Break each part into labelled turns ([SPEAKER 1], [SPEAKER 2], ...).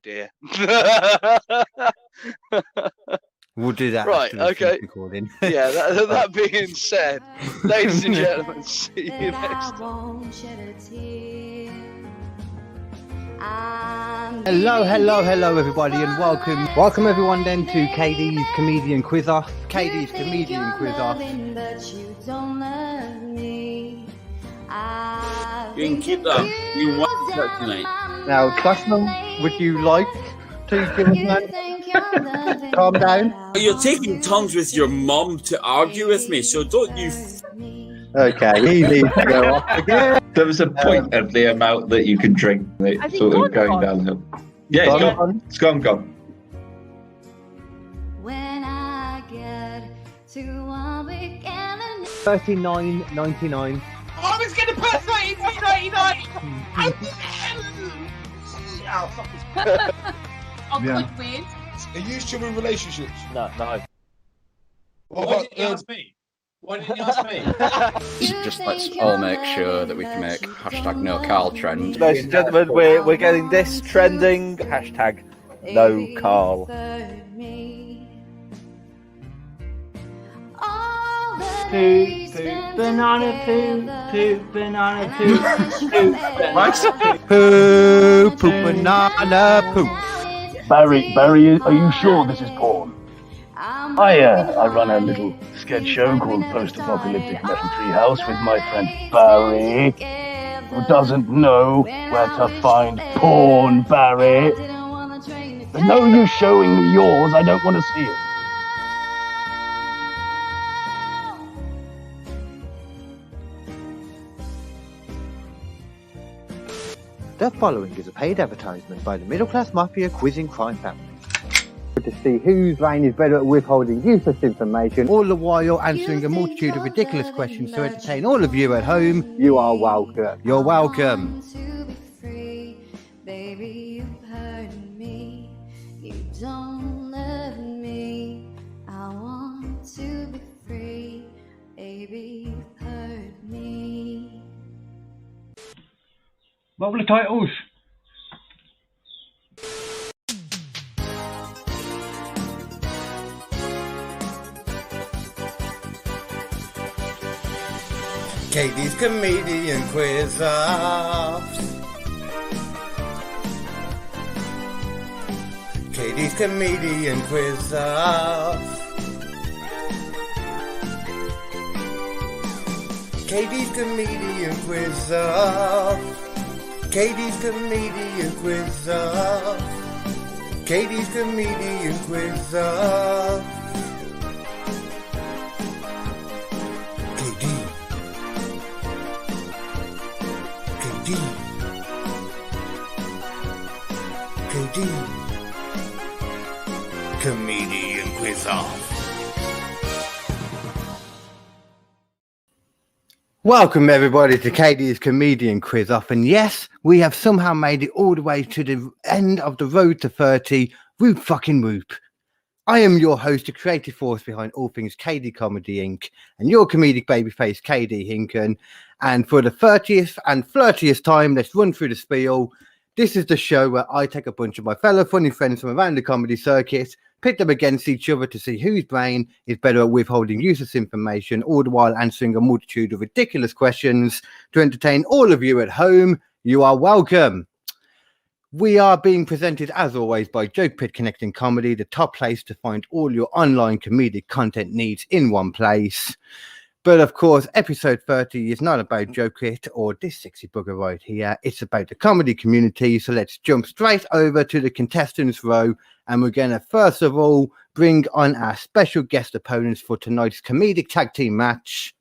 [SPEAKER 1] dear.
[SPEAKER 2] We'll do that.
[SPEAKER 1] Right,
[SPEAKER 2] after the
[SPEAKER 1] okay.
[SPEAKER 2] recording.
[SPEAKER 1] Yeah, that being said, ladies and gentlemen, see you next time.
[SPEAKER 2] Hello, everybody, and welcome everyone then to KD's Comedian Quiz Off. KD's Comedian Quiz Off.
[SPEAKER 3] You can keep that. You can watch that tonight.
[SPEAKER 2] Now, Classman, would you like to give us that? Calm down.
[SPEAKER 3] You're taking tongues with your mum to argue with me, so don't you...
[SPEAKER 2] Okay, he needs to go off again.
[SPEAKER 4] There was a point of the amount that you could drink, it sort of going downhill. Yeah, it's gone.
[SPEAKER 5] When I get to $1.99.
[SPEAKER 2] $39.99.
[SPEAKER 6] I was going to put $39.99.
[SPEAKER 7] Oh,
[SPEAKER 6] Yeah.
[SPEAKER 7] good weird.
[SPEAKER 6] Are you still in relationships?
[SPEAKER 1] No.
[SPEAKER 6] Why
[SPEAKER 8] didn't you ask me? Why didn't you ask me?
[SPEAKER 5] Just let's all make sure that we can make #NoCarl trend.
[SPEAKER 1] Ladies and gentlemen, we're getting this trending. #NoCarl.
[SPEAKER 8] Poop, banana poop, banana poop.
[SPEAKER 2] Poop, banana, poop.
[SPEAKER 8] Barry, are you sure this is porn? I run a little sketch show called Post-Apocalyptic Metal Treehouse with my friend Barry, who doesn't know where to find porn, Barry. There's no use showing me yours, I don't want to see it.
[SPEAKER 2] The following is a paid advertisement by the middle-class mafia quizzing crime family. To see whose brain is better at withholding useless information, all the while answering a multitude of ridiculous questions to entertain all of you at home. You are welcome. You're welcome.
[SPEAKER 5] Baby, you've heard me. You don't love me. I want to be free. Baby, you've heard me.
[SPEAKER 8] What were the titles?
[SPEAKER 2] KD's Comedian Quiz Off. KD's Comedian Quiz Off. KD's Comedian Quiz Off. KD's Comedian Quiz Off. KD's Comedian Quiz Off. KD Comedian Quiz Off. Welcome everybody to KD's Comedian Quiz Off, and yes, we have somehow made it all the way to the end of the road to 30. Whoop fucking whoop. I am your host, the creative force behind all things KD Comedy Inc. and your comedic babyface KD Hinken. And for the 30th and flirtiest time, let's run through the spiel. This is the show where I take a bunch of my fellow funny friends from around the comedy circuit, pit them against each other to see whose brain is better at withholding useless information, all the while answering a multitude of ridiculous questions to entertain all of you at home. You are welcome. We are being presented, as always, by Joke Pit Connecting Comedy, the top place to find all your online comedic content needs in one place. But of course, episode 30 is not about Joke Pit or this sexy bugger right here. It's about the comedy community. So let's jump straight over to the contestants row. And we're going to, first of all, bring on our special guest opponents for tonight's comedic tag team match.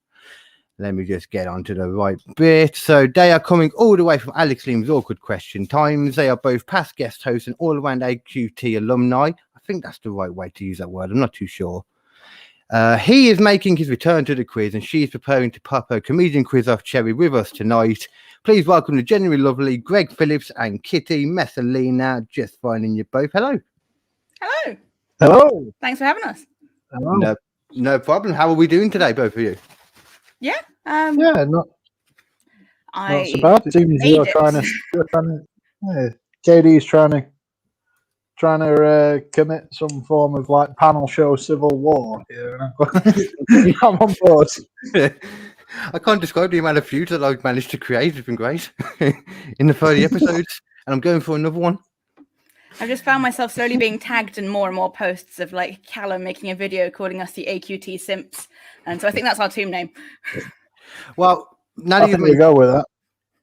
[SPEAKER 2] Let me just get onto the right bit. So they are coming all the way from Alex Liam's Awkward Question Times. They are both past guest hosts and all-around AQT alumni. I think that's the right way to use that word. I'm not too sure. He is making his return to the quiz, and she is preparing to pop her comedian quiz off cherry with us tonight. Please welcome the genuinely lovely Greg Philips and Kitty Messalina. Just finding you both. Hello.
[SPEAKER 7] Hello.
[SPEAKER 6] Hello.
[SPEAKER 7] Thanks for having us.
[SPEAKER 6] Hello.
[SPEAKER 2] No problem. How are we doing today, both of you?
[SPEAKER 7] Yeah.
[SPEAKER 6] Yeah, not
[SPEAKER 7] I
[SPEAKER 6] so bad. It seems you're trying to. KD's trying to trying to commit some form of like panel show civil war here, and I'm on board.
[SPEAKER 2] I can't describe the amount of feuds that I've managed to create. It's been great in the 30 episodes, and I'm going for another one.
[SPEAKER 7] I've just found myself slowly being tagged in more and more posts of like Callum making a video calling us the AQT simps, and so I think that's our team name.
[SPEAKER 2] Well, now
[SPEAKER 6] I
[SPEAKER 2] that
[SPEAKER 6] think we go with that.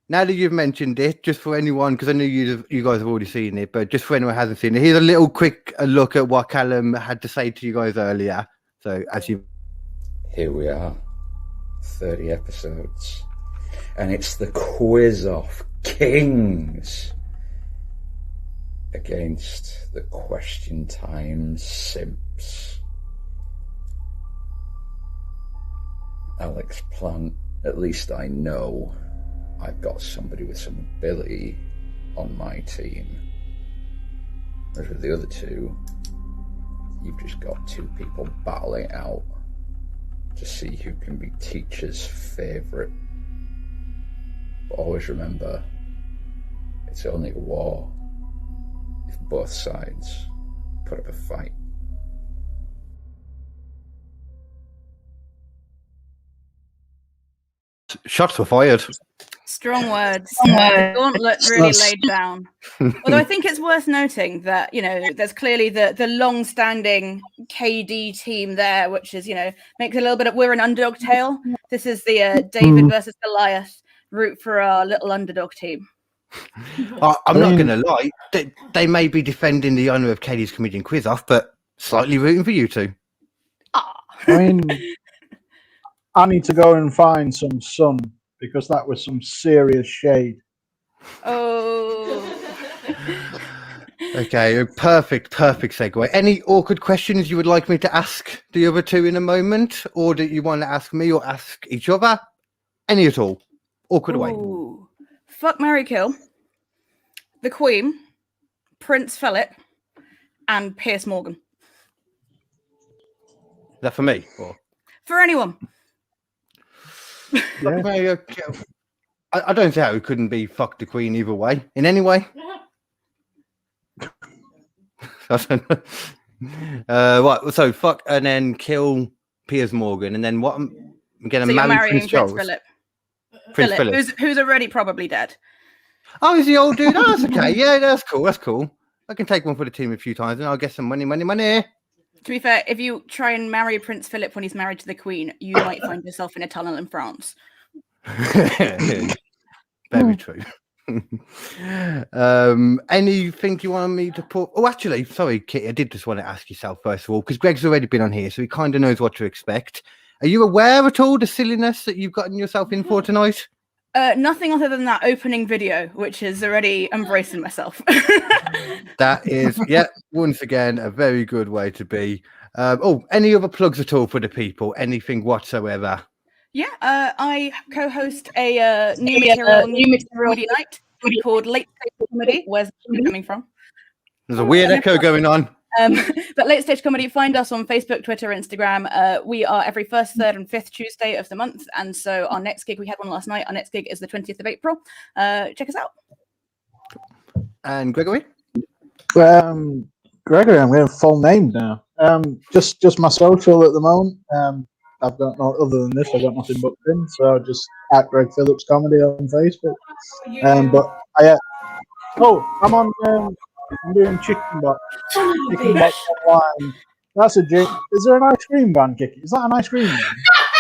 [SPEAKER 2] Now that you've mentioned it, just for anyone, because I know you guys have already seen it, but just for anyone who hasn't seen it, here's a little quick look at what Callum had to say to you guys earlier. So as you...
[SPEAKER 9] Here we are, 30 episodes, and it's the quiz-off kings against the question time simps. Alex Plant, at least I know I've got somebody with some ability on my team. Whereas with the other two, you've just got two people battling it out to see who can be teacher's favourite. But always remember, it's only a war if both sides put up a fight.
[SPEAKER 2] Shots were fired.
[SPEAKER 7] Strong words. The gauntlet really laid down. Although I think it's worth noting that, you know, there's clearly the long-standing KD team there, which is, you know, makes a little bit of, we're an underdog tale. This is the David versus Goliath route for our little underdog team.
[SPEAKER 2] I'm not going to lie. They may be defending the honour of Katie's comedian quiz off, but slightly rooting for you two.
[SPEAKER 6] I mean, I need to go and find some sun because that was some serious shade.
[SPEAKER 7] Oh.
[SPEAKER 2] Okay, perfect segue. Any awkward questions you would like me to ask the other two in a moment, or do you want to ask me or ask each other? Any at all? Awkward away.
[SPEAKER 7] Fuck, marry, kill. The Queen, Prince Philip, and Piers Morgan.
[SPEAKER 2] Is that for me? Or?
[SPEAKER 7] For anyone.
[SPEAKER 6] Yeah.
[SPEAKER 2] I don't see how it couldn't be fuck the Queen either way. In any way. What? So fuck and then kill Piers Morgan, and then what? I'm gonna marry Prince Charles.
[SPEAKER 7] Prince Philip, who's already probably dead.
[SPEAKER 2] Oh, is the old dude? Oh, that's okay. Yeah, that's cool. I can take one for the team a few times, and I'll get some money.
[SPEAKER 7] To be fair, if you try and marry Prince Philip when he's married to the Queen, you might find yourself in a tunnel in France.
[SPEAKER 2] Very true. Anything you want me to put? Oh, actually, sorry, Kitty, I did just want to ask yourself first of all, because Greg's already been on here, so he kind of knows what to expect. Are you aware at all the silliness that you've gotten yourself in for tonight?
[SPEAKER 7] Nothing other than that opening video, which is already embracing myself.
[SPEAKER 2] That is, yeah, once again, a very good way to be. Any other plugs at all for the people? Anything whatsoever?
[SPEAKER 7] Yeah, I co-host a new material night called Late Stage Comedy. Where's it coming from?
[SPEAKER 2] There's a weird echo going on.
[SPEAKER 7] But Late Stage Comedy, find us on Facebook, Twitter, Instagram. We are every first, third, and fifth Tuesday of the month. And so our next gig, we had one last night. Our next gig is the 20th of April. Check us out.
[SPEAKER 2] And Gregory?
[SPEAKER 6] Gregory, I'm going full name now. Just my social at the moment. I've got no other than this. I've got nothing booked in, so just at Greg Philips Comedy on Facebook. I'm on. I'm doing Chicken Box online. That's a joke. Is there an ice cream van, Kiki? Is that an ice cream van?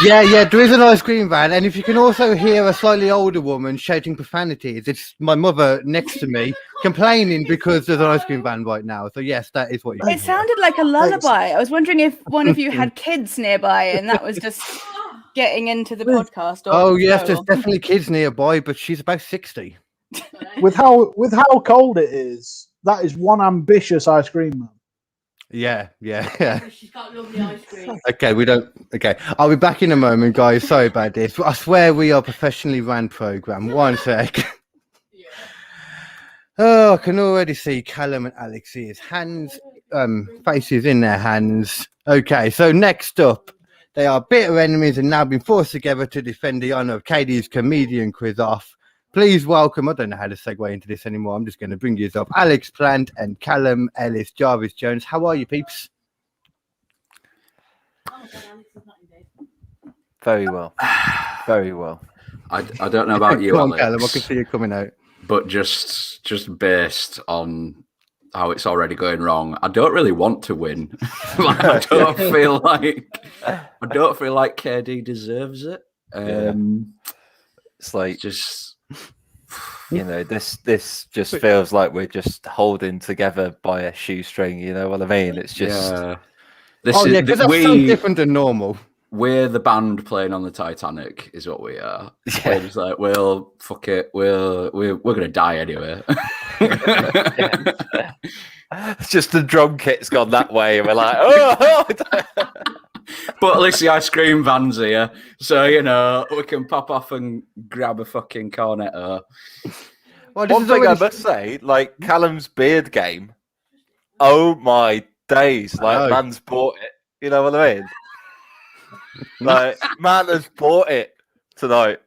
[SPEAKER 2] Yeah, there is an ice cream van, and if you can also hear a slightly older woman shouting profanities, it's my mother next to me complaining because there's an ice cream van right now. So yes, that is what you.
[SPEAKER 7] It sounded like a lullaby. I was wondering if one of you had kids nearby, and that was just getting into the podcast.
[SPEAKER 2] Oh yes, there's definitely kids nearby, but she's about 60.
[SPEAKER 6] With how cold it is, that is one ambitious ice cream man.
[SPEAKER 2] Yeah.
[SPEAKER 10] She's got lovely ice cream.
[SPEAKER 2] Okay, I'll be back in a moment, guys. Sorry about this. I swear we are a professionally ran program. One sec. Oh, I can already see Callum and Alex's hands, faces in their hands. Okay, so next up, they are bitter enemies and now been forced together to defend the honour of Katie's comedian quiz off. Please welcome, I don't know how to segue into this anymore. I'm just going to bring you up. Alex Plant and Callum Ellis Jarvis-Jones. How are you, peeps?
[SPEAKER 11] Very well. Very well.
[SPEAKER 12] I don't know about you,
[SPEAKER 2] Come on,
[SPEAKER 12] Alex.
[SPEAKER 2] Callum, I can see you coming out.
[SPEAKER 12] But just based on how it's already going wrong, I don't really want to win. I don't feel like KD deserves it.
[SPEAKER 11] It's like
[SPEAKER 12] just
[SPEAKER 11] this just feels like we're just holding together by a shoestring. You know what I mean? It's just
[SPEAKER 2] because that's so different than normal.
[SPEAKER 12] We're the band playing on the Titanic, is what we are. Yeah. We're just like, well, fuck it, we're gonna die anyway.
[SPEAKER 11] It's just the drum kit's gone that way, and we're like, oh.
[SPEAKER 12] But at least the ice cream van's here, so we can pop off and grab a fucking cornetto.
[SPEAKER 11] Well, one thing I must say, like Callum's beard game. Oh my days! Like man's bought it. You know what I mean? Like man has bought it tonight.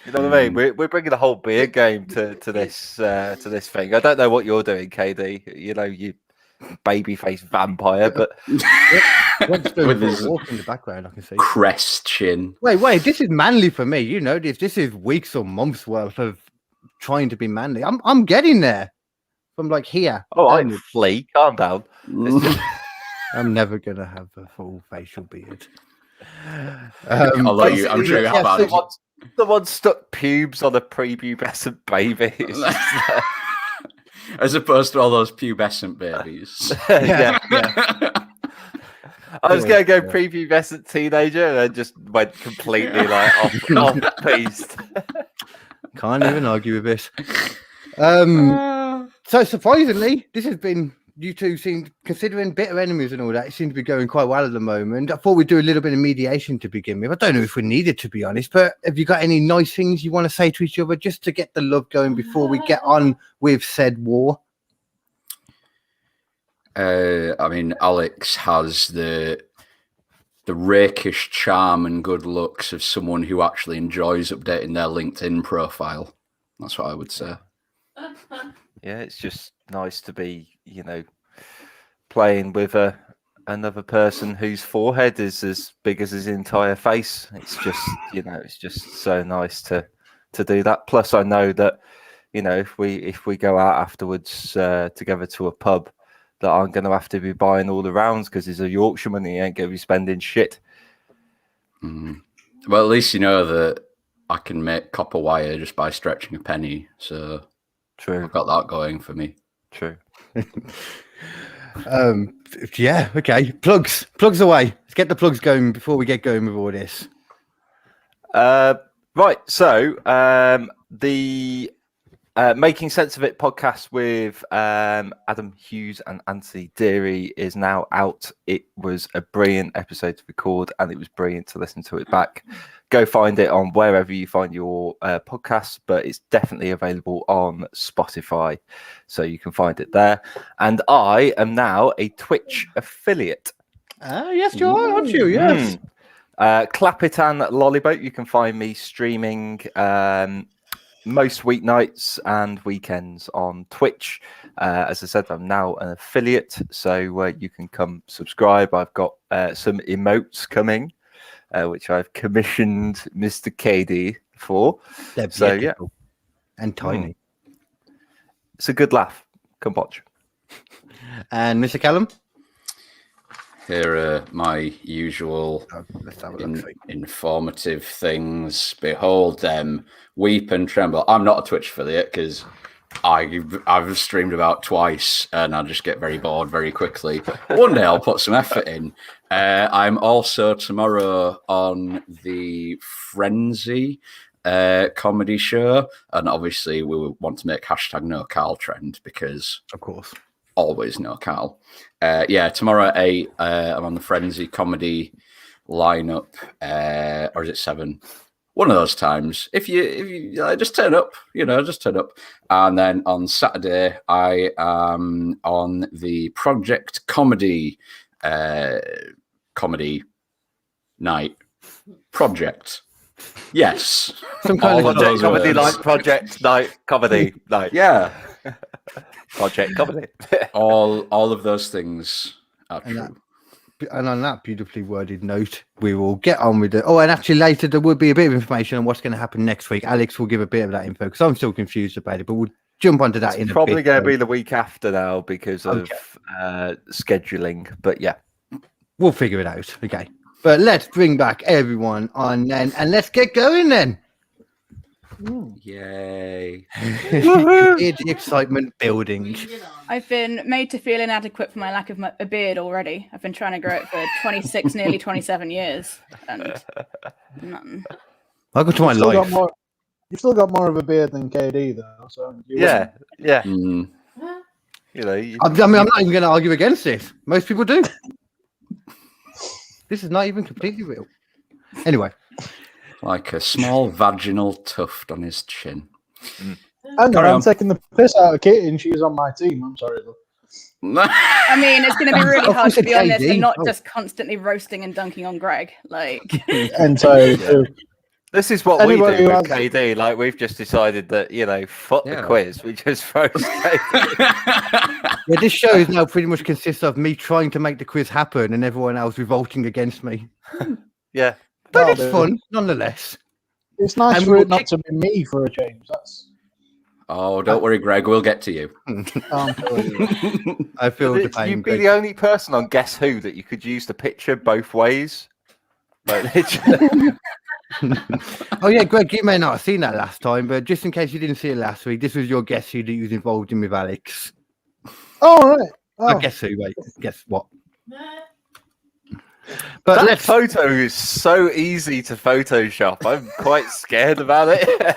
[SPEAKER 11] You know what I mean? We're bringing the whole beard game to this thing. I don't know what you're doing, KD. You know, you baby-faced vampire, but
[SPEAKER 2] with his walk in the background, I can see
[SPEAKER 12] crest chin.
[SPEAKER 2] Wait, this is manly for me. You know, this is weeks or months worth of trying to be manly. I'm getting there. I'm like here.
[SPEAKER 11] Oh, I'm flea. Calm down.
[SPEAKER 2] I'm never gonna have a full facial beard.
[SPEAKER 12] Although I'm sure you have had.
[SPEAKER 11] Someone stuck pubes on a prepubescent baby.
[SPEAKER 12] As opposed to all those pubescent babies.
[SPEAKER 11] Yeah. I was going to go prepubescent teenager and then just went completely like off-piste.
[SPEAKER 2] Can't even argue with this. So surprisingly, this has been, you two seem, considering bitter enemies and all that, it seems to be going quite well at the moment. I thought we'd do a little bit of mediation to begin with. I don't know if we needed, to be honest, but have you got any nice things you want to say to each other just to get the love going before we get on with said war?
[SPEAKER 12] I mean, Alex has the rakish charm and good looks of someone who actually enjoys updating their LinkedIn profile. That's what I would say.
[SPEAKER 11] Yeah, it's just nice to be, playing with another person whose forehead is as big as his entire face. It's just, it's just so nice to do that. Plus, I know that, if we go out afterwards together to a pub, that I'm going to have to be buying all the rounds because he's a Yorkshireman and he ain't going to be spending shit.
[SPEAKER 12] Well, at least you know that I can make copper wire just by stretching a penny. So
[SPEAKER 11] true,
[SPEAKER 12] I've got that going for me.
[SPEAKER 11] True.
[SPEAKER 2] Yeah. Okay. Plugs away. Let's get the plugs going before we get going with all this.
[SPEAKER 11] Right. So the Making Sense of It podcast with Adam Hughes and Anthony Deary is now out. It was a brilliant episode to record and it was brilliant to listen to it back. Go find it on wherever you find your podcasts, but it's definitely available on Spotify, so you can find it there. And I am now a Twitch affiliate.
[SPEAKER 2] Yes, you are, aren't you? Yes.
[SPEAKER 11] Clapitan Lollyboat, you can find me streaming most weeknights and weekends on Twitch. As I said, I'm now an affiliate, so you can come subscribe. I've got some emotes coming, which I've commissioned Mr. KD for.
[SPEAKER 2] They're
[SPEAKER 11] so
[SPEAKER 2] beautiful and tiny.
[SPEAKER 11] It's a good laugh. Come watch.
[SPEAKER 2] And Mr. Callum?
[SPEAKER 12] Here are my usual informative things. Behold them, weep and tremble. I'm not a Twitch affiliate because I've streamed about twice and I just get very bored very quickly. One day I'll put some effort in. I'm also tomorrow on the Frenzy comedy show, and obviously we want to make hashtag No Carl trend because,
[SPEAKER 2] of course,
[SPEAKER 12] always No Carl. Tomorrow at 8, I'm on the Frenzy comedy lineup, or is it 7? One of those times. If you just turn up, just turn up. And then on Saturday, I am on the Project Comedy night. Project. Yes.
[SPEAKER 2] Some kind
[SPEAKER 12] All
[SPEAKER 2] of
[SPEAKER 12] of those
[SPEAKER 11] comedy
[SPEAKER 12] words.
[SPEAKER 11] night, project night, comedy night.
[SPEAKER 12] Yeah.
[SPEAKER 11] Project comedy.
[SPEAKER 12] all of those things are
[SPEAKER 2] And
[SPEAKER 12] true.
[SPEAKER 2] And on that beautifully worded note, we will get on with it. Oh, and actually later there will be a bit of information on what's going to happen next week. Alex will give a bit of that info because I'm still confused about it, but we'll jump onto that
[SPEAKER 11] It's
[SPEAKER 2] in
[SPEAKER 11] probably
[SPEAKER 2] a bit.
[SPEAKER 11] going to be the week after now because of scheduling. But yeah,
[SPEAKER 2] we'll figure it out. Okay. But let's bring back everyone on then and let's get going then.
[SPEAKER 12] Yay.
[SPEAKER 2] The excitement building.
[SPEAKER 7] I've been made to feel inadequate for my lack of a beard already. I've been trying to grow it for 26, nearly 27 years. And nothing.
[SPEAKER 2] Welcome to my life.
[SPEAKER 6] You've still got more of a beard than KD, though. So
[SPEAKER 11] yeah.
[SPEAKER 12] Mm.
[SPEAKER 11] You know,
[SPEAKER 2] I'm not even going to argue against this. Most people do. This is not even completely real. Anyway.
[SPEAKER 12] Like a small vaginal tuft on his chin.
[SPEAKER 6] I'm taking the piss out of Kitty and she's on my team. I'm sorry, though.
[SPEAKER 7] I mean, it's going to be really hard to be on this and not
[SPEAKER 2] Oh.
[SPEAKER 7] just constantly roasting and dunking on Greg. Like,
[SPEAKER 6] Entirely true.
[SPEAKER 11] This is what
[SPEAKER 6] Anybody
[SPEAKER 11] we do
[SPEAKER 6] who
[SPEAKER 11] with KD. Like, we've just decided that, fuck the quiz. We just roast KD.
[SPEAKER 2] Yeah, this show is now pretty much consists of me trying to make the quiz happen and everyone else revolting against me.
[SPEAKER 11] Yeah.
[SPEAKER 2] But
[SPEAKER 6] Well,
[SPEAKER 2] it's fun, nonetheless.
[SPEAKER 6] It's nice
[SPEAKER 2] And
[SPEAKER 6] for
[SPEAKER 2] we'll
[SPEAKER 6] it not to be me for a change. That's.
[SPEAKER 12] Oh, don't worry, Greg. We'll get to you.
[SPEAKER 2] I feel the pain.
[SPEAKER 11] You'd be the only person on Guess Who that you could use the picture both ways. Like, literally.
[SPEAKER 2] Oh yeah, Greg, you may not have seen that last time, but just in case you didn't see it last week, this was your Guess Who that you was involved in with Alex.
[SPEAKER 6] Oh, right. Oh.
[SPEAKER 2] Guess Who, wait, guess what? But
[SPEAKER 11] that photo is so easy to Photoshop. I'm quite scared about it.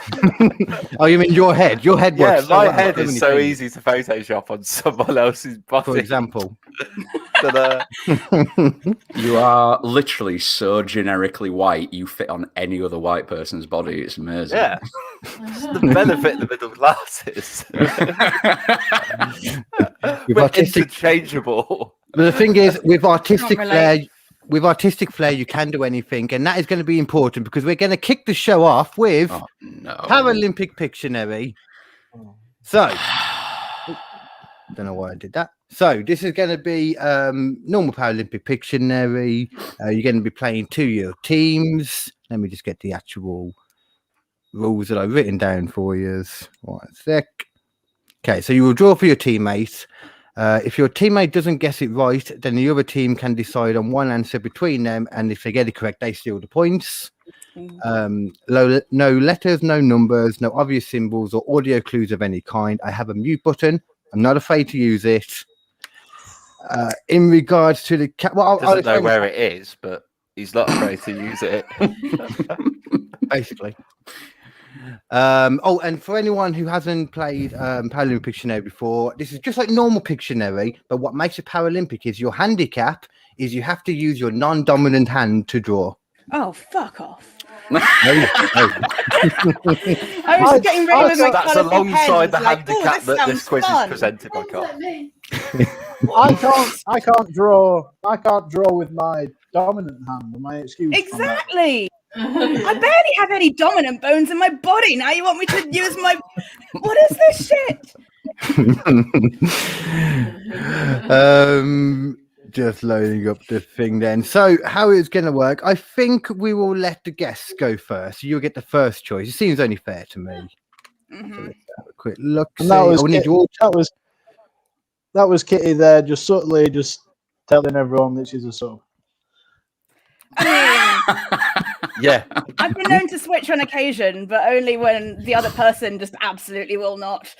[SPEAKER 2] Oh, you mean your head? Your head works.
[SPEAKER 11] Yeah, my head is so easy to Photoshop on someone else's body.
[SPEAKER 2] For example.
[SPEAKER 12] You are literally so generically white, you fit on any other white person's body. It's amazing.
[SPEAKER 11] Yeah. It's the benefit of the middle glasses. We're interchangeable.
[SPEAKER 2] But the thing is, with artistic flair, you can do anything, and that is going to be important because we're going to kick the show off with Paralympic Pictionary. So, don't know why I did that. So, this is going to be normal Paralympic Pictionary. You're going to be playing 2-year teams. Let me just get the actual rules that I've written down for you. 1 sec. Okay, so you will draw for your teammates. If your teammate doesn't guess it right, then the other team can decide on one answer between them, and if they get it correct, they steal the points. No letters, no numbers, no obvious symbols or audio clues of any kind. I have a mute button. I'm not afraid to use it. In regards to the
[SPEAKER 11] doesn't know where it is, but he's not afraid to use it.
[SPEAKER 2] Basically. And for anyone who hasn't played Paralympic Pictionary before, this is just like normal Pictionary, but what makes it Paralympic is your handicap is you have to use your non-dominant hand to draw.
[SPEAKER 7] oh, fuck off.
[SPEAKER 2] No.
[SPEAKER 7] I was getting ready with my
[SPEAKER 11] That's
[SPEAKER 7] colourful
[SPEAKER 11] alongside the
[SPEAKER 7] pens, like,
[SPEAKER 11] handicap
[SPEAKER 7] this
[SPEAKER 11] that this
[SPEAKER 7] sounds
[SPEAKER 11] quiz
[SPEAKER 7] fun.
[SPEAKER 11] is presented by Carl.
[SPEAKER 6] I can't draw with my dominant hand. My excuse.
[SPEAKER 7] Exactly. I barely have any dominant bones in my body. Now you want me to use my... What is this shit?
[SPEAKER 2] Just loading up the thing then. So how it's going to work, I think we will let the guests go first. You'll get the first choice. It seems only fair to me. So let's have a quick look.
[SPEAKER 6] And that was Kitty there, just subtly just telling everyone that she's a sub.
[SPEAKER 11] Yeah.
[SPEAKER 7] I've been known to switch on occasion, but only when the other person just absolutely will not.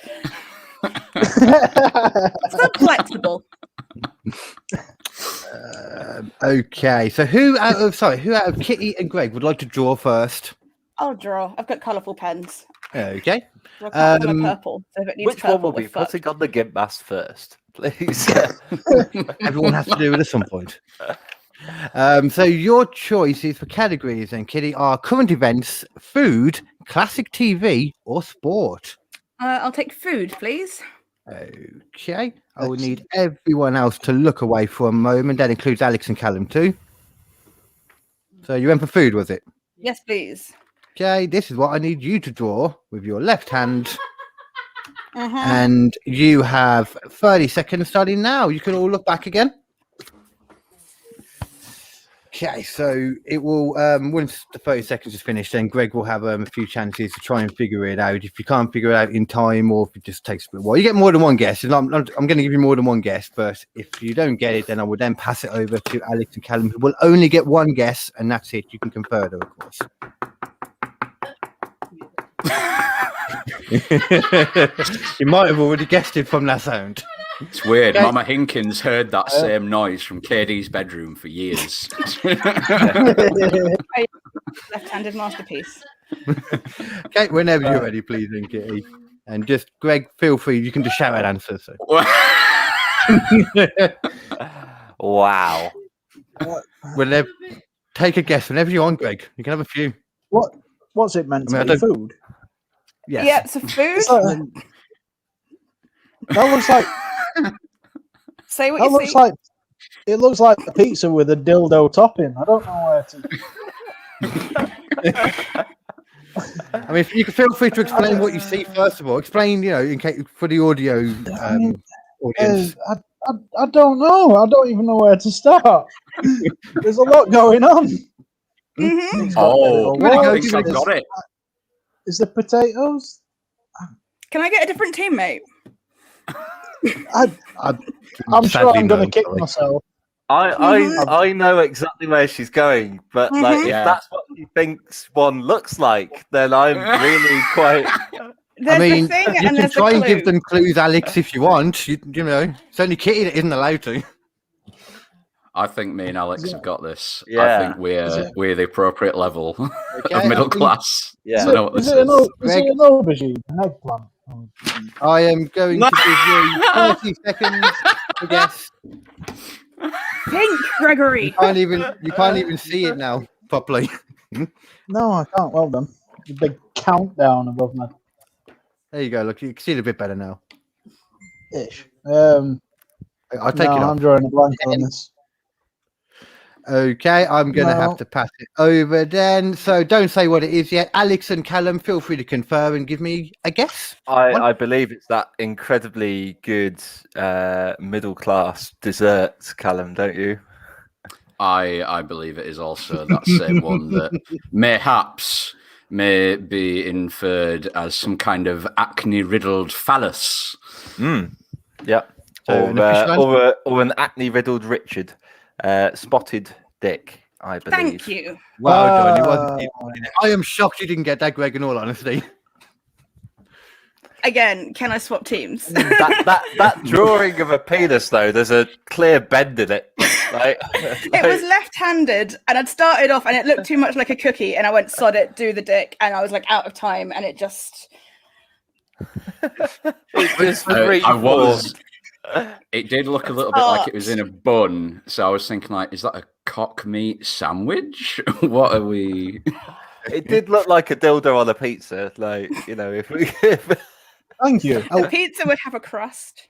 [SPEAKER 7] So flexible.
[SPEAKER 2] Okay, so who out of Kitty and Greg would like to draw first?
[SPEAKER 7] I'll draw. I've got colourful pens.
[SPEAKER 2] Okay.
[SPEAKER 7] Draw purple. So if it needs
[SPEAKER 11] Which one
[SPEAKER 7] purple,
[SPEAKER 11] will be
[SPEAKER 7] we're fucked.
[SPEAKER 11] putting on the gimp mask first, please?
[SPEAKER 2] Everyone has to do it at some point. So your choices for categories then, Kitty, are current events, food, classic TV, or sport.
[SPEAKER 7] I'll take food, please.
[SPEAKER 2] Okay. I will need everyone else to look away for a moment. That includes Alex and Callum too. So you went for food, was it?
[SPEAKER 7] Yes, please.
[SPEAKER 2] Okay, this is what I need you to draw with your left hand.
[SPEAKER 7] Uh-huh.
[SPEAKER 2] And you have 30 seconds starting now. You can all look back again. Okay, so it will, once the 30 seconds is finished, then Greg will have a few chances to try and figure it out. If you can't figure it out in time, or if it just takes a bit while, you get more than one guess. And I'm going to give you more than one guess, but if you don't get it, then I will then pass it over to Alex and Callum, who will only get one guess, and that's it. You can confer, though, of course. You might have already guessed it from that sound.
[SPEAKER 12] It's weird. Okay. Mama Hinkins heard that same noise from KD's bedroom for years.
[SPEAKER 7] Left-handed masterpiece.
[SPEAKER 2] Okay, whenever you're ready, please, Kitty. And just, Greg, feel free. You can just shout out answers. So.
[SPEAKER 11] Wow.
[SPEAKER 2] Whenever, take a guess whenever you want, Greg. You can have a few.
[SPEAKER 6] What's it meant to be? Food?
[SPEAKER 2] Yes.
[SPEAKER 7] Yeah, it's a food.
[SPEAKER 6] That looks like.
[SPEAKER 7] Say what
[SPEAKER 6] that
[SPEAKER 7] you
[SPEAKER 6] looks
[SPEAKER 7] see.
[SPEAKER 6] like. It looks like a pizza with a dildo topping. I don't know where to.
[SPEAKER 2] I mean, you can feel free to explain what you see first of all. Explain, in case for the audio audience.
[SPEAKER 6] I don't know. I don't even know where to start. There's a lot going on.
[SPEAKER 7] Mm-hmm.
[SPEAKER 12] Oh, I think I've got it.
[SPEAKER 6] Is there potatoes?
[SPEAKER 7] Can I get a different teammate?
[SPEAKER 6] I'm sure I'm going to kick myself.
[SPEAKER 11] I know exactly where she's going, but if that's what she thinks one looks like, then I'm really quite.
[SPEAKER 2] I mean, you can try and give them clues, Alex, if you want. You know, it's only Kitty that isn't allowed to.
[SPEAKER 12] I think me and Alex have got this.
[SPEAKER 11] Yeah.
[SPEAKER 12] I think we're the appropriate level of middle class.
[SPEAKER 11] Yeah.
[SPEAKER 12] So I know what this is.
[SPEAKER 6] Is it an aubergine? An eggplant?
[SPEAKER 2] I am going to give you 30 seconds to guess.
[SPEAKER 7] Pink, Gregory.
[SPEAKER 2] You can't even see it now properly.
[SPEAKER 6] No, I can't. Well done. A big countdown above me.
[SPEAKER 2] There you go. Look, you can see it a bit better now.
[SPEAKER 6] Ish.
[SPEAKER 2] I'll take it off.
[SPEAKER 6] I'm drawing a blank on this.
[SPEAKER 2] Okay, I'm going to have to pass it over then. So don't say what it is yet. Alex and Callum, feel free to confer and give me a guess.
[SPEAKER 11] I believe it's that incredibly good middle class dessert, Callum, don't you?
[SPEAKER 12] I believe it is also that same one that mayhaps may be inferred as some kind of acne-riddled phallus.
[SPEAKER 11] Yeah. Or an acne-riddled Richard. Spotted dick, I believe.
[SPEAKER 7] Thank you.
[SPEAKER 2] Well done. I am shocked you didn't get that, Greg, in all honesty.
[SPEAKER 7] Again, can I swap teams?
[SPEAKER 11] that drawing of a penis, though, there's a clear bend in it.
[SPEAKER 7] It was left-handed, and I'd started off, and it looked too much like a cookie, and I went, sod it, do the dick, and I was like out of time, and it just.
[SPEAKER 12] It did look a little bit like it was in a bun, so I was thinking, like, is that a cock meat sandwich? What are we?
[SPEAKER 11] It did look like a dildo on a pizza, if we.
[SPEAKER 6] Thank you.
[SPEAKER 7] The pizza would have a crust.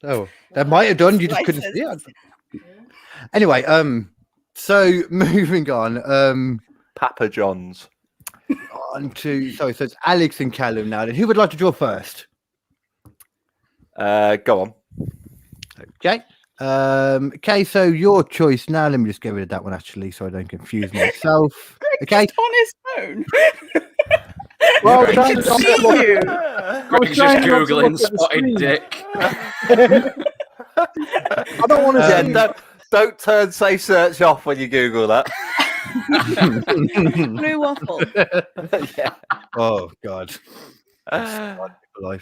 [SPEAKER 2] Oh, that might have done. You just couldn't see it. Anyway, so moving on.
[SPEAKER 11] Papa John's.
[SPEAKER 2] So it's Alex and Callum now. Who would like to draw first?
[SPEAKER 11] Go on.
[SPEAKER 2] Okay. Okay, so your choice now. Let me just get rid of that one actually, so I don't confuse myself. Okay.
[SPEAKER 7] On his phone.
[SPEAKER 6] Well,
[SPEAKER 7] I can see you.
[SPEAKER 12] Greg's just googling spotted dick.
[SPEAKER 6] I don't want to.
[SPEAKER 11] Don't turn say search off when you Google that.
[SPEAKER 7] Blue waffle.
[SPEAKER 11] Yeah.
[SPEAKER 2] Oh God.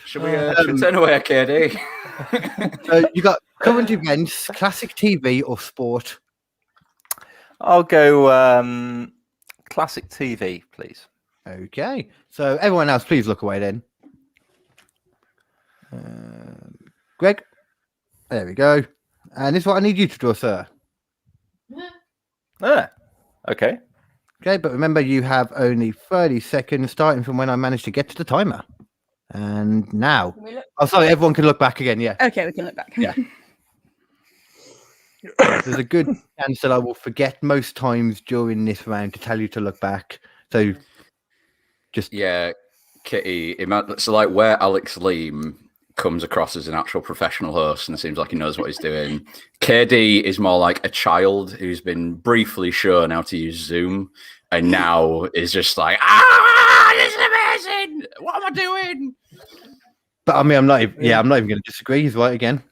[SPEAKER 12] Should we turn away, KD?
[SPEAKER 2] So you got current events, classic TV, or sport?
[SPEAKER 11] I'll go classic TV, please.
[SPEAKER 2] Okay. So everyone else, please look away then. Greg, there we go. And this is what I need you to draw, sir.
[SPEAKER 11] Okay.
[SPEAKER 2] Okay, but remember you have only 30 seconds starting from when I managed to get to the timer. And now. Oh, sorry, everyone can look back again, yeah.
[SPEAKER 7] Okay, we can look back.
[SPEAKER 2] Yeah. There's a good chance that I will forget most times during this round to tell you to look back. So Just
[SPEAKER 12] Kitty. So like where Alex Leam comes across as an actual professional host and seems like he knows what he's doing. KD is more like a child who's been briefly shown how to use Zoom and now is just like, this is amazing. What am I doing?
[SPEAKER 2] But I mean, I'm not even going to disagree. He's right again.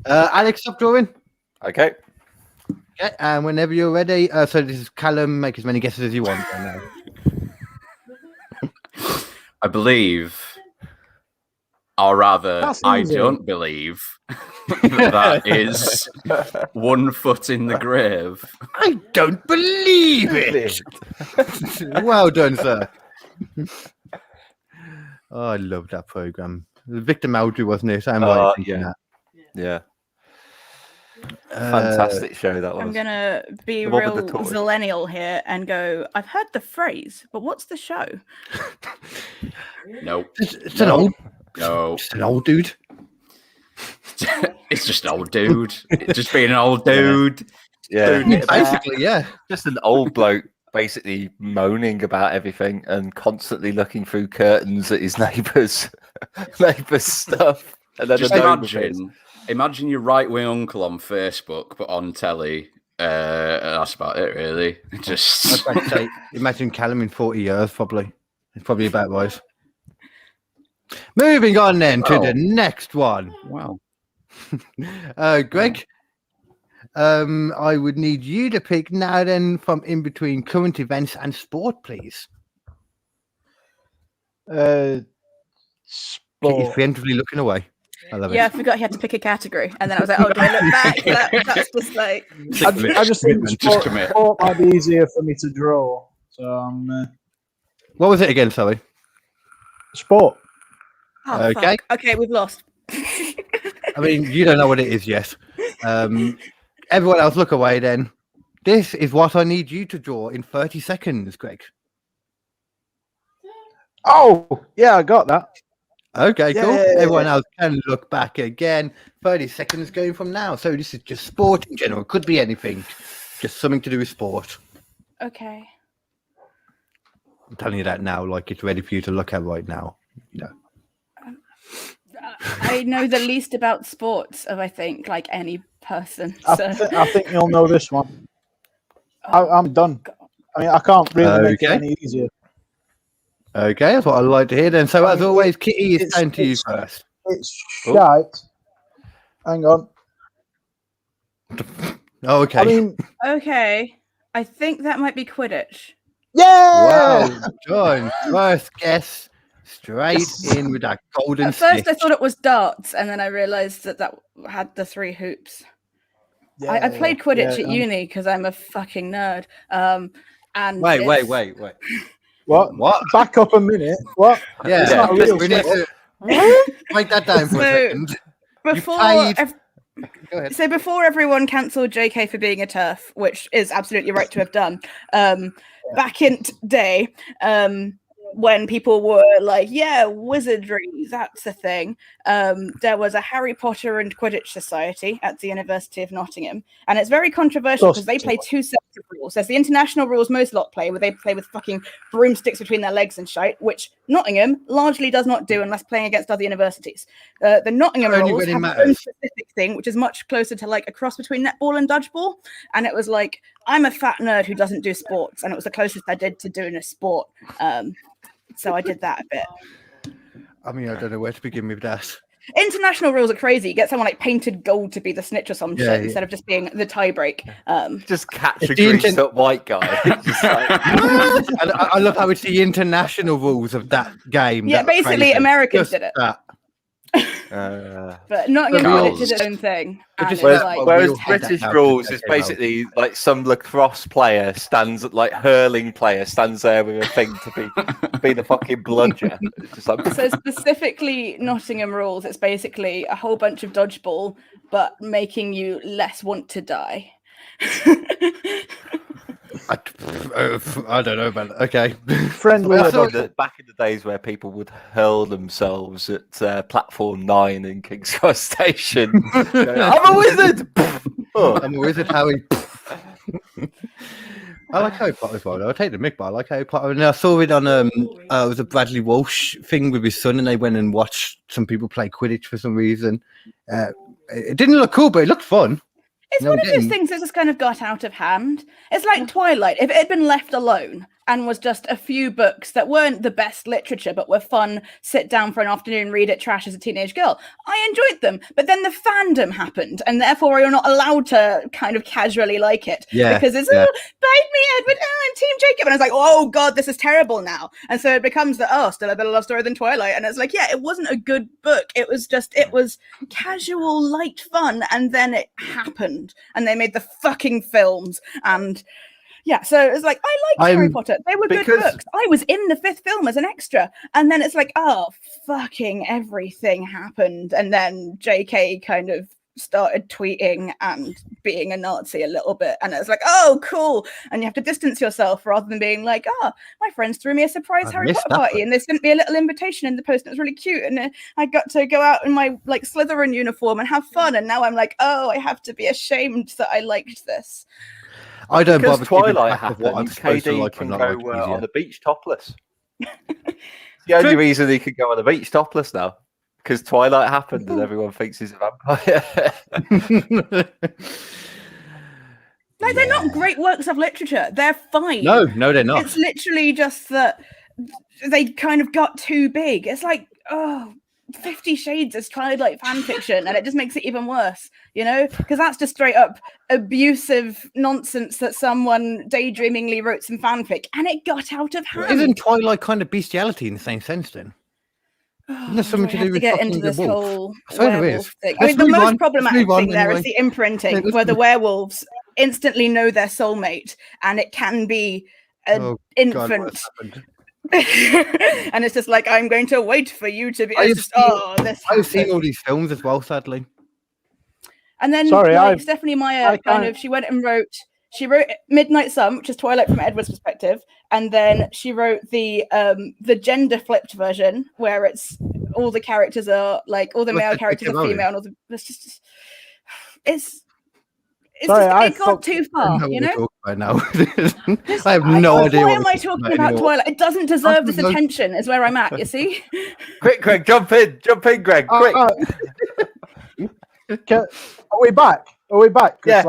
[SPEAKER 2] Alex, stop drawing.
[SPEAKER 11] Okay.
[SPEAKER 2] Okay, and whenever you're ready. So this is Callum. Make as many guesses as you want.
[SPEAKER 12] I believe, or rather,
[SPEAKER 6] That's
[SPEAKER 12] I
[SPEAKER 6] easy.
[SPEAKER 12] don't believe that is 1 foot in the grave.
[SPEAKER 2] I don't believe it. Well done, sir. Oh, I love that program. Victor Maldry, wasn't it? I'm right thinking that.
[SPEAKER 11] Yeah. Fantastic show that was.
[SPEAKER 7] I'm gonna be
[SPEAKER 11] The one
[SPEAKER 7] real
[SPEAKER 11] with the torch.
[SPEAKER 7] zillennial here and go. I've heard the phrase, but what's the show?
[SPEAKER 12] No,
[SPEAKER 2] It's an old.
[SPEAKER 12] no,
[SPEAKER 2] It's an old dude.
[SPEAKER 12] it's just an old dude. It's just being an old dude.
[SPEAKER 11] Yeah.
[SPEAKER 2] Basically, yeah.
[SPEAKER 11] Just an old bloke basically moaning about everything and constantly looking through curtains at his neighbours' stuff. And then
[SPEAKER 12] Just
[SPEAKER 11] the
[SPEAKER 12] imagine your right-wing uncle on Facebook, but on telly. That's about it, really.
[SPEAKER 2] I was
[SPEAKER 12] Just
[SPEAKER 2] about to say, imagine Callum in 40 years, probably. It's probably about right. Moving on then to the next one.
[SPEAKER 12] wow.
[SPEAKER 2] Greg, I would need you to pick now then from in between current events and sport, please.
[SPEAKER 6] Sport.
[SPEAKER 2] Kitty's preemptively looking away. I love
[SPEAKER 7] Yeah, I
[SPEAKER 2] it.
[SPEAKER 7] forgot he had to pick a category, and then I was like, "Oh, do I look back?" That's just like.
[SPEAKER 6] I just think
[SPEAKER 12] Just commit.
[SPEAKER 6] sport might be easier for me to draw. So
[SPEAKER 2] What was it again, sorry?
[SPEAKER 6] sport.
[SPEAKER 7] Oh,
[SPEAKER 2] Okay.
[SPEAKER 7] fuck. Okay, we've lost.
[SPEAKER 2] I mean, you don't know what it is, yes. Everyone else, look away then. This is what I need you to draw in 30 seconds, Greg.
[SPEAKER 6] Oh, yeah, I got that.
[SPEAKER 2] Okay,
[SPEAKER 6] Yeah,
[SPEAKER 2] cool.
[SPEAKER 6] yeah, yeah,
[SPEAKER 2] Everyone
[SPEAKER 6] yeah.
[SPEAKER 2] else can look back again. 30 seconds going from now. So this is just sport in general. Could be anything. Just something to do with sport.
[SPEAKER 7] Okay.
[SPEAKER 2] I'm telling you that now, like it's ready for you to look at right now. You know.
[SPEAKER 7] I know the least about sports of, I think, like any person.
[SPEAKER 6] I,
[SPEAKER 7] So.
[SPEAKER 6] I think you'll know this one. I'm done. I mean, I can't really make it
[SPEAKER 2] Okay.
[SPEAKER 6] any easier.
[SPEAKER 2] Okay, that's what I'd like to hear then. So as always, Kitty, it's
[SPEAKER 6] it's-
[SPEAKER 2] down to you
[SPEAKER 6] it's-
[SPEAKER 2] first.
[SPEAKER 6] It's
[SPEAKER 2] Oh.
[SPEAKER 6] shite. Hang on.
[SPEAKER 2] Oh, okay.
[SPEAKER 6] I mean,
[SPEAKER 7] Okay. I think that might be Quidditch.
[SPEAKER 6] yeah.
[SPEAKER 2] Wow, John, first guess straight in with that golden
[SPEAKER 7] At first, I
[SPEAKER 2] stick.
[SPEAKER 7] thought it was darts, and then I realized that had the 3 hoops. I played Quidditch at uni because I'm a fucking nerd. And
[SPEAKER 2] Wait.
[SPEAKER 6] What? Back up a minute. What?
[SPEAKER 2] Yeah,
[SPEAKER 6] It's not a real
[SPEAKER 2] we need
[SPEAKER 6] sport.
[SPEAKER 2] to break that down for a
[SPEAKER 7] So,
[SPEAKER 2] second.
[SPEAKER 7] Before,
[SPEAKER 2] played- Go ahead.
[SPEAKER 7] so before everyone cancelled JK for being a turf, which is absolutely right to have done, back in day, when people were like, yeah, wizardry, that's a thing, there was a Harry Potter and Quidditch Society at the University of Nottingham, and it's very controversial because they play 2 sets of rules. There's the international rules most lot play, where they play with fucking broomsticks between their legs and shite, which Nottingham largely does not do unless playing against other universities. The Nottingham
[SPEAKER 2] Only
[SPEAKER 7] rules
[SPEAKER 2] when it
[SPEAKER 7] have their own
[SPEAKER 2] matters.
[SPEAKER 7] specific thing, which is much closer to like a cross between netball and dodgeball, and it was like, I'm a fat nerd who doesn't do sports, and it was the closest I did to doing a sport. So I did that a bit.
[SPEAKER 2] I mean, I don't know where to begin with that.
[SPEAKER 7] International rules are crazy. You get someone like painted gold to be the snitch or some shit instead of just being the tie break.
[SPEAKER 11] Just catch
[SPEAKER 2] It's
[SPEAKER 11] a
[SPEAKER 2] the
[SPEAKER 11] greased up white guy. Just like,
[SPEAKER 2] I love how it's the international rules of that game.
[SPEAKER 7] Yeah,
[SPEAKER 2] That's
[SPEAKER 7] basically
[SPEAKER 2] crazy.
[SPEAKER 7] Americans
[SPEAKER 2] Just
[SPEAKER 7] did it.
[SPEAKER 2] that.
[SPEAKER 7] But Nottingham
[SPEAKER 12] Cows.
[SPEAKER 7] did its own thing. And
[SPEAKER 2] just-
[SPEAKER 7] it's
[SPEAKER 11] whereas,
[SPEAKER 7] like,
[SPEAKER 11] whereas
[SPEAKER 2] we'll head that
[SPEAKER 11] British
[SPEAKER 2] out
[SPEAKER 11] rules
[SPEAKER 2] to
[SPEAKER 11] is
[SPEAKER 2] check it out.
[SPEAKER 11] basically like some lacrosse player stands, like hurling player stands there with a thing to be the fucking bludger. It's just like,
[SPEAKER 7] so specifically Nottingham rules, it's basically a whole bunch of dodgeball, but making you less want to die.
[SPEAKER 2] I don't know about it. Okay.
[SPEAKER 6] Friendly.
[SPEAKER 11] I thought that back in the days where people would hurl themselves at platform 9 in King's Cross Station. I'm a wizard.
[SPEAKER 2] I'm a wizard, Harry. I like Harry Potter as well. Though. I take the mick, but I like Harry Potter. And I saw it on it was a Bradley Walsh thing with his son, and they went and watched some people play Quidditch for some reason. It didn't look cool, but it looked fun.
[SPEAKER 7] It's one of those things that just kind of got out of hand. It's like Twilight. If it had been left alone and was just a few books that weren't the best literature, but were fun, sit down for an afternoon, read it trash as a teenage girl, I enjoyed them. But then the fandom happened, and therefore you're not allowed to kind of casually like it. Because it's, bite me, Edward, I'm Team Jacob. And it's like, oh God, this is terrible now. And so it becomes still a better love story than Twilight. And it's like, yeah, it wasn't a good book. It was casual, light fun. And then it happened. And they made the fucking films. And yeah, so it's like, I liked Harry Potter. They were good books. I was in the 5th film as an extra. And then it's like, oh, fucking everything happened. And then JK kind of started tweeting and being a Nazi a little bit. And it's like, oh, cool. And you have to distance yourself rather than being like, my friends threw me a surprise Harry Potter party and they sent me a little invitation in the post and it was really cute. And I got to go out in my like Slytherin uniform and have fun. And now I'm like, oh, I have to be ashamed that I liked this.
[SPEAKER 2] I don't
[SPEAKER 11] because
[SPEAKER 2] bother.
[SPEAKER 11] Twilight happened. KD can go on the beach topless. The only reason he can go on the beach topless now, because Twilight happened and everyone thinks he's a vampire.
[SPEAKER 7] Like they're not great works of literature. They're fine.
[SPEAKER 2] No, they're not.
[SPEAKER 7] It's literally just that they kind of got too big. It's like, 50 Shades is Twilight fan fiction, and it just makes it even worse, because that's just straight up abusive nonsense that someone daydreamingly wrote some fanfic, and it got out of hand.
[SPEAKER 2] Isn't Twilight kind of bestiality in the same sense then? There's something to do with
[SPEAKER 7] get into this whole werewolf thing.
[SPEAKER 2] I mean,
[SPEAKER 7] the most problematic thing there is the imprinting, where the werewolves instantly know their soulmate, and it can be an infant. And it's just like, I'm going to wait for you to be. I've
[SPEAKER 2] seen all these films as well, sadly.
[SPEAKER 7] And then Stephanie Meyer she went and wrote Midnight Sun, which is Twilight from Edward's perspective, and then she wrote the gender flipped version where it's all the characters are like all the male characters are female and all the it got too far,
[SPEAKER 2] I have no idea.
[SPEAKER 7] Why am I talking about Twilight? It doesn't deserve this attention, is where I'm at, you see?
[SPEAKER 11] Quick, Greg, jump in, Greg, quick.
[SPEAKER 6] Are we back?
[SPEAKER 11] Yeah.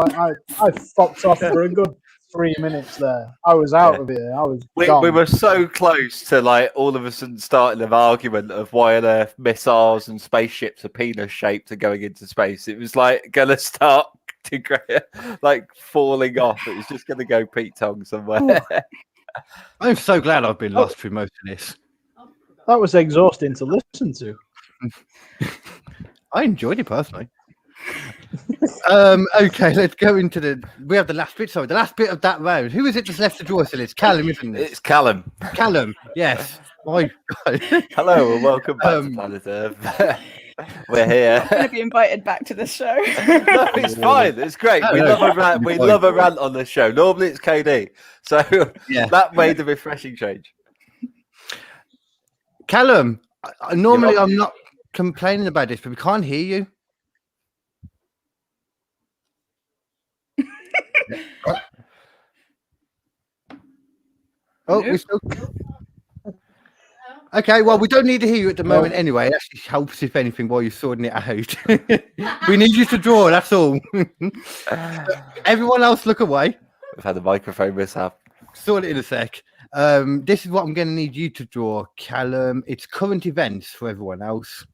[SPEAKER 6] I fucked off for a good 3 minutes there. I was out of here. I was
[SPEAKER 11] we were so close to like all of a sudden starting an argument of why on earth missiles and spaceships are penis shaped and going into space. It was like gonna start to like falling off. It was just gonna go Pete Tong somewhere.
[SPEAKER 2] I'm so glad I've been lost through most of this.
[SPEAKER 6] That was exhausting to listen to.
[SPEAKER 2] I enjoyed it personally. Okay, let's go into we have the last bit. Sorry, the last bit of that round. Who is it that's left to draw still? It's Callum, isn't it?
[SPEAKER 11] It's Callum.
[SPEAKER 2] Callum, yes. My God.
[SPEAKER 11] Hello and welcome back to Planet Earth. We're here.
[SPEAKER 7] I'm going to be invited back to this show.
[SPEAKER 11] No, it's fine. It's great. We love a rant. We love a rant on this show. Normally it's KD, so that made a refreshing change.
[SPEAKER 2] Callum, normally I'm not complaining about this, but we can't hear you. We still. Okay, well, we don't need to hear you at the moment anyway. It actually helps, if anything, while you're sorting it out. We need you to draw, that's all. Everyone else, look away.
[SPEAKER 11] We've had a microphone mishap.
[SPEAKER 2] Sort it in a sec. This is what I'm going to need you to draw, Callum. It's current events for everyone else.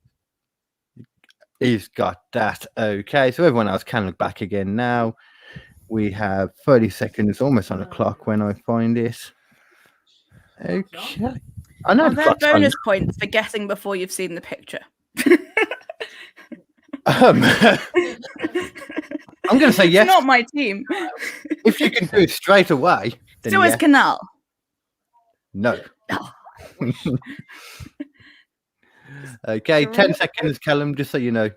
[SPEAKER 2] He's got that. Okay, so everyone else can look back again now. We have 30 seconds almost on the clock when I find this. Okay. I know.
[SPEAKER 7] There are bonus points for guessing before you've seen the picture.
[SPEAKER 2] I'm going to say yes.
[SPEAKER 7] It's not my team.
[SPEAKER 2] If you can do it straight away. Then
[SPEAKER 7] Suez Canal.
[SPEAKER 2] No. Okay, 10 seconds, Callum, just so you know.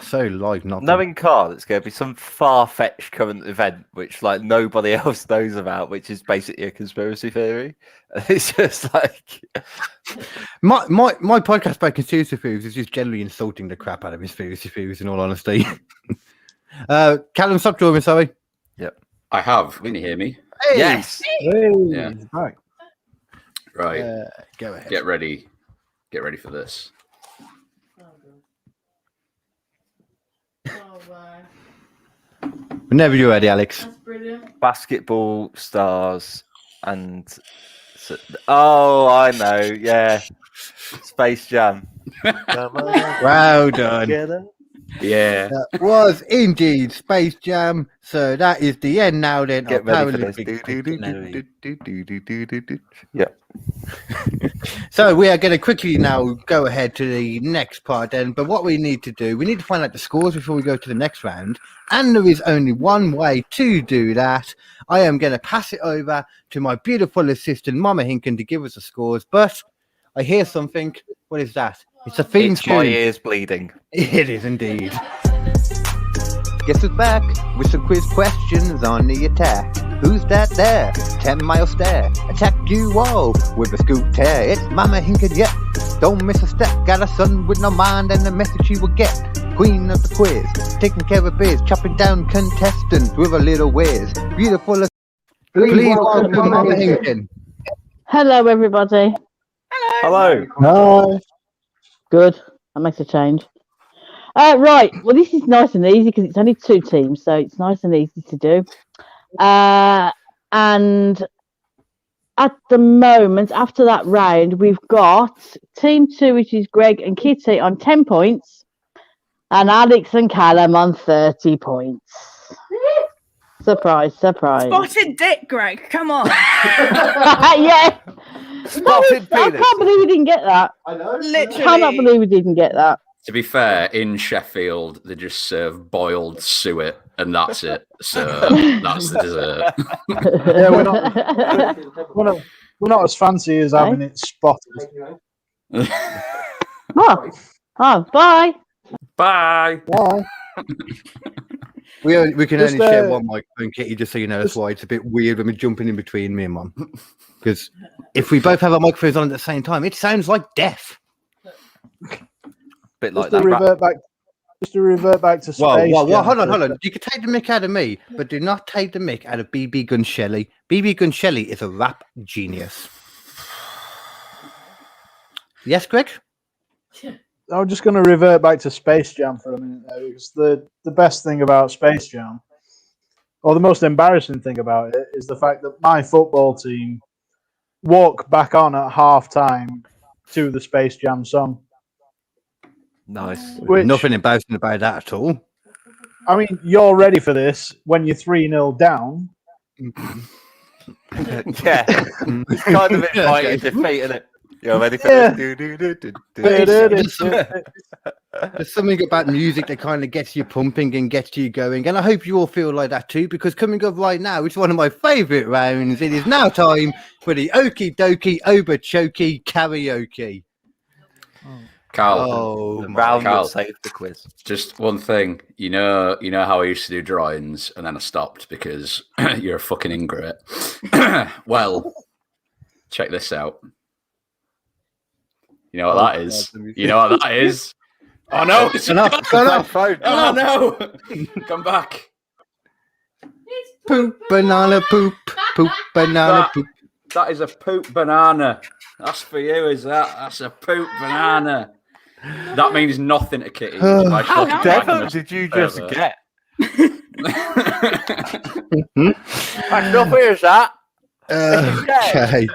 [SPEAKER 2] So live, not
[SPEAKER 11] knowing Carl, it's going to be some far-fetched current event which like nobody else knows about, which is basically a conspiracy theory. It's just like
[SPEAKER 2] my podcast about conspiracy theories is just generally insulting the crap out of conspiracy theories. In all honesty, Callum, stop drawing, sorry.
[SPEAKER 11] Yep.
[SPEAKER 12] I have. Can you hear me?
[SPEAKER 2] Hey.
[SPEAKER 11] Yes.
[SPEAKER 6] Hey,
[SPEAKER 12] Yeah.
[SPEAKER 6] he's back.
[SPEAKER 12] Right.
[SPEAKER 2] Go ahead.
[SPEAKER 12] Get ready. Get ready for this.
[SPEAKER 2] Whenever you're ready, Alex.
[SPEAKER 10] That's brilliant.
[SPEAKER 11] Basketball stars and I know, yeah. Space Jam.
[SPEAKER 2] Well done.
[SPEAKER 12] Yeah.
[SPEAKER 2] That was indeed Space Jam. So that is the end now then.
[SPEAKER 11] Get
[SPEAKER 2] of
[SPEAKER 11] ready for this.
[SPEAKER 2] Paralympic.
[SPEAKER 11] Yeah.
[SPEAKER 2] So we are going to quickly now go ahead to the next part then. But what we need to do, we need to find out the scores before we go to the next round. And there is only one way to do that. I am going to pass it over to my beautiful assistant, Mama Hinken, to give us the scores. But I hear something. What is that? It's a theme
[SPEAKER 11] It's
[SPEAKER 2] tune.
[SPEAKER 11] my ears bleeding.
[SPEAKER 2] It is indeed. Guess who's back with some quiz questions on the attack? Who's that there? 10 mile stare. Attack you all with a scooter. It's Mama Hinken, yeah. Don't miss a step. Got a son with no mind and the message she will get. Queen of the quiz. Taking care of biz. Chopping down contestants with a little whiz. Beautiful as... Please welcome Mama Hinken.
[SPEAKER 13] Hello, everybody.
[SPEAKER 11] Hello.
[SPEAKER 6] Hi.
[SPEAKER 13] Good. That makes a change. Right. Well, this is nice and easy because it's only 2 teams, so it's nice and easy to do. And at the moment, after that round, we've got Team 2, which is Greg and Kitty, on 10 points, and Alex and Callum on 30 points. Surprise, surprise.
[SPEAKER 7] Spotted dick, Greg. Come on.
[SPEAKER 13] Yeah.
[SPEAKER 11] Spotted
[SPEAKER 13] I
[SPEAKER 11] penis.
[SPEAKER 13] can't believe we didn't get that.
[SPEAKER 6] I know.
[SPEAKER 7] Literally.
[SPEAKER 13] Cannot believe we didn't get that.
[SPEAKER 12] To be fair, in Sheffield, they just serve boiled suet, and that's it. So that's the dessert.
[SPEAKER 6] Yeah, we're not as fancy as having it spotted.
[SPEAKER 13] Oh, bye.
[SPEAKER 12] Bye.
[SPEAKER 6] Bye.
[SPEAKER 2] We can
[SPEAKER 6] Just,
[SPEAKER 2] only share one microphone, Kitty, just so you know. That's why it's a bit weird when we're jumping in between me and Mum. Because if we both have our microphones on at the same time, it sounds like death.
[SPEAKER 11] Bit like
[SPEAKER 6] Just to revert back to space.
[SPEAKER 2] Well,
[SPEAKER 6] Jam
[SPEAKER 2] hold
[SPEAKER 6] for a
[SPEAKER 2] on. You can take the mick out of me, but do not take the mick out of BB Gun Shelley. BB Gun Shelley is a rap genius. Yes, Greg?
[SPEAKER 6] I'm just going to revert back to Space Jam for a minute now, because the best thing about Space Jam, or the most embarrassing thing about it, is the fact that my football team walk back on at half time to the Space Jam song.
[SPEAKER 11] Nice.
[SPEAKER 2] Nothing embarrassing about that at all.
[SPEAKER 6] I mean, you're ready for this when you're 3-0 down.
[SPEAKER 11] Yeah. It's kind of inviting defeat, isn't it? You're ready for
[SPEAKER 2] this? There's something about music that kind of gets you pumping and gets you going. And I hope you all feel like that too, because coming up right now, it's one of my favourite rounds. It is now time for the Okie Dokie Oberchokie Karaoke.
[SPEAKER 12] Carl,
[SPEAKER 11] the round that saved the quiz.
[SPEAKER 12] Just one thing, you know how I used to do drawings and then I stopped because you're a fucking ingrate. Well, check this out. You know what that is? You know what that is? Oh no! It's
[SPEAKER 2] enough.
[SPEAKER 12] Oh no! Come back.
[SPEAKER 2] Poop banana poop. Poop banana poop.
[SPEAKER 12] That is a poop banana. That's for you, is that? That's a poop banana. That means nothing to Kitty.
[SPEAKER 11] How devil did you just get? That's not is that?
[SPEAKER 2] Okay.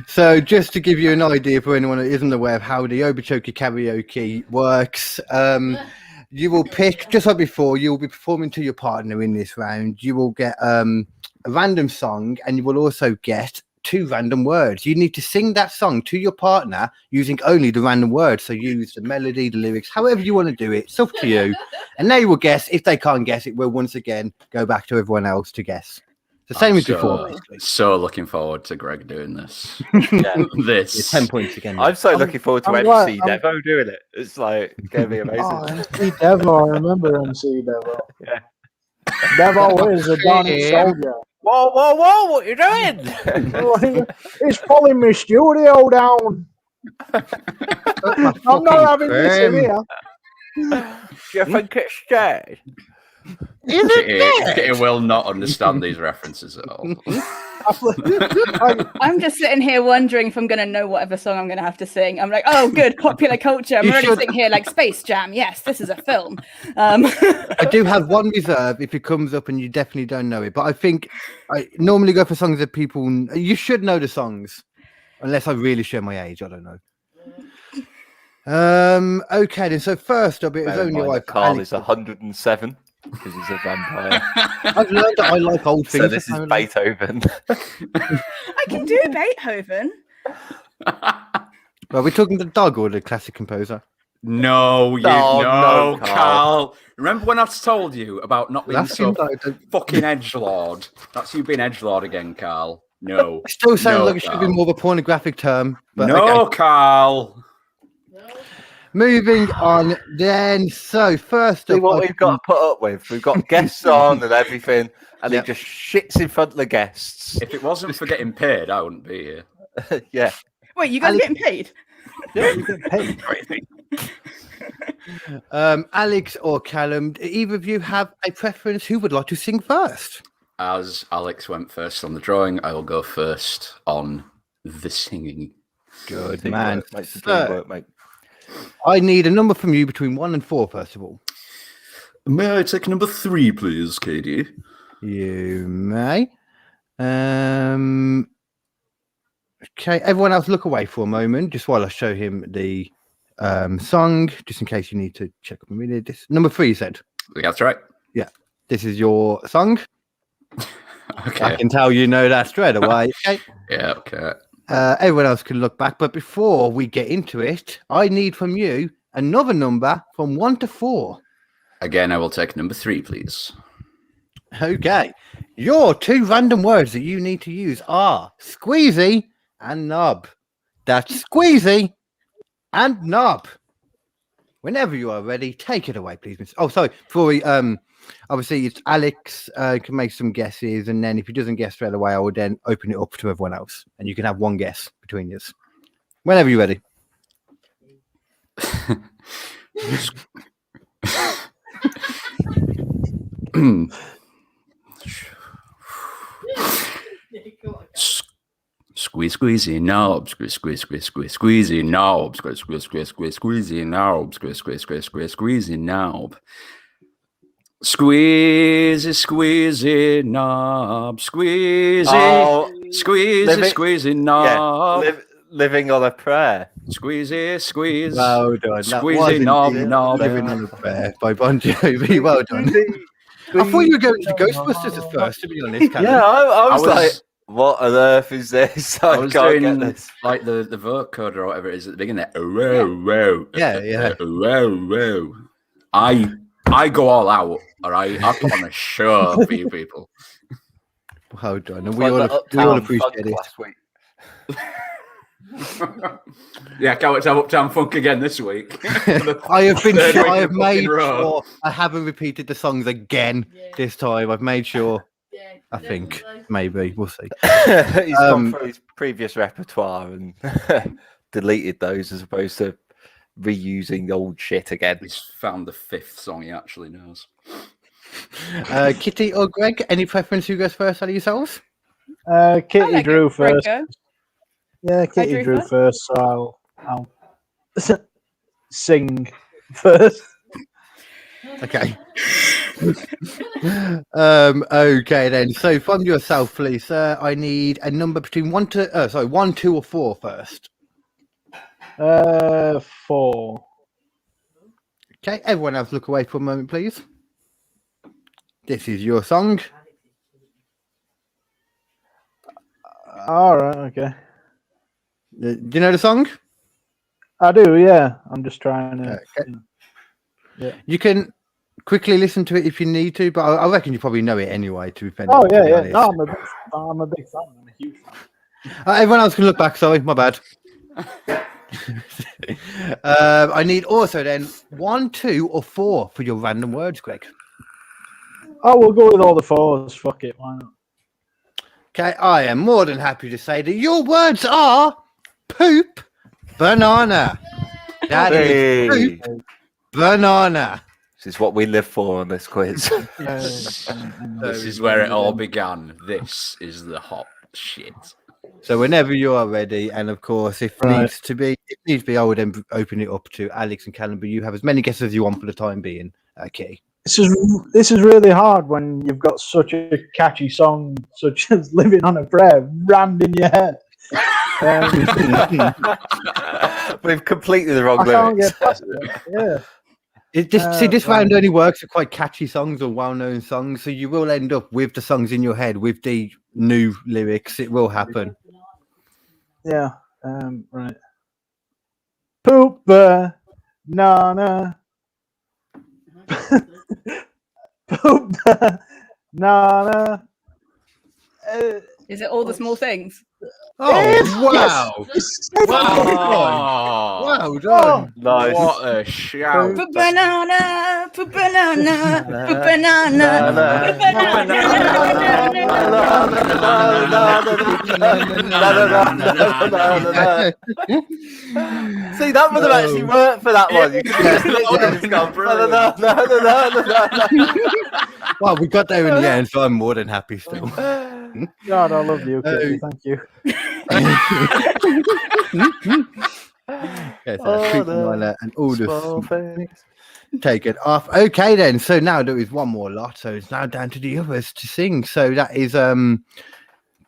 [SPEAKER 2] So just to give you an idea for anyone that isn't aware of how the Oberchokie Karaoke works, you will pick, just like before, you will be performing to your partner in this round. You will get a random song, and you will also get 2 random words. You need to sing that song to your partner using only the random words. So use the melody, the lyrics, however you want to do it. It's up to you. And they will guess. If they can't guess it, we'll once again go back to everyone else to guess. The same as before. Basically.
[SPEAKER 12] So looking forward to Greg doing this.
[SPEAKER 2] This. It's 10 points again.
[SPEAKER 11] I'm so looking forward to MC Devo doing it. It's like going to be amazing.
[SPEAKER 6] Oh, MC Devo, I remember MC Devo.
[SPEAKER 11] Yeah.
[SPEAKER 6] Devo is a darn soldier.
[SPEAKER 11] Whoa, what are you doing?
[SPEAKER 6] He's pulling my studio down. I'm not having this in here.
[SPEAKER 11] Do you think it's dead?
[SPEAKER 12] Kitty will not understand these references at all.
[SPEAKER 7] I'm just sitting here wondering if I'm going to know whatever song I'm going to have to sing. I'm like, oh, good, popular culture. I'm already sitting here like Space Jam. Yes, this is a film.
[SPEAKER 2] I do have one reserve if it comes up and you definitely don't know it. But I think I normally go for songs that people... You should know the songs. Unless I really show my age. I don't know. Okay, then. So first up, it was only like...
[SPEAKER 11] Carl is 107. Because he's a vampire.
[SPEAKER 2] I've learned that I like old things.
[SPEAKER 11] So this is Beethoven.
[SPEAKER 7] I can do Beethoven.
[SPEAKER 2] Are we talking the dog or the classic composer?
[SPEAKER 12] No, Carl. Remember when I told you about not being fucking edgelord? That's you being edgelord again, Carl. No.
[SPEAKER 2] It still sounds like it should be more of a pornographic term. But
[SPEAKER 12] no,
[SPEAKER 2] okay.
[SPEAKER 12] Carl.
[SPEAKER 2] Moving on then. So first
[SPEAKER 11] See what we've got to put up with. We've got guests on and everything, and he just shits in front of the guests.
[SPEAKER 12] If it wasn't for getting paid, I wouldn't be here.
[SPEAKER 11] Yeah.
[SPEAKER 7] Wait, you guys are getting paid?
[SPEAKER 2] Yeah, you get paid. Alex or Callum, do either of you have a preference? Who would like to sing first?
[SPEAKER 12] As Alex went first on the drawing, I will go first on the singing.
[SPEAKER 2] Good man. Mate. I need a number from you between 1 and 4, first of all.
[SPEAKER 12] May I take number 3, please, Katie?
[SPEAKER 2] You may. Okay, everyone else look away for a moment, just while I show him the song, just in case you need to check up a minute. This number 3, you said?
[SPEAKER 12] That's right.
[SPEAKER 2] Yeah. This is your song.
[SPEAKER 12] Okay.
[SPEAKER 2] I can tell you know that straight away. Okay.
[SPEAKER 12] Yeah, okay.
[SPEAKER 2] Everyone else can look back, but before we get into it, I need from you another number from 1 to 4.
[SPEAKER 12] Again, I will take number 3, please.
[SPEAKER 2] Okay. Your 2 random words that you need to use are squeezy and knob. That's squeezy and knob. Whenever you are ready, take it away, please, Miss. Oh, sorry. Before we, obviously, it's Alex can make some guesses, and then if he doesn't guess straight away, I will then open it up to everyone else, and you can have one guess between you. Whenever you're ready.
[SPEAKER 12] Squeeze, squeezy knob, squeeze, squeeze, squeeze, squeeze, squeezy knob, squeeze, squeeze, squeeze, squeeze, squeezy knob, squeeze, squeeze, squeeze, squeeze, squeezy knob. Squeezy, squeezy knob, squeezy, squeezy, squeezy knob.
[SPEAKER 11] Living on a prayer.
[SPEAKER 12] Squeezy, squeeze.
[SPEAKER 2] Well done.
[SPEAKER 12] Squeezy knob, knob.
[SPEAKER 2] Living on a prayer by Bon Jovi. Well done. I thought you were going to Ghostbusters at first, to be honest. Callum.
[SPEAKER 11] Yeah, I was like, what on earth is this?
[SPEAKER 12] I was doing this. Like the vote code or whatever it is at the beginning. Whoa.
[SPEAKER 2] Yeah.
[SPEAKER 12] Whoa. I go all out, all right? I put on a show for you people.
[SPEAKER 2] Well done. And we all appreciate it.
[SPEAKER 11] Last week.
[SPEAKER 12] Yeah, can't wait to have Uptown Funk again this week.
[SPEAKER 2] I have made sure I haven't repeated the songs again this time. I've made sure. I think maybe we'll see.
[SPEAKER 11] He's gone through his previous repertoire and deleted those as opposed to reusing old shit again.
[SPEAKER 12] He's found the 5th song he actually knows.
[SPEAKER 2] Kitty or Greg, any preference? Who goes first out of yourselves?
[SPEAKER 6] Kitty drew first.
[SPEAKER 7] Greg,
[SPEAKER 6] yeah, Kitty drew first, so I'll sing first.
[SPEAKER 2] Okay. Okay then. So from yourself, please, sir, I need a number between 1, 2, or 4 first.
[SPEAKER 6] 4.
[SPEAKER 2] Okay, everyone else look away for a moment, please. This is your song.
[SPEAKER 6] All right, okay.
[SPEAKER 2] Do you know the song?
[SPEAKER 6] I do, yeah. I'm just trying to...
[SPEAKER 2] Okay. Yeah. You can quickly listen to it if you need to, but I reckon you probably know it anyway, to be fair.
[SPEAKER 6] Oh, yeah. No, I'm a big fan. I'm a huge fan.
[SPEAKER 2] Everyone else can look back, sorry, my bad. I need also then 1, 2, or 4 for your random words, Greg.
[SPEAKER 6] Oh, we'll go with all the 4s. Fuck it, why not?
[SPEAKER 2] Okay, I am more than happy to say that your words are poop, banana. That is poop, banana.
[SPEAKER 11] This is what we live for on this quiz.
[SPEAKER 12] This is where it all began. This is the hot shit.
[SPEAKER 2] So whenever you are ready, and of course, if needs to be, I would then open it up to Alex and Callum, but you have as many guesses as you want for the time being. Okay.
[SPEAKER 6] This is really hard when you've got such a catchy song such as "Living on a Prayer" rammed in your head.
[SPEAKER 11] We've completely the wrong
[SPEAKER 6] I can't
[SPEAKER 11] lyrics.
[SPEAKER 6] get past it. Yeah.
[SPEAKER 2] This round only works for quite catchy songs or well-known songs, so you will end up with the songs in your head with the new lyrics. It will happen.
[SPEAKER 6] Yeah. Right. Poop banana. Poop banana.
[SPEAKER 7] Is it all the small things?
[SPEAKER 2] Oh, wow.
[SPEAKER 12] Wow.
[SPEAKER 2] Well done.
[SPEAKER 11] Nice.
[SPEAKER 12] What a shout.
[SPEAKER 7] Poop banana, poop banana, poop banana,
[SPEAKER 11] See, that would have actually worked for that one.
[SPEAKER 2] Well, we got there in the end, so I'm more than happy still.
[SPEAKER 6] God, I love you, Kitty. Thank you.
[SPEAKER 2] Yes, and all the take it off. Okay, then. So now there is one more lot. So it's now down to the others to sing. So that is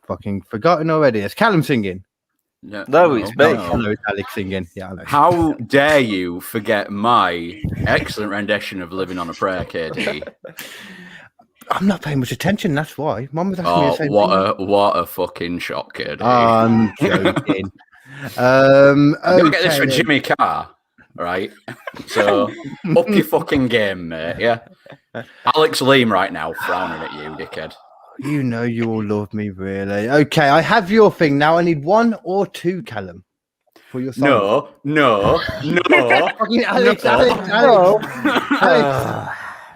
[SPEAKER 2] fucking forgotten already. It's Callum singing.
[SPEAKER 11] No, it's me.
[SPEAKER 2] No, it's Alex singing. Yeah, I know.
[SPEAKER 12] How dare you forget my excellent rendition of "Living on a Prayer," KD?
[SPEAKER 2] I'm not paying much attention. That's why. Mum was asking me the same thing.
[SPEAKER 12] What a fucking shock, KD.
[SPEAKER 2] I'm joking.
[SPEAKER 12] I'm gonna
[SPEAKER 2] okay,
[SPEAKER 12] get this for
[SPEAKER 2] then.
[SPEAKER 12] Jimmy Carr, right? So up your fucking game, mate. Yeah. Alex Leam right now, frowning at you, dickhead.
[SPEAKER 2] You know you all love me, really. Okay, I have your thing now. I need one or two, Callum, for your song.
[SPEAKER 12] No.
[SPEAKER 2] Fucking Alex. I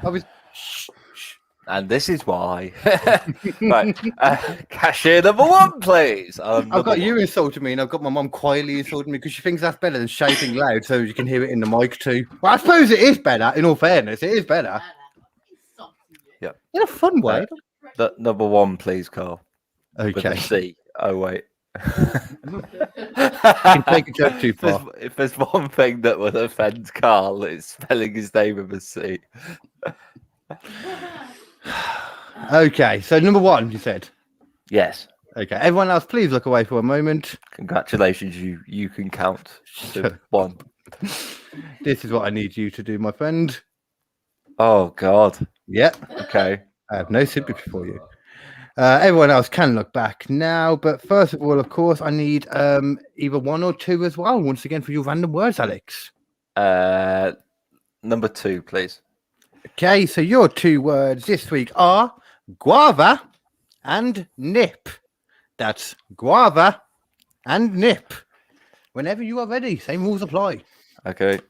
[SPEAKER 2] was.
[SPEAKER 11] And this is why. Right. Cashier number one, please.
[SPEAKER 2] I've got you insulting me, and I've got my mum quietly insulting me because she thinks that's better than shouting loud so you can hear it in the mic too. Well, I suppose it is better, in all fairness. It is better.
[SPEAKER 11] Yeah.
[SPEAKER 2] In a fun way.
[SPEAKER 11] The number one, please, Carl.
[SPEAKER 2] Okay.
[SPEAKER 11] With a C. Oh, wait.
[SPEAKER 2] You can take a joke too far.
[SPEAKER 11] If there's one thing that would offend Carl, it's spelling his name with a C.
[SPEAKER 2] Okay, so number one, you said?
[SPEAKER 11] Yes.
[SPEAKER 2] Okay, everyone else, please look away for a moment.
[SPEAKER 11] Congratulations, you can count to one.
[SPEAKER 2] This is what I need you to do, my friend.
[SPEAKER 11] Oh, God.
[SPEAKER 2] Yep.
[SPEAKER 11] Okay.
[SPEAKER 2] I have no sympathy for you. Everyone else can look back now, but first of all, of course, I need either one or two as well, once again, for your random words, Alex.
[SPEAKER 11] Number two, please.
[SPEAKER 2] Okay, so your two words this week are guava and nip. That's guava and nip. Whenever you are ready, same rules apply.
[SPEAKER 11] Okay.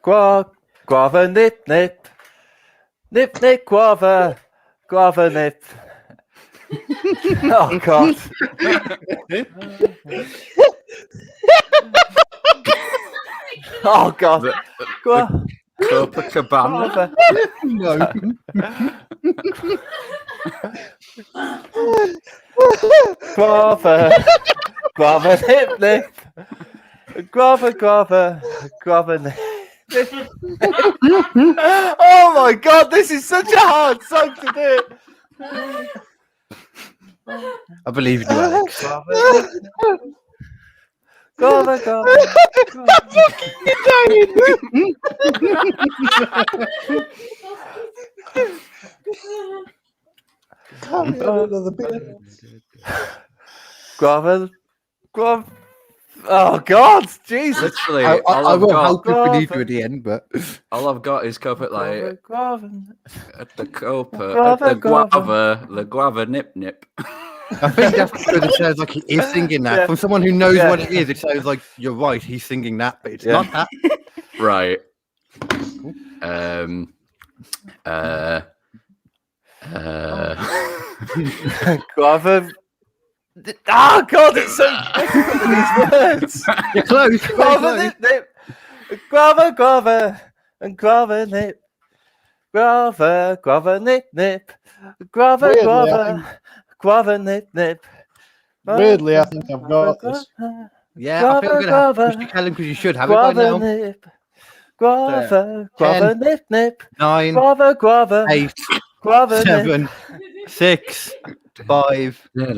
[SPEAKER 11] Guava, nip, nip. Nip, nip, guava. Guava, nip. Oh, God. Oh, God.
[SPEAKER 12] Copacabana.
[SPEAKER 2] No.
[SPEAKER 11] Guava. Guava, nip, nip. Guava, guava. Guava, nip. Oh my God, this is such a hard song to do.
[SPEAKER 2] I believe in you, Alex.
[SPEAKER 11] Guava, guava. Guava, guava. Oh God, Jesus!
[SPEAKER 12] Literally,
[SPEAKER 2] I will help if we need you at the end, but
[SPEAKER 12] all I've got is cover like
[SPEAKER 11] guava.
[SPEAKER 12] At the copa, at the guava nip nip.
[SPEAKER 2] I think that's because it sounds like he is singing that. From someone who knows what it is, it sounds like you're right. He's singing that, but it's not that.
[SPEAKER 12] Right.
[SPEAKER 11] Guava. Oh God, it's so difficult with these words.
[SPEAKER 2] You're close.
[SPEAKER 11] Guava, nip, nip. Guava, guava. and guava nip. Guava nip nip. Guava
[SPEAKER 6] Weirdly,
[SPEAKER 11] guava nip nip.
[SPEAKER 6] Weirdly, I think I've got this.
[SPEAKER 2] Yeah, I think we're gonna have to push to Callum because you should have it by now.
[SPEAKER 11] Nip. Guava
[SPEAKER 2] 10,
[SPEAKER 11] nip nip.
[SPEAKER 2] 9,
[SPEAKER 11] Guava
[SPEAKER 2] 8,
[SPEAKER 11] guava
[SPEAKER 2] 7, 6, 5, 4,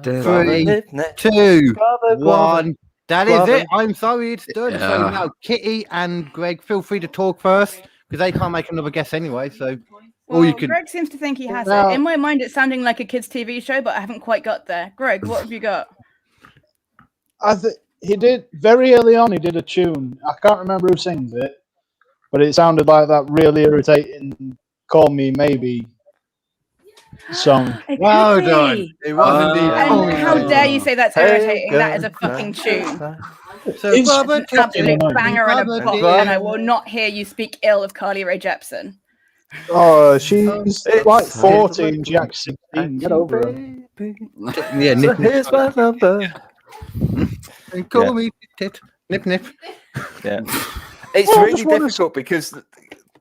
[SPEAKER 2] 3, 2, 1. That is it. I'm sorry, it's done. So
[SPEAKER 12] Yeah.
[SPEAKER 2] now Kitty and Greg, feel free to talk first because they can't make another guess anyway. So,
[SPEAKER 7] Well,
[SPEAKER 2] or you could.
[SPEAKER 7] Greg seems to think he has
[SPEAKER 6] Well-
[SPEAKER 7] it. In my mind, it's sounding like a kids' TV show, but I haven't quite got there. Greg, what have you got?
[SPEAKER 6] He did very early on. He did a tune. I can't remember who sings it, but it sounded like that really irritating "Call Me Maybe" song.
[SPEAKER 7] It
[SPEAKER 2] Well
[SPEAKER 7] could
[SPEAKER 2] done.
[SPEAKER 7] be.
[SPEAKER 2] It wasn't the.
[SPEAKER 7] And how dare you say that's irritating? That is a fucking tune.
[SPEAKER 2] So,
[SPEAKER 6] It's
[SPEAKER 2] Barbara,
[SPEAKER 7] An absolute
[SPEAKER 6] Barbara,
[SPEAKER 7] banger and a pop,
[SPEAKER 2] Barbara,
[SPEAKER 7] and I will not hear you speak ill of Carly Rae Jepsen.
[SPEAKER 6] Oh, she's like
[SPEAKER 11] It's-
[SPEAKER 6] 14. Jack's 16. Get over her.
[SPEAKER 2] yeah,
[SPEAKER 11] So
[SPEAKER 2] nip, nip.
[SPEAKER 11] here's my number.
[SPEAKER 2] Call
[SPEAKER 11] Yeah.
[SPEAKER 2] me tit, nip, nip.
[SPEAKER 11] Yeah, it's
[SPEAKER 6] Well, I
[SPEAKER 11] really
[SPEAKER 6] just wanna-
[SPEAKER 11] difficult because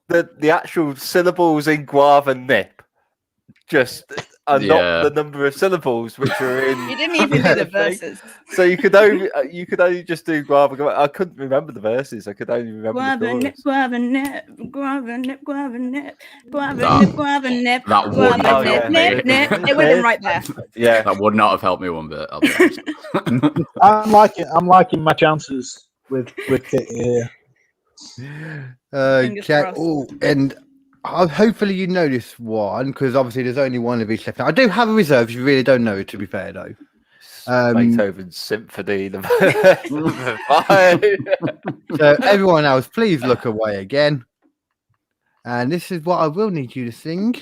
[SPEAKER 11] the actual syllables in guava nip just are
[SPEAKER 12] Yeah.
[SPEAKER 11] not the number of syllables which are in.
[SPEAKER 7] You didn't even do the verses.
[SPEAKER 11] So you could only just do guava. I couldn't remember the verses. I could only remember
[SPEAKER 7] Guava
[SPEAKER 11] the
[SPEAKER 7] nip,
[SPEAKER 11] chorus.
[SPEAKER 7] guava nip, guava nip, guava nip, guava
[SPEAKER 12] That-
[SPEAKER 7] nip, guava nip,
[SPEAKER 12] that would
[SPEAKER 7] guava
[SPEAKER 12] not
[SPEAKER 7] nip,
[SPEAKER 12] help
[SPEAKER 7] nip,
[SPEAKER 12] me.
[SPEAKER 7] nip. It would have been right there.
[SPEAKER 11] Yeah,
[SPEAKER 12] That would not have helped me one bit. I'll be honest.
[SPEAKER 6] I'm liking my chances with Kitty here.
[SPEAKER 7] Fingers
[SPEAKER 2] Okay.
[SPEAKER 7] crossed.
[SPEAKER 2] Oh, and hopefully you know this one because obviously there's only one of each left. Now, I do have a reserve if you really don't know it. To be fair, though.
[SPEAKER 11] Beethoven's Symphony. Number 5.
[SPEAKER 2] So everyone else, please look away again. And this is what I will need you to sing.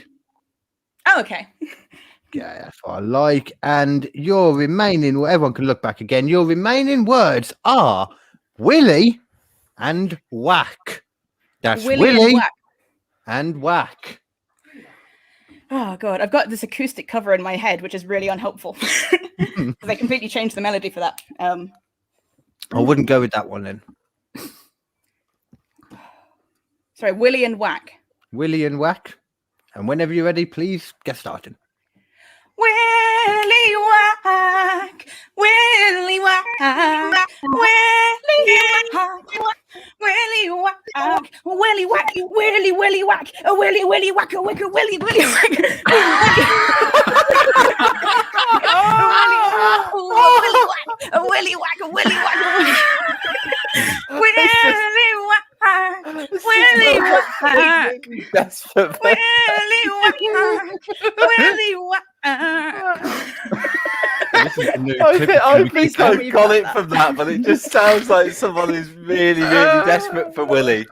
[SPEAKER 7] Oh, okay.
[SPEAKER 2] Yeah, that's what I like. And your remaining, well, everyone can look back again. Your remaining words are Willy and Whack. That's Willy,
[SPEAKER 7] Whack.
[SPEAKER 2] and Whack.
[SPEAKER 7] Oh god, I've got this acoustic cover in my head, which is really unhelpful. They completely changed the melody for that.
[SPEAKER 2] I wouldn't go with that one then.
[SPEAKER 7] Sorry, Willy and Whack.
[SPEAKER 2] Willy and Whack. And whenever you're ready, please get started.
[SPEAKER 7] Willy Whack, Willy Whack, Willy Whack, Willy Whack, Willy Whack, Willy Willy Whack, a Willy Willy Whack, a Wicker Willy Willy Whack, a Willy Whack, a Willy Whack, Willy Whack, Willy Whack,
[SPEAKER 11] Desperate.
[SPEAKER 7] Willy Whack, Willy Whack.
[SPEAKER 11] I think I got it from that, but it just sounds like someone who's really, really desperate for Willy.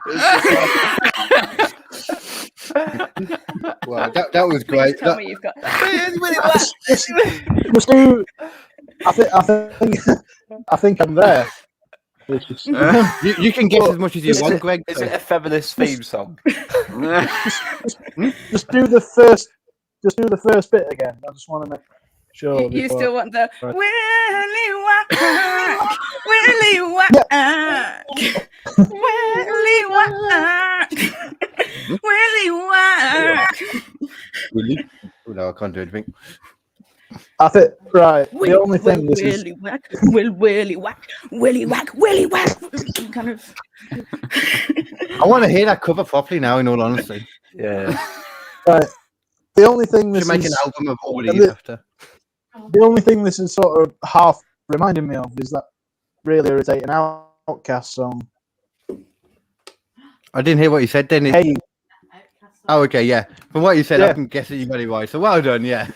[SPEAKER 2] Well, that was great.
[SPEAKER 7] Tell me you've got that.
[SPEAKER 6] Just do. I think I'm there.
[SPEAKER 2] You can guess as much as you want, Greg.
[SPEAKER 11] Is it a feminist theme song?
[SPEAKER 6] Just do the first. Just do the first bit again. I just want to make sure.
[SPEAKER 7] You
[SPEAKER 6] before-
[SPEAKER 7] still want the
[SPEAKER 6] Right.
[SPEAKER 7] Willy Whack, Willy Whack, Willy Whack, Willy Whack.
[SPEAKER 2] Willy? Oh, no, I can't do anything.
[SPEAKER 6] I think right. The only thing this is
[SPEAKER 7] Willy Whack, Willy Whack, Willy Whack, Willy Whack. Kind of.
[SPEAKER 2] I want to hear that cover properly now, in all honesty.
[SPEAKER 11] Yeah.
[SPEAKER 6] right. The only thing this
[SPEAKER 2] Should make
[SPEAKER 6] is
[SPEAKER 2] an album of all
[SPEAKER 6] and
[SPEAKER 2] these after.
[SPEAKER 6] the only thing this is sort of half reminding me of is that really irritating Outcast song.
[SPEAKER 2] I didn't hear what you said, then.
[SPEAKER 6] Hey,
[SPEAKER 2] Oh, okay, yeah. From what you said, I
[SPEAKER 6] Yeah.
[SPEAKER 2] can guess that you got it right. So well done, yeah.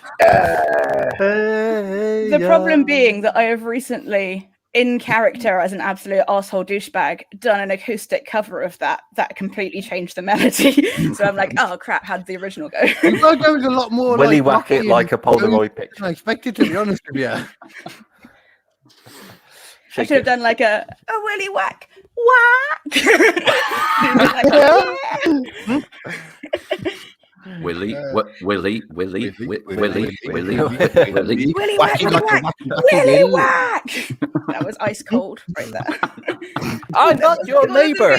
[SPEAKER 7] The problem being that I have recently, in character as an absolute asshole douchebag, done an acoustic cover of that completely changed the melody. So I'm like, oh crap, how did the original go?
[SPEAKER 2] The logo is a lot more
[SPEAKER 11] Willy
[SPEAKER 2] like
[SPEAKER 11] Whack it
[SPEAKER 2] rocky
[SPEAKER 11] like a
[SPEAKER 2] and-
[SPEAKER 11] Polaroid picture.
[SPEAKER 2] than I expected, to be honest with you.
[SPEAKER 7] I should have done like a Willy Whack, Whack. Like, yeah.
[SPEAKER 12] Willie,
[SPEAKER 2] Willie,
[SPEAKER 12] Willie,
[SPEAKER 7] Willy whack! That was ice cold right there.
[SPEAKER 11] I'm not your neighbour.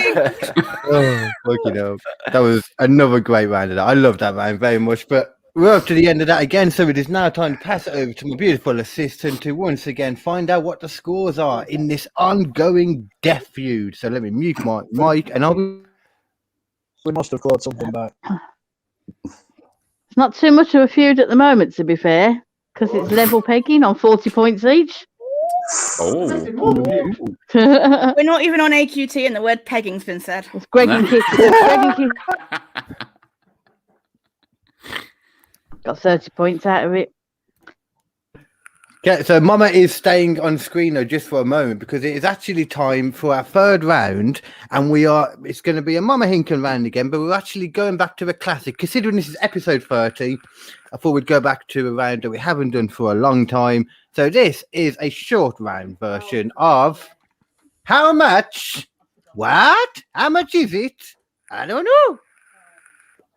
[SPEAKER 2] Oh, fucking hell. That was another great round of that. I love that round very much. But we're up to the end of that again, so it is now time to pass it over to my beautiful assistant to once again find out what the scores are in this ongoing death feud. So let me mute my mic and I'll be...
[SPEAKER 6] We must have clawed something back.
[SPEAKER 13] It's not too much of a feud at the moment, to be fair, because it's level pegging on 40 points each.
[SPEAKER 12] Oh.
[SPEAKER 7] We're not even on AQT and the word pegging's been said.
[SPEAKER 13] It's Greg and Kitty. Got 30 points out of it.
[SPEAKER 2] Okay, so Mama is staying on screen though just for a moment because it is actually time for our third round, and it's going to be a Mama Hinken round again, but we're actually going back to a classic. Considering this is episode 30, I thought we'd go back to a round that we haven't done for a long time. So this is a short round version of How Much? What? How much is it? I don't know.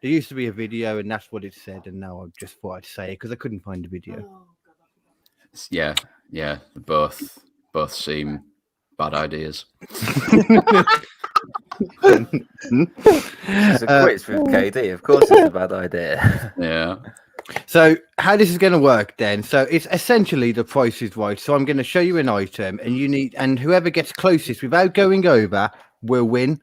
[SPEAKER 2] There used to be a video and that's what it said, and now I just thought I'd say it because I couldn't find the video.
[SPEAKER 12] Yeah. Both seem bad ideas.
[SPEAKER 11] It's a quiz with KD. Of course, it's a bad idea.
[SPEAKER 12] Yeah.
[SPEAKER 2] So how this is going to work then? So it's essentially the Price is Right. So I'm going to show you an item, and whoever gets closest without going over will win.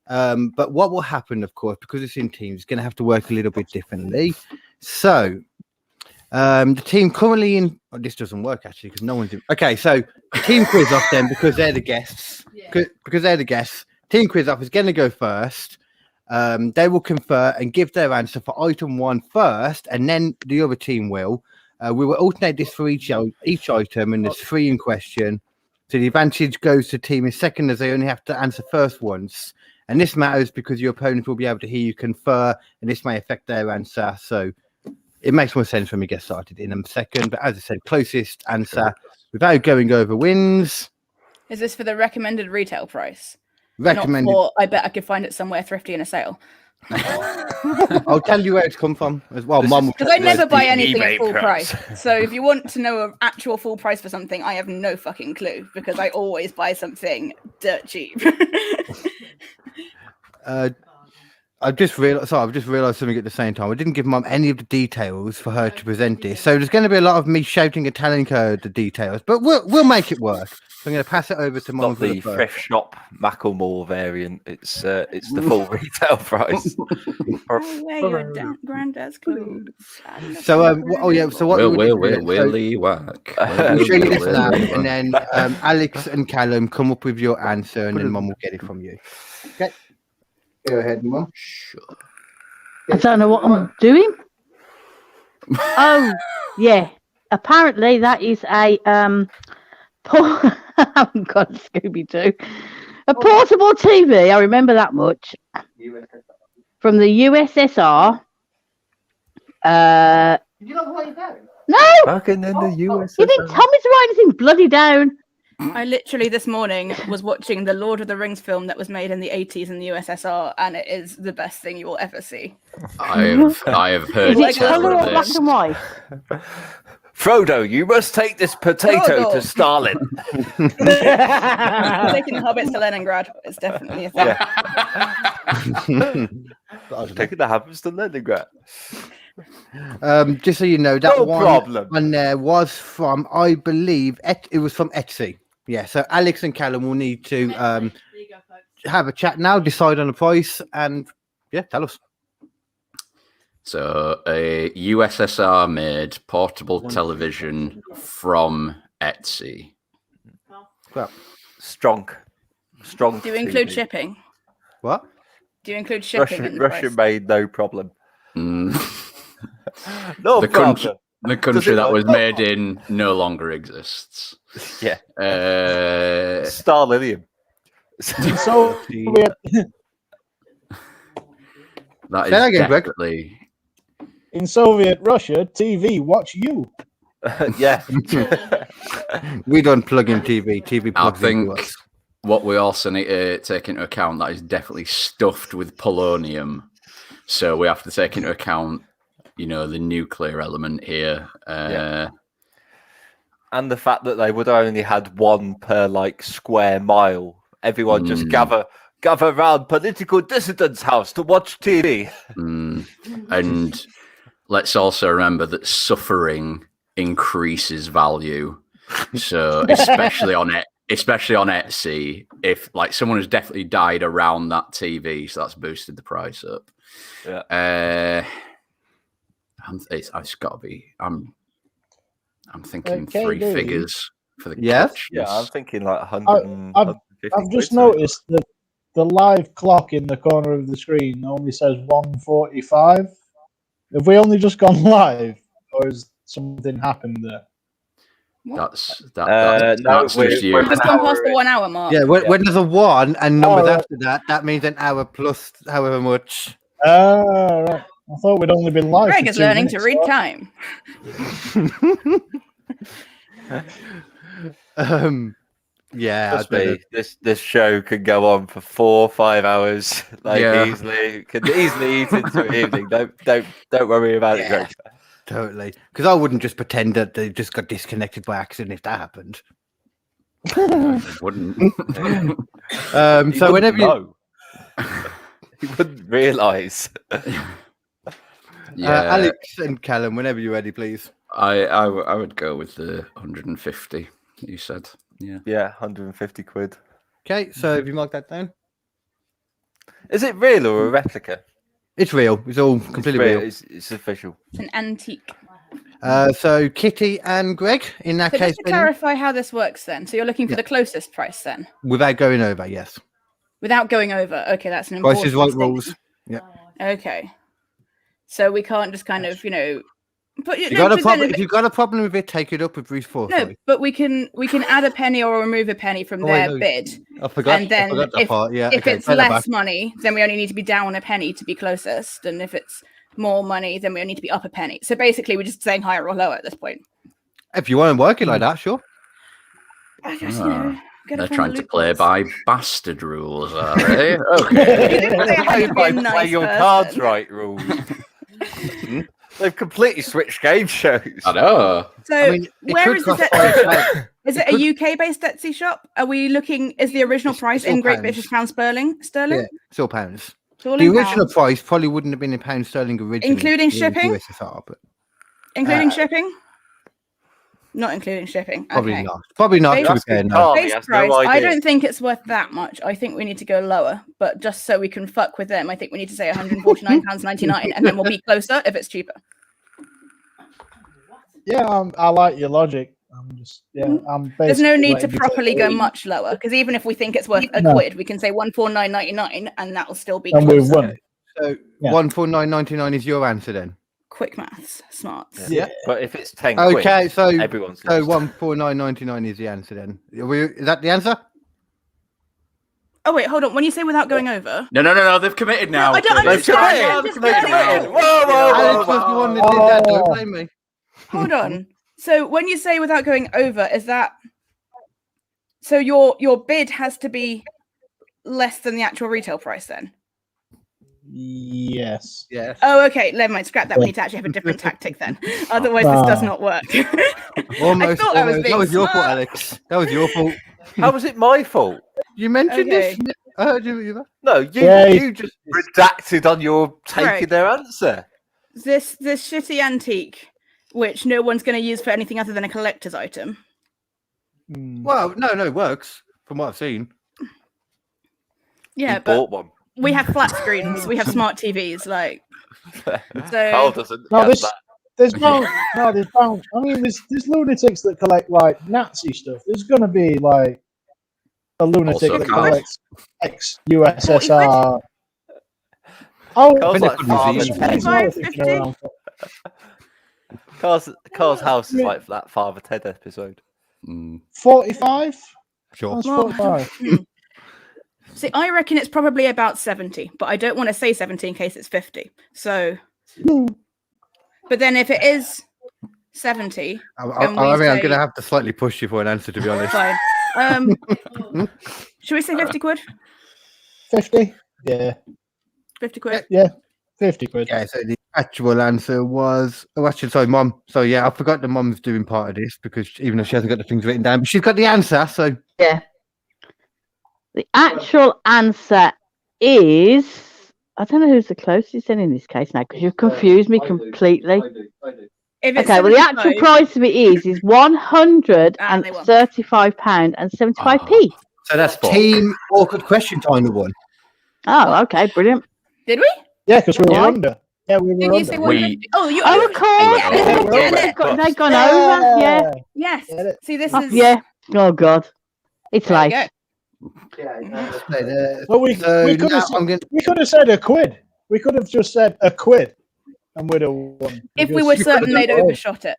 [SPEAKER 2] But what will happen, of course, because it's in teams, it's going to have to work a little bit differently. So the team currently in this doesn't work actually because no one's in. Okay, so team quiz off then because they're the guests. Because they're the guests. Team quiz off is going to go first. They will confer and give their answer for item 1 first, and then the other team will. We will alternate this for each item, and there's 3 in question. So the advantage goes to team in second, as they only have to answer first once. And this matters because your opponent will be able to hear you confer, and this may affect their answer. So it makes more sense when we get started in a second. But as I said, closest answer without going over wins.
[SPEAKER 7] Is this for the recommended retail price?
[SPEAKER 2] Recommended.
[SPEAKER 7] Not for, I bet I could find it somewhere thrifty in a sale.
[SPEAKER 2] I'll tell you where it's come from as well. Mum,
[SPEAKER 7] because I never buy anything at full price. So if you want to know an actual full price for something, I have no fucking clue because I always buy something dirt cheap.
[SPEAKER 2] I've just realised something at the same time. I didn't give Mum any of the details for her to present this, so there's going to be a lot of me shouting and telling her the details, but we'll make it work. So I'm going to pass it over to Mum.
[SPEAKER 11] Not the thrift shop Macklemore variant. It's the full retail price.
[SPEAKER 7] Wear your granddad's clothes.
[SPEAKER 2] So So what
[SPEAKER 12] Willy whack.
[SPEAKER 2] We'll show you this now, and then Alex and Callum come up with your answer, and then Mum will get it from you. Okay. Go ahead, Mum.
[SPEAKER 12] Sure.
[SPEAKER 13] I don't know what I'm doing. Oh, yeah. Apparently, that is a I haven't got Scooby-Doo. A portable TV. I remember that much. From the USSR.
[SPEAKER 2] Did you not write it down?
[SPEAKER 13] No.
[SPEAKER 11] Back in the USSR.
[SPEAKER 13] You didn't tell me to write anything bloody down.
[SPEAKER 7] I literally this morning was watching the Lord of the Rings film that was made in the 80s in the USSR, and it is the best thing you will ever see.
[SPEAKER 12] I have heard
[SPEAKER 13] Is it colour or black
[SPEAKER 12] this.
[SPEAKER 13] and white?
[SPEAKER 11] Frodo, you must take this potato to Stalin.
[SPEAKER 7] Taking the hobbits to Leningrad is definitely a thing.
[SPEAKER 11] Taking the hobbits to Leningrad.
[SPEAKER 2] Just so you know, that
[SPEAKER 11] No
[SPEAKER 2] one
[SPEAKER 11] problem.
[SPEAKER 2] on there was from, I believe, it was from Etsy. Yeah, so Alex and Callum will need to have a chat now, decide on the price, and yeah, tell us.
[SPEAKER 12] So a USSR made portable television from Etsy.
[SPEAKER 2] Well,
[SPEAKER 11] strong.
[SPEAKER 7] Do you include
[SPEAKER 11] TV.
[SPEAKER 7] shipping?
[SPEAKER 2] What?
[SPEAKER 7] Do you include shipping? in the price?
[SPEAKER 11] Russia made no problem.
[SPEAKER 12] Mm.
[SPEAKER 11] No
[SPEAKER 12] the
[SPEAKER 11] problem.
[SPEAKER 12] The country that was made in no longer exists.
[SPEAKER 11] Yeah.
[SPEAKER 12] Stalinium.
[SPEAKER 6] So
[SPEAKER 12] that is
[SPEAKER 2] Say that again, Greg.
[SPEAKER 12] definitely.
[SPEAKER 6] in Soviet Russia, TV watch you.
[SPEAKER 11] Yeah.
[SPEAKER 2] We don't plug in TV. TV
[SPEAKER 12] I
[SPEAKER 2] plugs into
[SPEAKER 12] think
[SPEAKER 2] us.
[SPEAKER 12] what we also need to take into account that is definitely stuffed with polonium, So we have to take into account, the nuclear element here.
[SPEAKER 11] And the fact that they would have only had one per square mile. Everyone just gather around political dissidents' house to watch TV.
[SPEAKER 12] And let's also remember that suffering increases value. So especially on Etsy, if someone has definitely died around that TV, so that's boosted the price up.
[SPEAKER 11] Yeah.
[SPEAKER 12] It's got to be. I'm thinking three figures for the
[SPEAKER 2] Yes.
[SPEAKER 11] Yeah, I'm thinking 100.
[SPEAKER 6] I've just noticed that the live clock in the corner of the screen only says 1:45. Have we only just gone live, or has something happened there?
[SPEAKER 12] That's
[SPEAKER 11] no,
[SPEAKER 12] just
[SPEAKER 11] we're
[SPEAKER 12] you.
[SPEAKER 7] Just gone past the 1 hour mark.
[SPEAKER 2] Yeah, when there's a 1 and numbers after that means an hour plus however much.
[SPEAKER 6] Right. I thought we'd only been live.
[SPEAKER 7] Greg
[SPEAKER 6] for
[SPEAKER 7] is
[SPEAKER 6] 2
[SPEAKER 7] learning
[SPEAKER 6] minutes,
[SPEAKER 7] to read time.
[SPEAKER 2] Yeah,
[SPEAKER 11] Trust me, this show could go on for 4 or 5 hours, easily. Could easily eat into an evening. Don't worry about it, Greg.
[SPEAKER 2] Totally, because I wouldn't just pretend that they just got disconnected by accident if that happened.
[SPEAKER 12] Wouldn't.
[SPEAKER 2] So whenever you
[SPEAKER 11] wouldn't realise.
[SPEAKER 2] Alex and Callum, whenever you're ready, please.
[SPEAKER 12] I would go with the 150 that you said.
[SPEAKER 11] Yeah, 150 quid.
[SPEAKER 2] Okay, so have you marked that down?
[SPEAKER 11] Is it real or a replica?
[SPEAKER 2] It's real. It's all completely real.
[SPEAKER 11] It's official.
[SPEAKER 7] It's an antique.
[SPEAKER 2] So Kitty and Greg, in that
[SPEAKER 7] So
[SPEAKER 2] case,
[SPEAKER 7] just to clarify how this works then. So you're looking for the closest price then?
[SPEAKER 2] without going over, yes.
[SPEAKER 7] Without going over. Okay, that's an important
[SPEAKER 2] Price is right
[SPEAKER 7] thing.
[SPEAKER 2] rules. Yeah.
[SPEAKER 7] Okay. So we can't just kind of, but
[SPEAKER 2] If you've got a problem with it, take it up with Bruce Forth.
[SPEAKER 7] No, but we can add a penny or remove a penny from their bid.
[SPEAKER 2] I forgot.
[SPEAKER 7] And then
[SPEAKER 2] that part. Yeah.
[SPEAKER 7] if
[SPEAKER 2] okay,
[SPEAKER 7] it's
[SPEAKER 2] play that
[SPEAKER 7] less
[SPEAKER 2] back.
[SPEAKER 7] money, then we only need to be down a penny to be closest. And if it's more money, then we only need to be up a penny. So basically, we're just saying higher or lower at this point.
[SPEAKER 2] If you want to work it like that, sure.
[SPEAKER 7] I just,
[SPEAKER 12] They're trying to play by bastard rules, are they? Okay.
[SPEAKER 11] Play your cards right rules. They've completely switched game shows.
[SPEAKER 12] I know.
[SPEAKER 7] So where is this? Is it a UK-based Etsy shop? Are we looking? Is the original price in Great British pound sterling?
[SPEAKER 2] Yeah, it's all pounds.
[SPEAKER 7] All
[SPEAKER 2] the
[SPEAKER 7] in
[SPEAKER 2] original
[SPEAKER 7] pounds.
[SPEAKER 2] price probably wouldn't have been in pound sterling originally,
[SPEAKER 7] Including
[SPEAKER 2] it was
[SPEAKER 7] shipping?
[SPEAKER 2] USSR, but
[SPEAKER 7] Including shipping? Not including shipping.
[SPEAKER 2] probably
[SPEAKER 7] Okay.
[SPEAKER 2] not. Probably not. To be fair, no.
[SPEAKER 7] Base price, I don't think it's worth that much. I think we need to go lower, but just so we can fuck with them, I think we need to say £149.99, and then we'll be closer if it's cheaper.
[SPEAKER 6] Yeah, I like your logic.
[SPEAKER 7] There's no need to properly go much lower, because even if we think it's worth a quid, we can say 149.99, and that'll still be
[SPEAKER 6] And
[SPEAKER 7] closer.
[SPEAKER 6] we've won.
[SPEAKER 2] So 149.99 is your answer then.
[SPEAKER 7] Quick maths, smarts.
[SPEAKER 2] Yeah.
[SPEAKER 11] But if it's 10
[SPEAKER 2] Okay,
[SPEAKER 11] quid,
[SPEAKER 2] so
[SPEAKER 11] everyone's
[SPEAKER 2] so
[SPEAKER 11] lost.
[SPEAKER 2] 149.99 is the answer then. Is that the answer?
[SPEAKER 7] Oh wait, hold on. When you say without going over,
[SPEAKER 12] No. They've committed now.
[SPEAKER 7] I don't understand. I'm just going.
[SPEAKER 2] Alex was the one that did that. Don't blame me.
[SPEAKER 7] Hold on. So when you say without going over, is that so your bid has to be less than the actual retail price then?
[SPEAKER 6] Yes.
[SPEAKER 2] Yes.
[SPEAKER 7] Oh, okay. Never mind. Scrap that. We need to actually have a different tactic then. Otherwise, this does not work.
[SPEAKER 2] Almost.
[SPEAKER 7] I was being
[SPEAKER 2] that was your fault,
[SPEAKER 7] smart.
[SPEAKER 2] Alex. That was your fault.
[SPEAKER 11] How was it my fault?
[SPEAKER 2] You mentioned
[SPEAKER 7] Okay.
[SPEAKER 2] this. I heard you.
[SPEAKER 11] No, you just redacted on your taking
[SPEAKER 7] Right.
[SPEAKER 11] their answer.
[SPEAKER 7] This shitty antique, which no one's going to use for anything other than a collector's item.
[SPEAKER 2] Well, no, it works from what I've seen.
[SPEAKER 7] Yeah,
[SPEAKER 11] He
[SPEAKER 7] but
[SPEAKER 11] bought one.
[SPEAKER 7] we have flat screens. We have smart TVs. Like, so
[SPEAKER 11] Carl doesn't
[SPEAKER 6] No,
[SPEAKER 11] have
[SPEAKER 6] this,
[SPEAKER 11] that.
[SPEAKER 6] there's no, there's bound. I mean, there's lunatics that collect like Nazi stuff. There's gonna be like a lunatic
[SPEAKER 12] Also
[SPEAKER 6] that
[SPEAKER 12] Carl.
[SPEAKER 6] collects ex-USSR. Oh,
[SPEAKER 11] Carl's like farmer
[SPEAKER 7] 25,
[SPEAKER 11] Ted.
[SPEAKER 7] 50?
[SPEAKER 11] Carl's house is like that Father Ted episode.
[SPEAKER 6] 45.
[SPEAKER 2] Sure.
[SPEAKER 6] That's
[SPEAKER 7] Well,
[SPEAKER 6] 45.
[SPEAKER 7] See, I reckon it's probably about 70, but I don't want to say 70 in case it's 50. So, but then if it is 70,
[SPEAKER 2] I
[SPEAKER 7] and
[SPEAKER 2] mean, I'm
[SPEAKER 7] say-
[SPEAKER 2] going to have to slightly push you for an answer, to be honest.
[SPEAKER 7] fine. Should we say 50 quid?
[SPEAKER 6] 50. Yeah.
[SPEAKER 7] 50 quid.
[SPEAKER 6] Yeah. 50 quid.
[SPEAKER 2] Yeah, so the actual answer was... Oh, actually, sorry, Mom. So, yeah, I forgot the Mom's doing part of this because even though she hasn't got the things written down, but she's got the answer, so...
[SPEAKER 13] Yeah. The actual answer is... I don't know who's the closest then in this case now because you've confused me completely. Okay, well, the actual price of it is £135.75p.
[SPEAKER 2] So that's Team Awkward Question time to one.
[SPEAKER 13] Oh, okay, brilliant.
[SPEAKER 7] Did we?
[SPEAKER 6] Yeah, because we were under. Yeah, we were
[SPEAKER 7] Did you say
[SPEAKER 6] under.
[SPEAKER 7] 150? Oh, you
[SPEAKER 13] of course. They've gone over. Yeah.
[SPEAKER 7] Yes. See, this is.
[SPEAKER 13] Yeah. Oh, God. It's
[SPEAKER 7] There you
[SPEAKER 13] late.
[SPEAKER 6] Well, we could have said a quid. We could have just said a quid and we'd have won.
[SPEAKER 7] If we were certain they'd overshot it.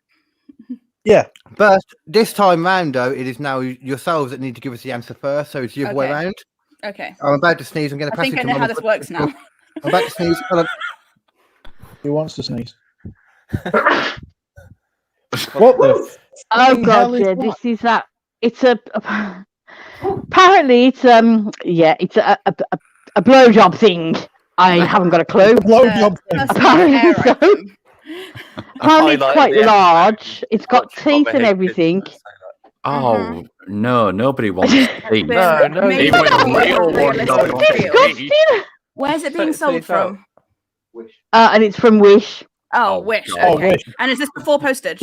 [SPEAKER 6] Yeah.
[SPEAKER 2] But this time round, though, it is now yourselves that need to give us the answer first, so it's the other way around.
[SPEAKER 7] Okay.
[SPEAKER 2] I'm about to sneeze. I'm going to pass it to
[SPEAKER 7] I know how this works now.
[SPEAKER 2] I'm about to sneeze. Hold on.
[SPEAKER 6] Who wants to sneeze? What the?
[SPEAKER 13] Oh, God, yeah, this is that. It's a... Apparently, it's it's a blowjob thing. I haven't got a clue.
[SPEAKER 6] Blowjob thing.
[SPEAKER 13] Apparently, so. Apparently, it's quite large. It's got teeth and everything.
[SPEAKER 12] Oh no! Nobody wants teeth.
[SPEAKER 7] No,
[SPEAKER 12] Even real one doesn't.
[SPEAKER 7] Where's it being sold from?
[SPEAKER 13] And it's from Wish.
[SPEAKER 7] Oh, Wish.
[SPEAKER 6] Oh,
[SPEAKER 7] Okay.
[SPEAKER 6] Wish.
[SPEAKER 7] And is this before postage?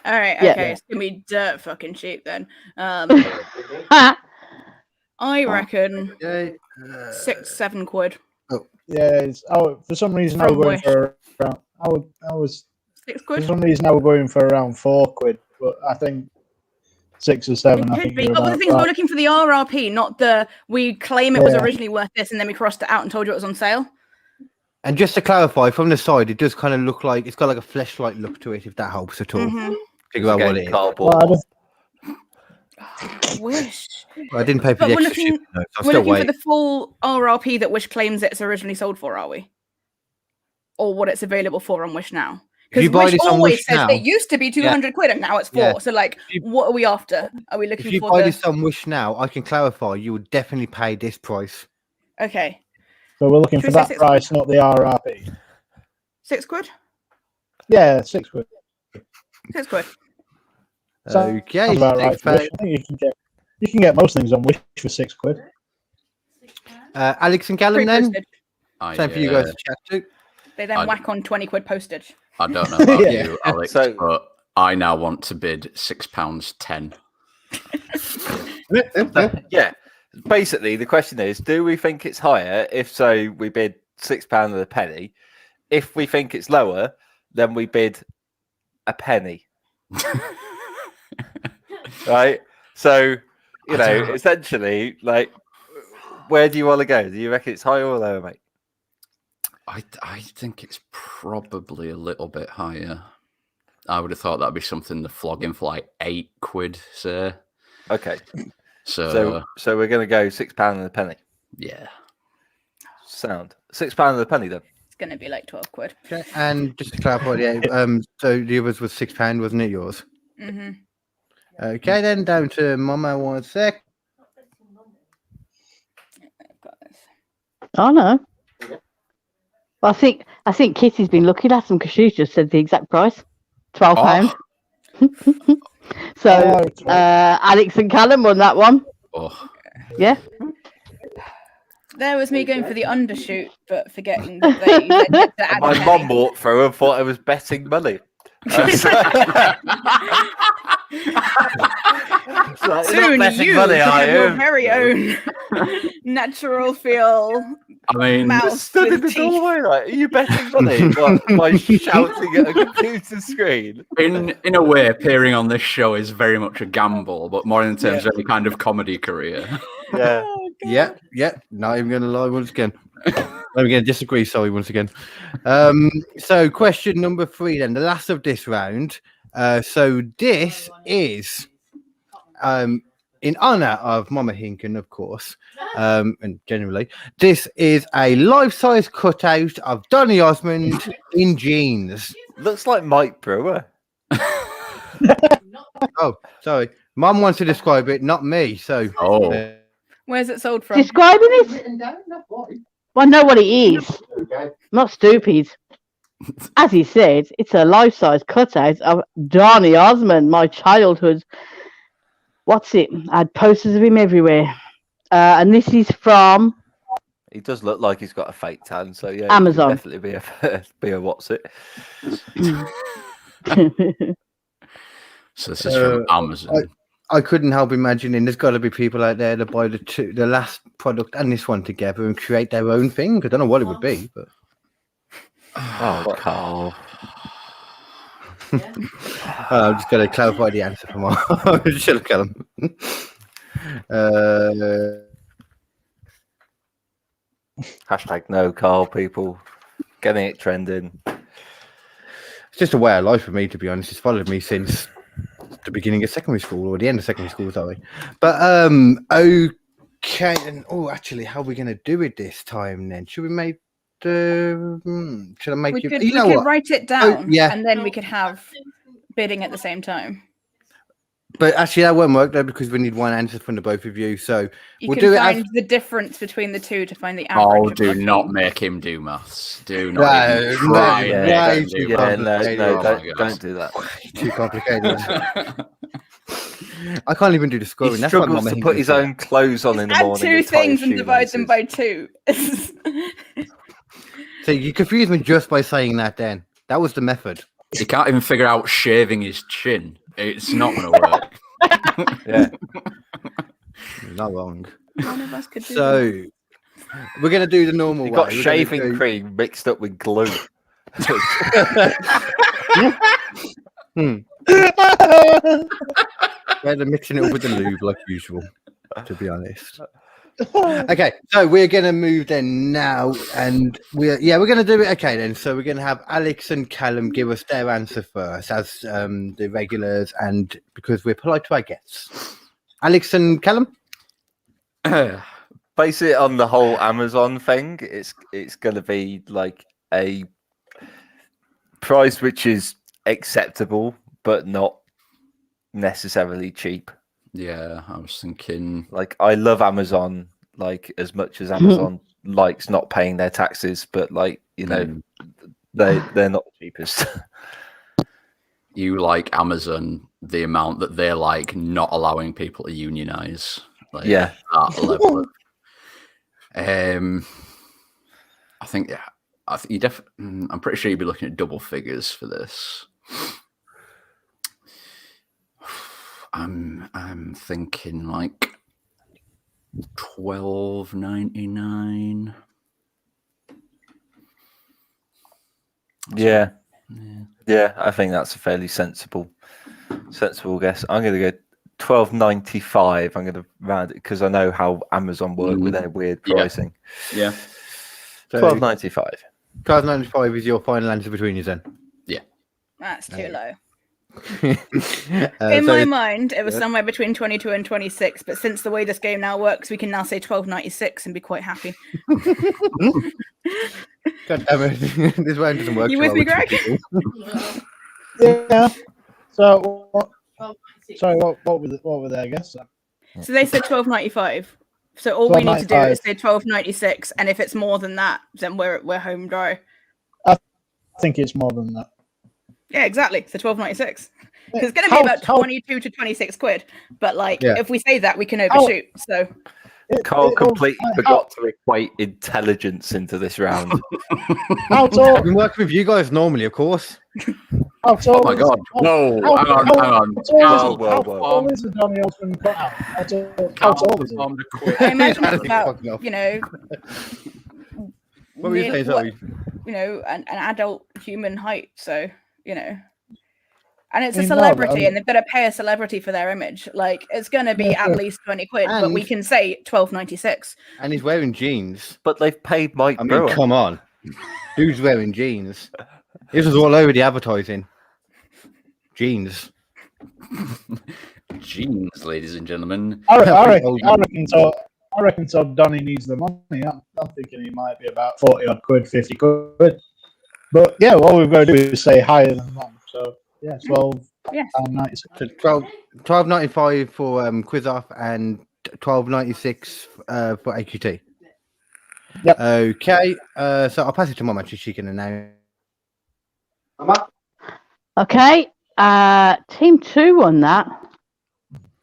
[SPEAKER 7] All right.
[SPEAKER 13] Yeah.
[SPEAKER 7] Okay. It's gonna be dirt fucking cheap then. I reckon 6-7 quid.
[SPEAKER 6] Yeah. For some reason, I
[SPEAKER 7] From
[SPEAKER 6] was going
[SPEAKER 7] Wish.
[SPEAKER 6] for around. I was
[SPEAKER 7] 6
[SPEAKER 6] for
[SPEAKER 7] quid.
[SPEAKER 6] some reason I was going for around 4 quid, but I think 6 or 7. I
[SPEAKER 7] Could
[SPEAKER 6] think.
[SPEAKER 7] be.
[SPEAKER 6] you're
[SPEAKER 7] But the
[SPEAKER 6] about
[SPEAKER 7] thing is, we're
[SPEAKER 6] right.
[SPEAKER 7] looking for the RRP, not the. We claim it was
[SPEAKER 6] Yeah.
[SPEAKER 7] originally worth this, and then we crossed it out and told you it was on sale.
[SPEAKER 2] And just to clarify, from the side, it does kind of look like it's got like a fleshlight look to it, if that helps at all.
[SPEAKER 7] Mm-hmm.
[SPEAKER 2] Figure out what it is.
[SPEAKER 11] Cardboard.
[SPEAKER 6] Well,
[SPEAKER 7] Wish.
[SPEAKER 2] Well, I didn't pay for
[SPEAKER 7] But
[SPEAKER 2] the
[SPEAKER 7] we're
[SPEAKER 2] extra
[SPEAKER 7] looking.
[SPEAKER 2] shipping, though, so I'm
[SPEAKER 7] We're
[SPEAKER 2] still
[SPEAKER 7] looking for
[SPEAKER 2] waiting.
[SPEAKER 7] the full RRP that Wish claims it's originally sold for, are we? Or what it's available for on Wish now?
[SPEAKER 2] If you
[SPEAKER 7] Because
[SPEAKER 2] buy
[SPEAKER 7] Wish
[SPEAKER 2] this on
[SPEAKER 7] always
[SPEAKER 2] Wish
[SPEAKER 7] says
[SPEAKER 2] now-
[SPEAKER 7] it used to be 200 quid and now it's 4.
[SPEAKER 2] Yeah.
[SPEAKER 7] So, like, what are we after? Are we looking
[SPEAKER 2] If you
[SPEAKER 7] for
[SPEAKER 2] buy
[SPEAKER 7] the?
[SPEAKER 2] this on Wish now, I can clarify, you would definitely pay this price.
[SPEAKER 7] Okay,
[SPEAKER 6] So we're looking
[SPEAKER 7] Should
[SPEAKER 6] for
[SPEAKER 7] we say
[SPEAKER 6] that
[SPEAKER 7] 6
[SPEAKER 6] price, not the RRP.
[SPEAKER 7] 6 quid.
[SPEAKER 6] Yeah, 6 quid.
[SPEAKER 7] 6 quid.
[SPEAKER 6] Sounds
[SPEAKER 2] Okay,
[SPEAKER 6] about right.
[SPEAKER 2] thanks,
[SPEAKER 6] I think you can get most things on Wish for 6 quid.
[SPEAKER 2] Alex and Callum,
[SPEAKER 7] Free
[SPEAKER 2] then?
[SPEAKER 7] postage.
[SPEAKER 2] Time for you guys to chat too.
[SPEAKER 7] They then whack on 20 quid postage.
[SPEAKER 12] I don't know about
[SPEAKER 6] Yeah.
[SPEAKER 12] you, Alex, but I now want to bid £6.10.
[SPEAKER 11] Yeah. Basically, the question is: do we think it's higher? If so, we bid £6 and a penny. If we think it's lower, then we bid a penny. Right. So, you know, essentially, like, where do you want to go? Do you reckon it's higher or lower, mate?
[SPEAKER 12] I think it's probably a little bit higher. I would have thought that'd be something the flogging for like 8 quid, sir.
[SPEAKER 11] Okay.
[SPEAKER 12] So
[SPEAKER 11] we're going to go £6 and a penny.
[SPEAKER 12] yeah.
[SPEAKER 11] Sound. £6 and a penny then.
[SPEAKER 7] It's going to be like 12 quid.
[SPEAKER 2] Okay, and just to clarify, so the others was £6, wasn't it, yours?
[SPEAKER 7] Mm-hmm.
[SPEAKER 2] Okay, then down to Mama, 1 sec.
[SPEAKER 13] Oh, no. Well, I think Kitty's been looking at them because she's just said the exact price. £12. So, Alex and Callum won that one.
[SPEAKER 12] Oh.
[SPEAKER 13] Yeah.
[SPEAKER 7] There was me going for the undershoot, but forgetting that they then get to add
[SPEAKER 11] My
[SPEAKER 7] a
[SPEAKER 11] mum
[SPEAKER 7] penny.
[SPEAKER 11] walked through and thought I was betting money.
[SPEAKER 7] Soon
[SPEAKER 11] betting
[SPEAKER 7] you
[SPEAKER 11] money,
[SPEAKER 7] can
[SPEAKER 11] are
[SPEAKER 7] have your
[SPEAKER 11] you?
[SPEAKER 7] very own natural feel
[SPEAKER 12] I mean,
[SPEAKER 7] mouse
[SPEAKER 11] Stood in
[SPEAKER 7] with
[SPEAKER 11] the
[SPEAKER 7] teeth.
[SPEAKER 11] doorway like, are you betting money? By shouting at a computer screen.
[SPEAKER 12] in a way, appearing on this show is very much a gamble, but more in terms of any kind of comedy career.
[SPEAKER 11] Yeah.
[SPEAKER 2] Yeah, not even going to lie once again. I'm going to disagree, sorry, once again. So question number 3 then, the last of this round. So this is in honor of Mama Hinken, of course, and generally, this is a life-size cutout of Donny Osmond in jeans.
[SPEAKER 11] Looks like Mike Brewer.
[SPEAKER 2] Oh, sorry. Mum wants to describe it, not me. So,
[SPEAKER 7] Where's it sold from?
[SPEAKER 13] Describing it? Well, I know what it is. Not stupid. As he said, it's a life-size cutout of Donny Osmond, my childhood. What's it? I had posters of him everywhere. And this is from
[SPEAKER 11] He does look like he's got a fake tan, so yeah,
[SPEAKER 13] Amazon.
[SPEAKER 11] he could definitely be a what's it.
[SPEAKER 12] So this is from Amazon.
[SPEAKER 2] I couldn't help imagining there's got to be people out there that buy the last product and this one together and create their own thing. I don't know what it would be, but
[SPEAKER 11] Carl.
[SPEAKER 2] I'm just going to clarify the answer for my Shut up, Callum.
[SPEAKER 11] Hashtag no Carl, people. Getting it trending.
[SPEAKER 2] It's just a way of life for me, to be honest. It's followed me since the beginning of secondary school, or the end of secondary school, sorry. But okay, and actually, how are we going to do it this time then? Should we make should I make
[SPEAKER 7] We
[SPEAKER 2] you?
[SPEAKER 7] could,
[SPEAKER 2] You know
[SPEAKER 7] we could
[SPEAKER 2] what?
[SPEAKER 7] write it down,
[SPEAKER 2] yeah.
[SPEAKER 7] and then we could have bidding at the same time.
[SPEAKER 2] But actually, that won't work though because we need one answer from the both of you. So
[SPEAKER 7] You
[SPEAKER 2] we'll
[SPEAKER 7] can
[SPEAKER 2] do it.
[SPEAKER 7] find
[SPEAKER 2] As,
[SPEAKER 7] the difference between the two to find the average.
[SPEAKER 12] Oh,
[SPEAKER 7] of
[SPEAKER 12] do
[SPEAKER 7] both.
[SPEAKER 12] not make him do maths. Do not even
[SPEAKER 2] No,
[SPEAKER 12] try
[SPEAKER 2] no,
[SPEAKER 12] and
[SPEAKER 2] way
[SPEAKER 12] make him
[SPEAKER 2] too
[SPEAKER 12] do maths.
[SPEAKER 11] Don't do that.
[SPEAKER 2] too complicated. I can't even do the
[SPEAKER 11] He
[SPEAKER 2] scoring. That's why
[SPEAKER 11] struggles
[SPEAKER 2] Mama
[SPEAKER 11] to
[SPEAKER 2] Hinkley
[SPEAKER 11] put his
[SPEAKER 2] said.
[SPEAKER 11] own clothes on in the
[SPEAKER 7] Add
[SPEAKER 11] morning.
[SPEAKER 7] two
[SPEAKER 11] and tie his
[SPEAKER 7] things and divide them
[SPEAKER 11] shoelaces.
[SPEAKER 7] by two.
[SPEAKER 2] So you confused me just by saying that. Then that was the method.
[SPEAKER 12] He can't even figure out shaving his chin. It's not going to work.
[SPEAKER 11] Yeah,
[SPEAKER 2] not wrong.
[SPEAKER 7] One of us could do
[SPEAKER 2] So we're gonna do the normal
[SPEAKER 11] you
[SPEAKER 2] way.
[SPEAKER 11] got
[SPEAKER 2] We're gonna
[SPEAKER 11] shaving
[SPEAKER 2] do-
[SPEAKER 11] cream mixed up with glue.
[SPEAKER 2] Yeah, they're mixing it up with the lube like usual, to be honest. Okay, so we're gonna move then now, and we're gonna do it. Okay, then, so we're gonna have Alex and Callum give us their answer first, as the regulars, and because we're polite to our guests. Alex and Callum.
[SPEAKER 11] Base it on the whole Amazon thing. It's gonna be like a price which is acceptable, but not necessarily cheap.
[SPEAKER 12] Yeah, I was thinking.
[SPEAKER 11] Like, I love Amazon, like as much as Amazon likes not paying their taxes, but like, you know, they're not the cheapest.
[SPEAKER 12] You like Amazon the amount that they're like not allowing people to unionize. Like,
[SPEAKER 11] Yeah.
[SPEAKER 12] that level of, I think you definitely. I'm pretty sure you'd be looking at double figures for this. I'm thinking like $12.99.
[SPEAKER 11] Yeah, I think that's a fairly sensible guess. I'm going to go $12.95. I'm going to round it because I know how Amazon work with their weird pricing.
[SPEAKER 12] Yeah.
[SPEAKER 2] So,
[SPEAKER 11] $12.95.
[SPEAKER 2] $12.95 is your final answer between you then.
[SPEAKER 12] Yeah.
[SPEAKER 7] That's too low.
[SPEAKER 2] In
[SPEAKER 7] In my mind, it was somewhere between 22 and 26, but since the way this game now works, we can now say 12.96 and be quite happy.
[SPEAKER 2] God damn it. This round doesn't work.
[SPEAKER 7] You
[SPEAKER 2] so
[SPEAKER 7] with
[SPEAKER 2] well
[SPEAKER 7] me,
[SPEAKER 2] two
[SPEAKER 7] Greg?
[SPEAKER 2] people.
[SPEAKER 6] Yeah. So, sorry, what were they? I guess.
[SPEAKER 7] So they said 12.95. So all we need to do is say 12.96, and if it's more than that, then we're home dry.
[SPEAKER 6] I think it's more than that.
[SPEAKER 7] Yeah, exactly. So 12.96. Because it's going to be about 22 to 26 quid. But like, if we say that, we can overshoot. So
[SPEAKER 11] Carl completely forgot to equate intelligence into this round.
[SPEAKER 2] I've been working with you guys normally, of course.
[SPEAKER 12] Oh my god! No, hang on.
[SPEAKER 6] How tall is the Donny Osmond cutout? How tall is it?
[SPEAKER 7] I imagine it's about, you know,
[SPEAKER 2] What were you saying, Zoe?
[SPEAKER 7] you know, an adult human height. So, you know. And it's
[SPEAKER 6] I
[SPEAKER 7] a
[SPEAKER 6] mean, no,
[SPEAKER 7] celebrity,
[SPEAKER 6] but,
[SPEAKER 7] and they've got to pay a celebrity for their image. Like, it's going to be at least 20 quid, but we can say 12.96.
[SPEAKER 2] And he's wearing jeans.
[SPEAKER 11] But they've paid Mike
[SPEAKER 2] I mean,
[SPEAKER 11] Brewer.
[SPEAKER 2] come on. Dude's wearing jeans. This was all over the advertising. Jeans.
[SPEAKER 12] Jeans, ladies and gentlemen.
[SPEAKER 6] I reckon so. Donny needs the money. I'm thinking he might be about 40 odd quid, 50 quid. But yeah, all we've got to do is say higher than that. So yeah, 12.96.
[SPEAKER 2] So 12.95 for quiz off and 12.96 for AQT.
[SPEAKER 6] Yep.
[SPEAKER 2] Okay. So I'll pass it to Mum. Actually, she can announce.
[SPEAKER 13] Okay. Team 2 won that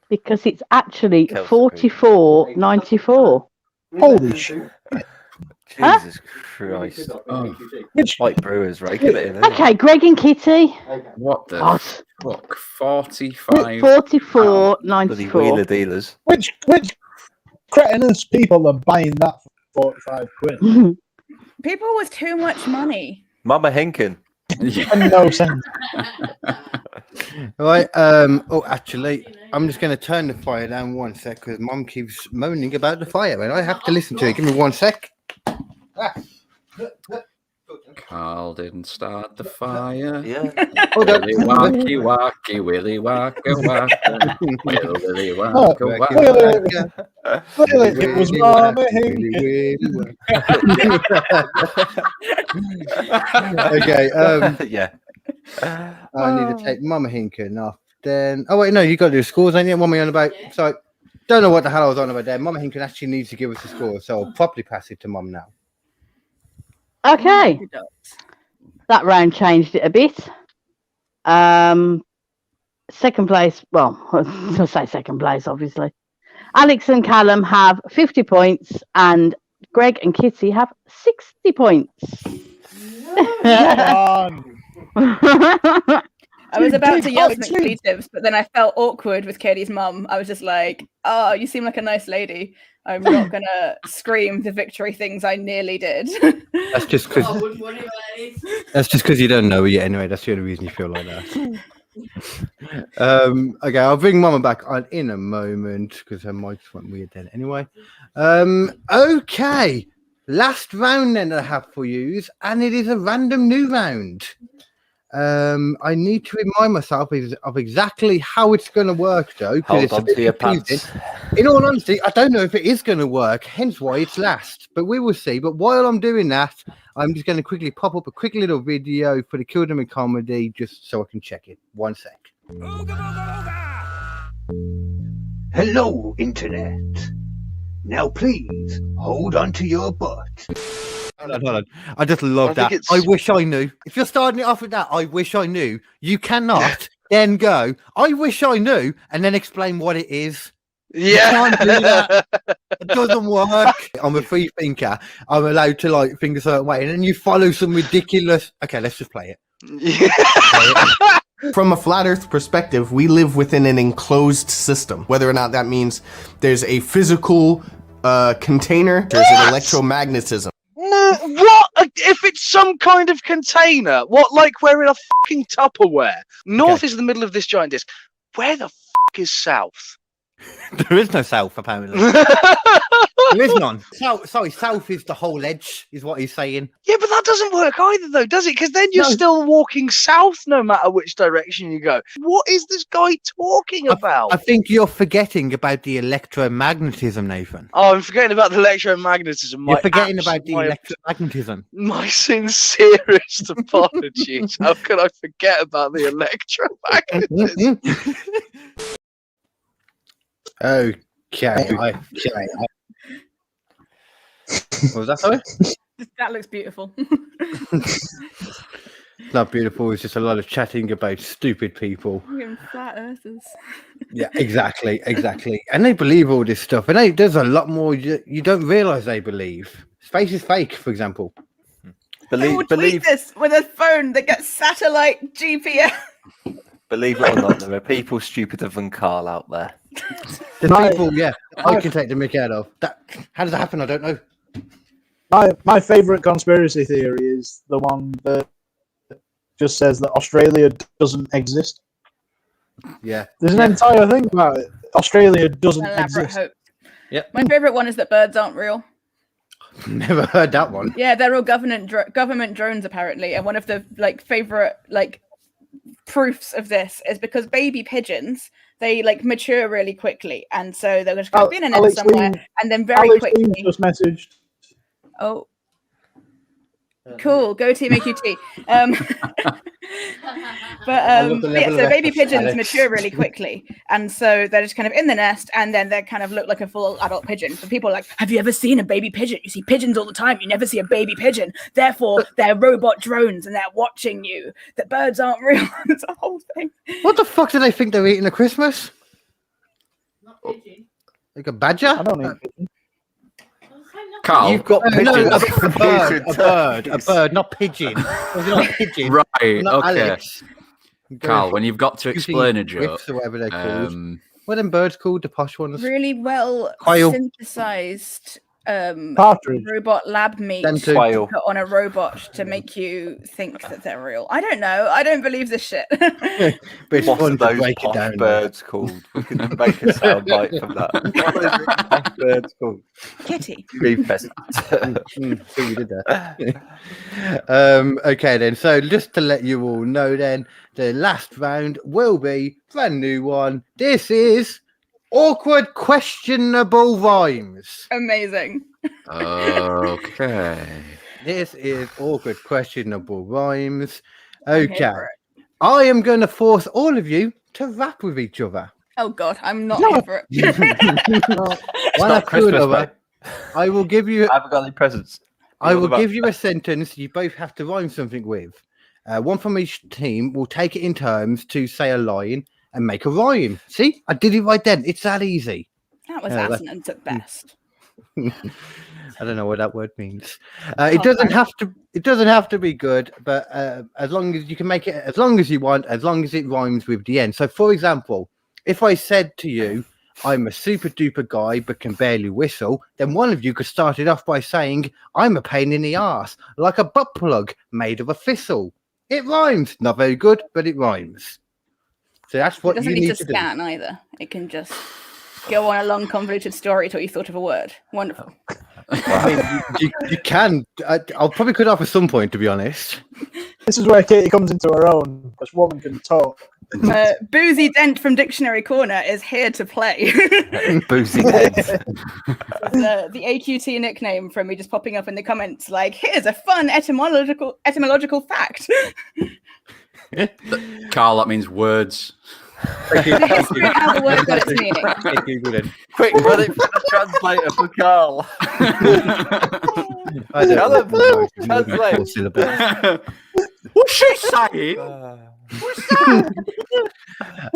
[SPEAKER 13] because it's actually 44-94.
[SPEAKER 6] Holy shit.
[SPEAKER 11] Jesus Christ.
[SPEAKER 12] Oh.
[SPEAKER 11] Like Brewers raking it in. isn't it?
[SPEAKER 13] Okay, Greg and Kitty.
[SPEAKER 12] What the
[SPEAKER 13] God.
[SPEAKER 12] fuck? 45.
[SPEAKER 11] Bloody
[SPEAKER 13] 44-94.
[SPEAKER 11] wheeler dealers.
[SPEAKER 6] Which cretinous people are buying that for 45 quid?
[SPEAKER 7] People with too much money.
[SPEAKER 11] Mama Hinken.
[SPEAKER 6] No sense.
[SPEAKER 2] Right. Oh, actually, I'm just going to turn the fire down 1 sec because Mum keeps moaning about the fire, and I have to listen to it. Give me 1 sec.
[SPEAKER 12] Carl didn't start the fire.
[SPEAKER 11] Yeah.
[SPEAKER 12] Willy wacky wacky, willy waka waka, willy waka waka.
[SPEAKER 6] Clearly, it was Mama
[SPEAKER 2] Okay.
[SPEAKER 11] Yeah.
[SPEAKER 2] I need to take Mama Hinken off. Then. Oh wait, no, you got to do the scores, ain't you? What am I on about? Sorry, don't know what the hell I was on about there. Mama Hinken actually needs to give us the score, so I'll properly pass it to Mum now.
[SPEAKER 13] Okay. That round changed it a bit. Second place, well, I'll say second place, obviously. Alex and Callum have 50 points, and Greg and Kitty have 60 points.
[SPEAKER 7] I was about to yell some expletives, but then I felt awkward with Katie's mum. I was just like, "Oh, you seem like a nice lady. I'm not gonna scream the victory things I nearly did."
[SPEAKER 2] That's just because. That's just because you don't know her yet. Anyway, that's the only reason you feel like that. Okay, I'll bring Mama back on in a moment because her mics went weird then. Anyway, okay, last round then I have for you, and it is a random new round. I need to remind myself of exactly how it's going to work, though.
[SPEAKER 11] Hold on to your pants.
[SPEAKER 2] In all honesty, I don't know if it is going to work, hence why it's last. But we will see. But while I'm doing that, I'm just going to quickly pop up a quick little video for the Kildom and Comedy, just so I can check it. 1 sec.
[SPEAKER 14] Hello, Internet. Now, please hold on to your butt.
[SPEAKER 2] Hold on. I just love that. I wish I knew. If you're starting it off with that, I wish I knew. You cannot then go, I wish I knew, and then explain what it is.
[SPEAKER 1] Yeah.
[SPEAKER 2] You can't do that. It doesn't work. I'm a free thinker. I'm allowed to like think a certain way, and then you follow some ridiculous. Okay, let's just play it.
[SPEAKER 15] From a flat Earth perspective, we live within an enclosed system. Whether or not that means there's a physical container, there's an electromagnetism.
[SPEAKER 1] No, what? If it's some kind of container, what, like we're in a fucking Tupperware? North is the middle of this giant disc. Where the fuck is south?
[SPEAKER 2] There is no south, apparently. There is none. South is the whole edge, is what he's saying.
[SPEAKER 1] Yeah, but that doesn't work either, though, does it? Because then you're still walking south no matter which direction you go. What is this guy talking about?
[SPEAKER 2] I think you're forgetting about the electromagnetism, Nathan.
[SPEAKER 1] Oh, I'm forgetting about the electromagnetism.
[SPEAKER 2] You're forgetting about the electromagnetism.
[SPEAKER 1] My sincerest apologies. How could I forget about the electromagnetism?
[SPEAKER 2] Okay. What was that, sorry?
[SPEAKER 7] That looks beautiful.
[SPEAKER 2] It's not beautiful. It's just a lot of chatting about stupid people.
[SPEAKER 7] Flat earthers.
[SPEAKER 2] Yeah, exactly. And they believe all this stuff. And there's a lot more you don't realise they believe. Space is fake, for example.
[SPEAKER 7] Believe this with a phone that gets satellite GPS.
[SPEAKER 11] Believe it or not, there are people stupider than Carl out there.
[SPEAKER 2] The people, I can take the mick out of. How does that happen? I don't know.
[SPEAKER 6] My favourite conspiracy theory is the one that just says that Australia doesn't exist.
[SPEAKER 2] Yeah.
[SPEAKER 6] There's an entire thing about it. Australia doesn't exist.
[SPEAKER 7] Hoax.
[SPEAKER 2] Yep.
[SPEAKER 7] My favourite one is that birds aren't real.
[SPEAKER 2] Never heard that one.
[SPEAKER 7] Yeah, they're all government drones apparently, and one of the favourite proofs of this is because baby pigeons, they mature really quickly, and so they're just going to be in a nest somewhere, and then very quickly.
[SPEAKER 6] Just messaged.
[SPEAKER 7] Oh, Cool. Go team AQT. So baby pigeons mature really quickly, and so they're just kind of in the nest, and then they kind of look like a full adult pigeon. So people are like, have you ever seen a baby pigeon? You see pigeons all the time. You never see a baby pigeon. Therefore, they're robot drones, and they're watching you. That birds aren't real. It's a whole thing.
[SPEAKER 2] What the fuck do they think they're eating at Christmas? Like a badger?
[SPEAKER 6] I don't eat pigeon.
[SPEAKER 12] Carl,
[SPEAKER 11] You've got
[SPEAKER 2] a
[SPEAKER 11] pigeons.
[SPEAKER 2] bird, not pigeon. Was it not pigeon?
[SPEAKER 12] Right,
[SPEAKER 2] Not
[SPEAKER 12] okay.
[SPEAKER 2] Alex.
[SPEAKER 12] Carl, when you've got to explain a joke,
[SPEAKER 2] Whips or whatever they're called. What are them birds called? The posh ones?
[SPEAKER 7] Really well
[SPEAKER 2] Quail.
[SPEAKER 7] synthesized
[SPEAKER 6] Partridge.
[SPEAKER 7] robot lab meat
[SPEAKER 2] Them too.
[SPEAKER 11] Quail.
[SPEAKER 7] put on a robot to make you think that they're real. I don't know. I don't believe this shit.
[SPEAKER 2] But it's
[SPEAKER 11] What
[SPEAKER 2] fun
[SPEAKER 11] are
[SPEAKER 2] to
[SPEAKER 11] those
[SPEAKER 2] break it
[SPEAKER 11] posh
[SPEAKER 2] down.
[SPEAKER 11] birds called? We can make a sound bite from that. What are those posh birds called?
[SPEAKER 7] Kitty.
[SPEAKER 11] Beef pheasant.
[SPEAKER 2] See what you did there. Okay then, so just to let you all know then, the last round will be brand new one. This is awkward questionable rhymes.
[SPEAKER 7] Amazing.
[SPEAKER 12] okay.
[SPEAKER 2] This is awkward questionable rhymes.
[SPEAKER 7] I'm
[SPEAKER 2] Okay.
[SPEAKER 7] here for it.
[SPEAKER 2] I am going to force all of you to rap with each other.
[SPEAKER 7] Oh god, I'm not here for it.
[SPEAKER 2] One
[SPEAKER 11] not
[SPEAKER 2] after
[SPEAKER 11] Christmas,
[SPEAKER 2] another.
[SPEAKER 11] mate.
[SPEAKER 2] I will give you
[SPEAKER 11] I haven't got any presents.
[SPEAKER 2] I will give you a sentence you both have to rhyme something with. One from each team will take it in turns to say a line and make a rhyme. See, I did it right then. It's that easy.
[SPEAKER 7] That was
[SPEAKER 2] Yeah,
[SPEAKER 7] assonance at best.
[SPEAKER 2] I don't know what that word means. It doesn't have to. It doesn't have to be good, but as long as you can make it, as long as you want, as long as it rhymes with the end. So, for example, if I said to you, "I'm a super duper guy but can barely whistle," then one of you could start it off by saying, "I'm a pain in the ass, like a butt plug made of a thistle." It rhymes. Not very good, but it rhymes. So that's
[SPEAKER 7] It
[SPEAKER 2] what
[SPEAKER 7] doesn't
[SPEAKER 2] you
[SPEAKER 7] need
[SPEAKER 2] need
[SPEAKER 7] to
[SPEAKER 2] to do.
[SPEAKER 7] scan either. It can just go on a long convoluted story till you thought of a word. Wonderful.
[SPEAKER 2] I mean, you can. I'll probably cut it off at some point, to be honest.
[SPEAKER 6] This is where Katie comes into her own. This woman can talk.
[SPEAKER 7] Boozy Dent from Dictionary Corner is here to play.
[SPEAKER 11] Boozy Dent.
[SPEAKER 7] The AQT nickname from me just popping up in the comments like, here's a fun etymological fact.
[SPEAKER 12] Carl, that means words.
[SPEAKER 7] How the word got its meaning.
[SPEAKER 11] Quick, run it for the translator for Carl.
[SPEAKER 2] Translate.
[SPEAKER 12] What's she saying?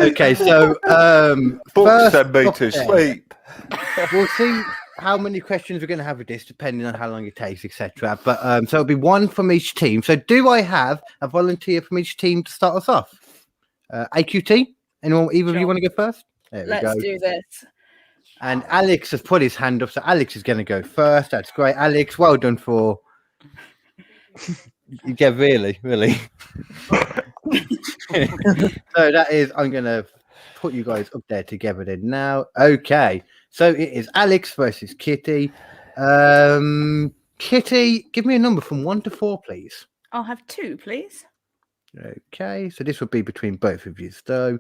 [SPEAKER 2] Okay, so
[SPEAKER 11] Books
[SPEAKER 2] first
[SPEAKER 11] send me
[SPEAKER 2] up
[SPEAKER 11] to
[SPEAKER 2] there,
[SPEAKER 11] sleep.
[SPEAKER 2] We'll see how many questions we're going to have with this, depending on how long it takes, etc. But so it'll be one from each team. So do I have a volunteer from each team to start us off? AQT? Anyone? Either of you want to go first? There we
[SPEAKER 7] Let's
[SPEAKER 2] go.
[SPEAKER 7] do this.
[SPEAKER 2] And Alex has put his hand up, so Alex is going to go first. That's great, Alex. Well done for. Yeah, really. So that is, I'm going to put you guys up there together then now. Okay, so it is Alex versus Kitty. Kitty, give me a number from 1 to 4, please.
[SPEAKER 7] I'll have 2, please.
[SPEAKER 2] Okay, so this will be between both of you. So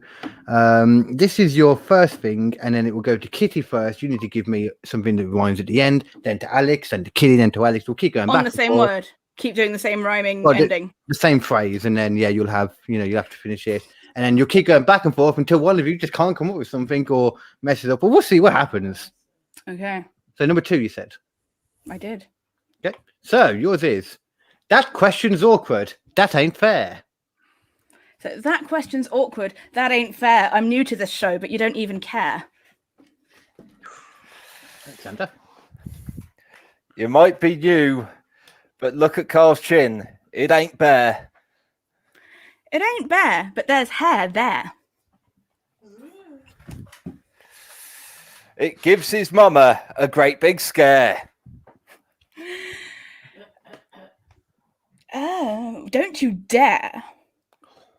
[SPEAKER 2] this is your first thing, and then it will go to Kitty first. You need to give me something that rhymes at the end, then to Alex, then to Kitty, then to Alex. We'll keep going
[SPEAKER 7] On
[SPEAKER 2] back
[SPEAKER 7] the
[SPEAKER 2] and
[SPEAKER 7] same
[SPEAKER 2] forth.
[SPEAKER 7] word. Keep doing the same rhyming
[SPEAKER 2] Well,
[SPEAKER 7] ending.
[SPEAKER 2] the same phrase, and then you'll have you'll have to finish it, and then you'll keep going back and forth until one of you just can't come up with something or mess it up. But we'll see what happens.
[SPEAKER 7] Okay,
[SPEAKER 2] So number 2, you said.
[SPEAKER 7] I did.
[SPEAKER 2] Okay. So yours is, that question's awkward. That ain't fair.
[SPEAKER 7] So that question's awkward. That ain't fair. I'm new to this show, but you don't even care.
[SPEAKER 2] Alexander.
[SPEAKER 11] You might be new, but look at Carl's chin. It ain't bare.
[SPEAKER 7] It ain't bare, but there's hair there.
[SPEAKER 11] It gives his mama a great big scare.
[SPEAKER 7] Oh, don't you dare.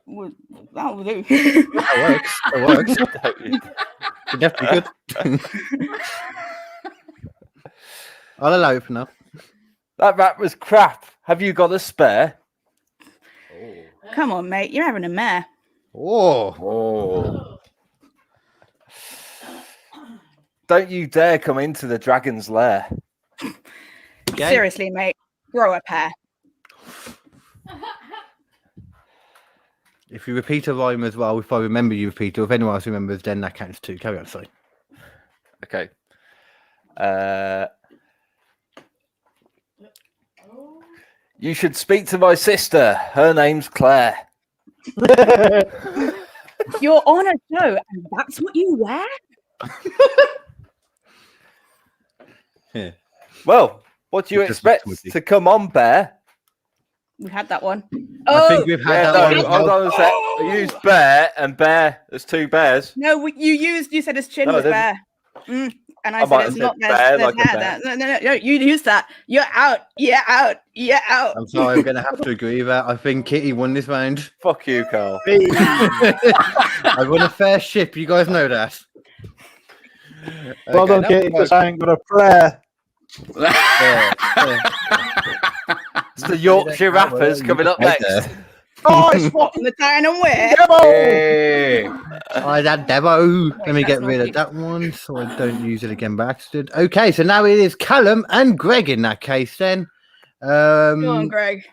[SPEAKER 7] Well, that will do.
[SPEAKER 2] That works. It definitely good. I'll allow it for now.
[SPEAKER 11] That rap was crap. Have you got a spare?
[SPEAKER 7] Come on, mate. You're having a mare.
[SPEAKER 2] Oh.
[SPEAKER 11] Don't you dare come into the dragon's lair.
[SPEAKER 2] Okay.
[SPEAKER 7] Seriously, mate. Grow a pair.
[SPEAKER 2] If you repeat a rhyme as well, if I remember you repeat, or if anyone else remembers, then that counts too. Carry on, sorry.
[SPEAKER 11] Okay. You should speak to my sister. Her name's Claire.
[SPEAKER 7] You're on a show, and that's what you wear?
[SPEAKER 2] Yeah.
[SPEAKER 11] Well, what do you expect to come on, Bear?
[SPEAKER 7] We had that one.
[SPEAKER 2] I think we've had that one.
[SPEAKER 11] Hold on a sec. I used Bear and Bear. There's two bears.
[SPEAKER 7] No, you said his chin was Bear. And I said it's not
[SPEAKER 11] bear,
[SPEAKER 7] there's hair there. No, you used that. You're out. Yeah, out. Yeah, out.
[SPEAKER 2] I'm sorry, I'm going to have to agree with that. I think Kitty won this round.
[SPEAKER 11] Fuck you, Carl.
[SPEAKER 2] I run a fair ship. You guys know that.
[SPEAKER 6] Well done, Kitty, because I ain't got a prayer.
[SPEAKER 11] It's the Yorkshire Rappers coming up next.
[SPEAKER 7] Oh, it's fucking the town and where?
[SPEAKER 11] Hey.
[SPEAKER 2] Oh, that Devo. Let me get rid of that one so I don't use it again by accident. Okay, so now it is Callum and Greg in that case then.
[SPEAKER 7] Go on, Greg.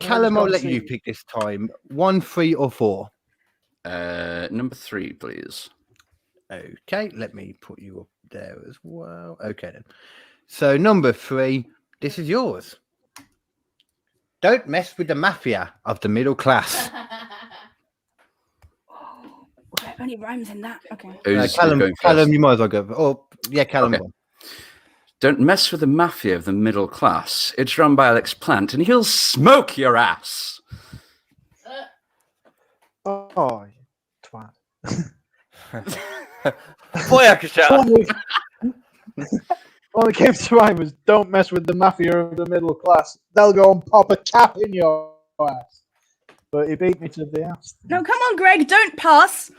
[SPEAKER 2] Callum, I'll let you pick this time. 1, 3, or 4?
[SPEAKER 12] Number 3, please.
[SPEAKER 2] Okay, let me put you up there as well. Okay then. So number 3, this is yours. Don't mess with the mafia of the middle class.
[SPEAKER 7] Only rhymes in that. Okay.
[SPEAKER 2] Callum, you might as well go. Oh, yeah, Callum.
[SPEAKER 12] Okay. Don't mess with the mafia of the middle class. It's run by Alex Plant, and he'll smoke your ass.
[SPEAKER 6] Oh, twat.
[SPEAKER 11] Boy, I could shout.
[SPEAKER 6] All that came to mind was don't mess with the mafia of the middle class. They'll go and pop a cap in your ass. But he beat me to the ass.
[SPEAKER 7] No, come on, Greg. Don't pass.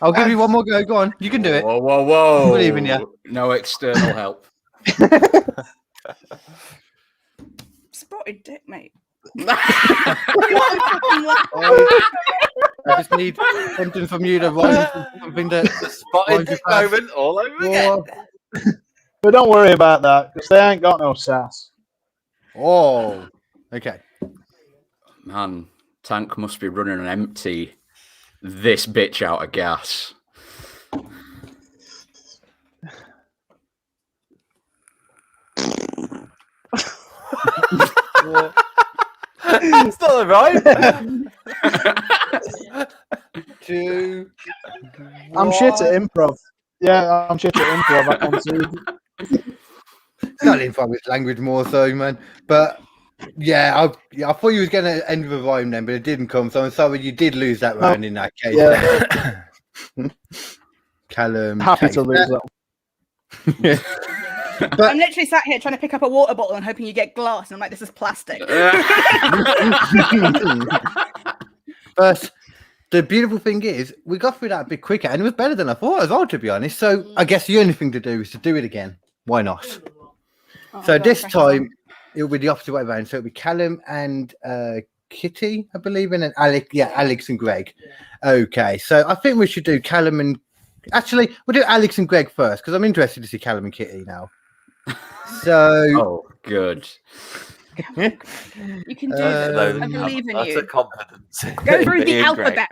[SPEAKER 2] I'll give you one more go. Go on. You can do it.
[SPEAKER 12] Whoa.
[SPEAKER 2] I believe in you.
[SPEAKER 12] No external help.
[SPEAKER 7] Spotted dick, mate.
[SPEAKER 2] I just need something from you to rhyme something that
[SPEAKER 11] spotted dick moment all over again.
[SPEAKER 6] But don't worry about that, because they ain't got no sass.
[SPEAKER 2] Oh, okay.
[SPEAKER 12] Man, tank must be running on empty. This bitch out of gas.
[SPEAKER 11] That's not right.
[SPEAKER 2] 2.
[SPEAKER 6] I'm shit at improv. Yeah, I'm shit at improv. I can see.
[SPEAKER 2] Not improv with language more so, man. But yeah, I thought you was going to end with a rhyme then, but it didn't come. So I'm sorry you did lose that round in that case.
[SPEAKER 6] Yeah.
[SPEAKER 2] Callum,
[SPEAKER 6] happy to lose that.
[SPEAKER 7] But I'm literally sat here trying to pick up a water bottle and hoping you get glass, and I'm like, this is plastic.
[SPEAKER 2] But the beautiful thing is, we got through that a bit quicker, and it was better than I thought as well, to be honest. So I guess the only thing to do is to do it again. Why not? So this time, it'll be the opposite way around. So it'll be Callum and Kitty, I believe, and then Alex. Yeah, Alex and Greg. Okay, so I think we should do Callum and... Actually, we'll do Alex and Greg first, because I'm interested to see Callum and Kitty now. So...
[SPEAKER 12] Oh, good.
[SPEAKER 7] You can do this. I believe in you.
[SPEAKER 11] That's a confidence.
[SPEAKER 7] Go through the alphabet.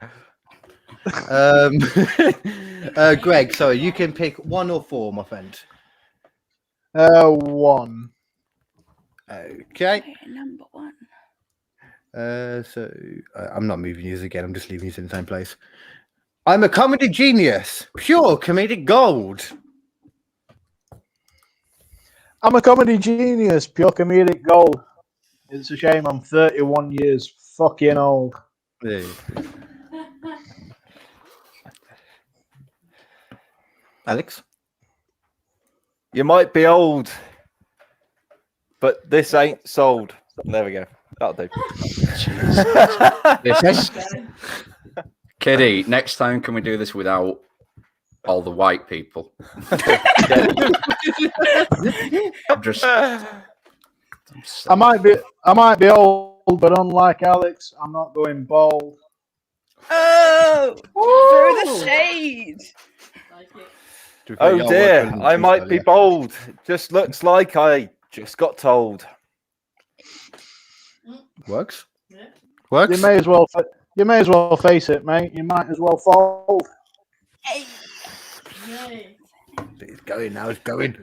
[SPEAKER 2] Greg, sorry, you can pick 1 or 4, my friend.
[SPEAKER 6] 1.
[SPEAKER 2] Okay.
[SPEAKER 7] Number 1.
[SPEAKER 2] So I'm not moving you again. I'm just leaving you in the same place. I'm a comedy genius, pure comedic gold.
[SPEAKER 6] I'm a comedy genius, pure comedic gold. It's a shame I'm 31 years fucking old.
[SPEAKER 2] Yeah. Alex?
[SPEAKER 11] You might be old, but this ain't sold. There we go. That'll do.
[SPEAKER 12] Kitty, next time can we do this without all the white people?
[SPEAKER 6] I might be old, but unlike Alex, I'm not going bald.
[SPEAKER 7] Oh, through the shade.
[SPEAKER 11] Oh dear, I might be bold. Just looks like I just got told.
[SPEAKER 2] Works.
[SPEAKER 6] You may as well You may as well face it, mate. You might as well fold.
[SPEAKER 2] It's going now. It's going.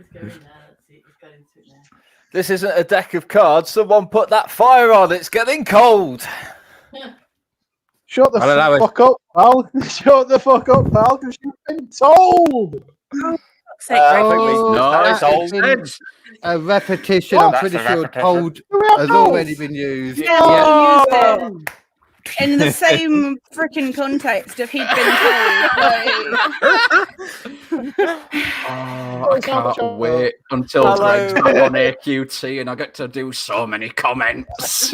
[SPEAKER 11] This isn't a deck of cards. Someone put that fire on. It's getting cold.
[SPEAKER 6] Shut the fuck up, pal. Shut the fuck up, pal, because you've been told.
[SPEAKER 2] A repetition. I'm pretty sure told has already been used.
[SPEAKER 7] Yeah. In the same freaking context if he'd been told.
[SPEAKER 12] I can't wait until Greg's back on AQT and I get to do so many comments.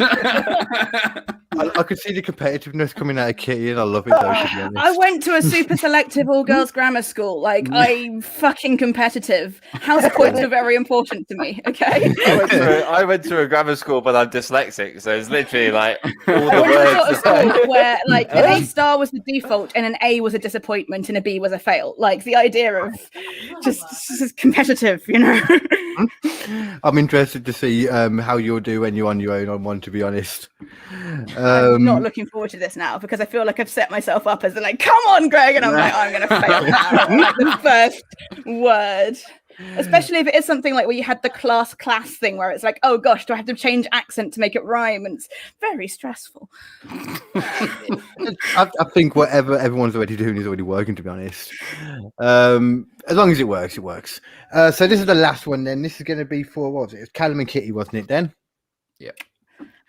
[SPEAKER 2] I could see the competitiveness coming out of Kitty, and I love it though. To be honest.
[SPEAKER 7] I went to a super selective all-girls grammar school. Like, I'm fucking competitive. House points are very important to me, okay?
[SPEAKER 11] I went to a grammar school, but I'm dyslexic, so it's literally like all the
[SPEAKER 7] I went to
[SPEAKER 11] words.
[SPEAKER 7] sort of school where, like, an A star was the default, and an A was a disappointment, and a B was a fail. Like, the idea of just competitive, you know?
[SPEAKER 2] I'm interested to see how you'll do when you're on your own on one, to be honest.
[SPEAKER 7] I'm not looking forward to this now because I feel like I've set myself up as like, come on, Greg, and I'm like, I'm going to fail now. Like the first word. Especially if it is something like where you had the class thing where it's like, oh gosh, do I have to change accent to make it rhyme? And it's very stressful.
[SPEAKER 2] I think whatever everyone's already doing is already working, to be honest. As long as it works, it works. So this is the last one then. This is going to be for, what was it? It was Callum and Kitty, wasn't it then?
[SPEAKER 12] Yep.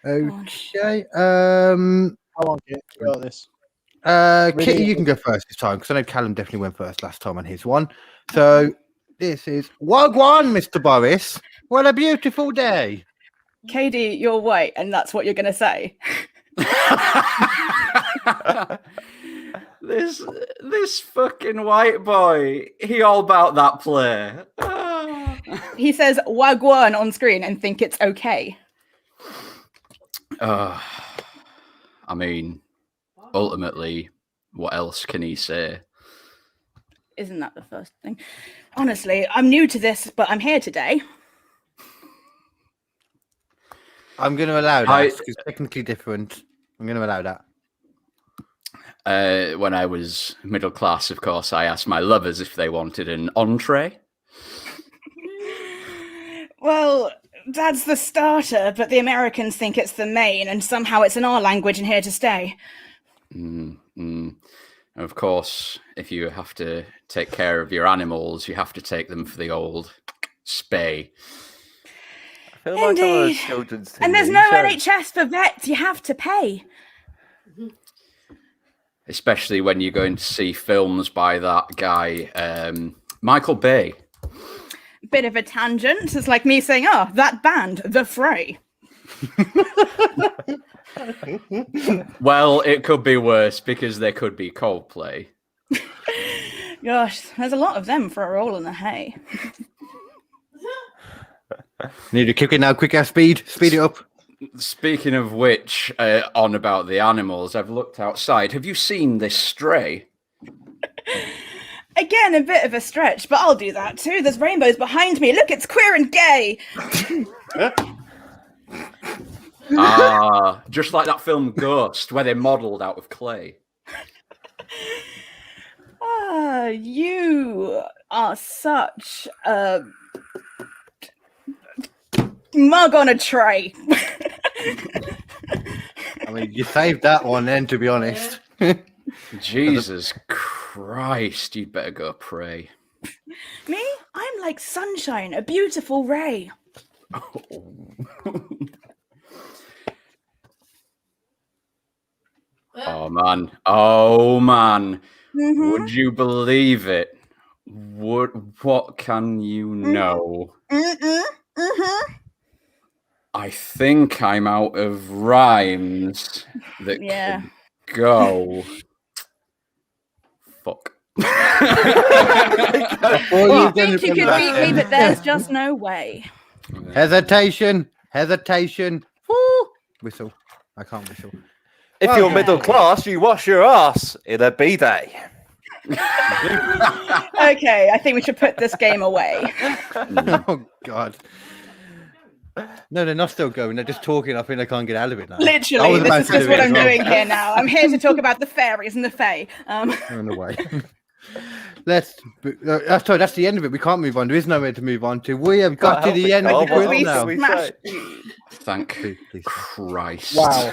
[SPEAKER 2] Okay.
[SPEAKER 6] How long do you got this?
[SPEAKER 2] Kitty, you can go first this time because I know Callum definitely went first last time on his one. So this is Wagwan, Mr. Boris. What a beautiful day.
[SPEAKER 7] KD, you're white, and that's what you're going to say.
[SPEAKER 12] This fucking white boy. He all about that play.
[SPEAKER 7] He says Wagwan on screen and think it's okay.
[SPEAKER 12] I mean, ultimately, what else can he say?
[SPEAKER 7] Isn't that the first thing? Honestly, I'm new to this, but I'm here today.
[SPEAKER 2] I'm going to allow that because it's technically different. I'm going to allow that.
[SPEAKER 12] When I was middle class, of course, I asked my lovers if they wanted an entree.
[SPEAKER 7] Well, that's the starter, but the Americans think it's the main, and somehow it's in our language and here to stay.
[SPEAKER 12] Of course, if you have to take care of your animals, you have to take them for the old spay.
[SPEAKER 11] I feel like I'm on a children's TV
[SPEAKER 7] And there's no
[SPEAKER 11] show.
[SPEAKER 7] NHS for vets. You have to pay.
[SPEAKER 12] Especially when you're going to see films by that guy, Michael Bay.
[SPEAKER 7] Bit of a tangent. It's like me saying, oh, that band, The Fray.
[SPEAKER 12] Well, it could be worse because there could be Coldplay.
[SPEAKER 7] Gosh, there's a lot of them for a roll in the hay.
[SPEAKER 2] Need to kick it now, quick ass speed it up.
[SPEAKER 12] Speaking of which, on about the animals, I've looked outside. Have you seen this stray?
[SPEAKER 7] Again, a bit of a stretch, but I'll do that too. There's rainbows behind me. Look, it's queer and gay.
[SPEAKER 12] Just like that film Ghost, where they modelled out of clay.
[SPEAKER 7] You are such a mug on a tray.
[SPEAKER 2] I mean, you saved that one then, to be honest.
[SPEAKER 12] Jesus Christ, you'd better go pray.
[SPEAKER 7] Me? I'm like sunshine, a beautiful ray.
[SPEAKER 12] Oh man.
[SPEAKER 7] Mm-hmm.
[SPEAKER 12] Would you believe it? What can you know? I think I'm out of rhymes that can go. Fuck.
[SPEAKER 7] I think you could beat me, but there's just no way.
[SPEAKER 2] Hesitation. Woo! Whistle. I can't whistle.
[SPEAKER 11] If you're middle class, you wash your ass in a bidet.
[SPEAKER 7] Okay, I think we should put this game away.
[SPEAKER 2] Oh God. No, they're not still going. They're just talking. I think they can't get out of it now.
[SPEAKER 7] Literally, this is just what I'm doing here now. I'm here to talk about the fairies and the fae.
[SPEAKER 2] On the way. Sorry, that's the end of it. We can't move on. There is nowhere to move on to. We have got to the end of the quiz now.
[SPEAKER 12] Thank Christ.
[SPEAKER 6] Wow.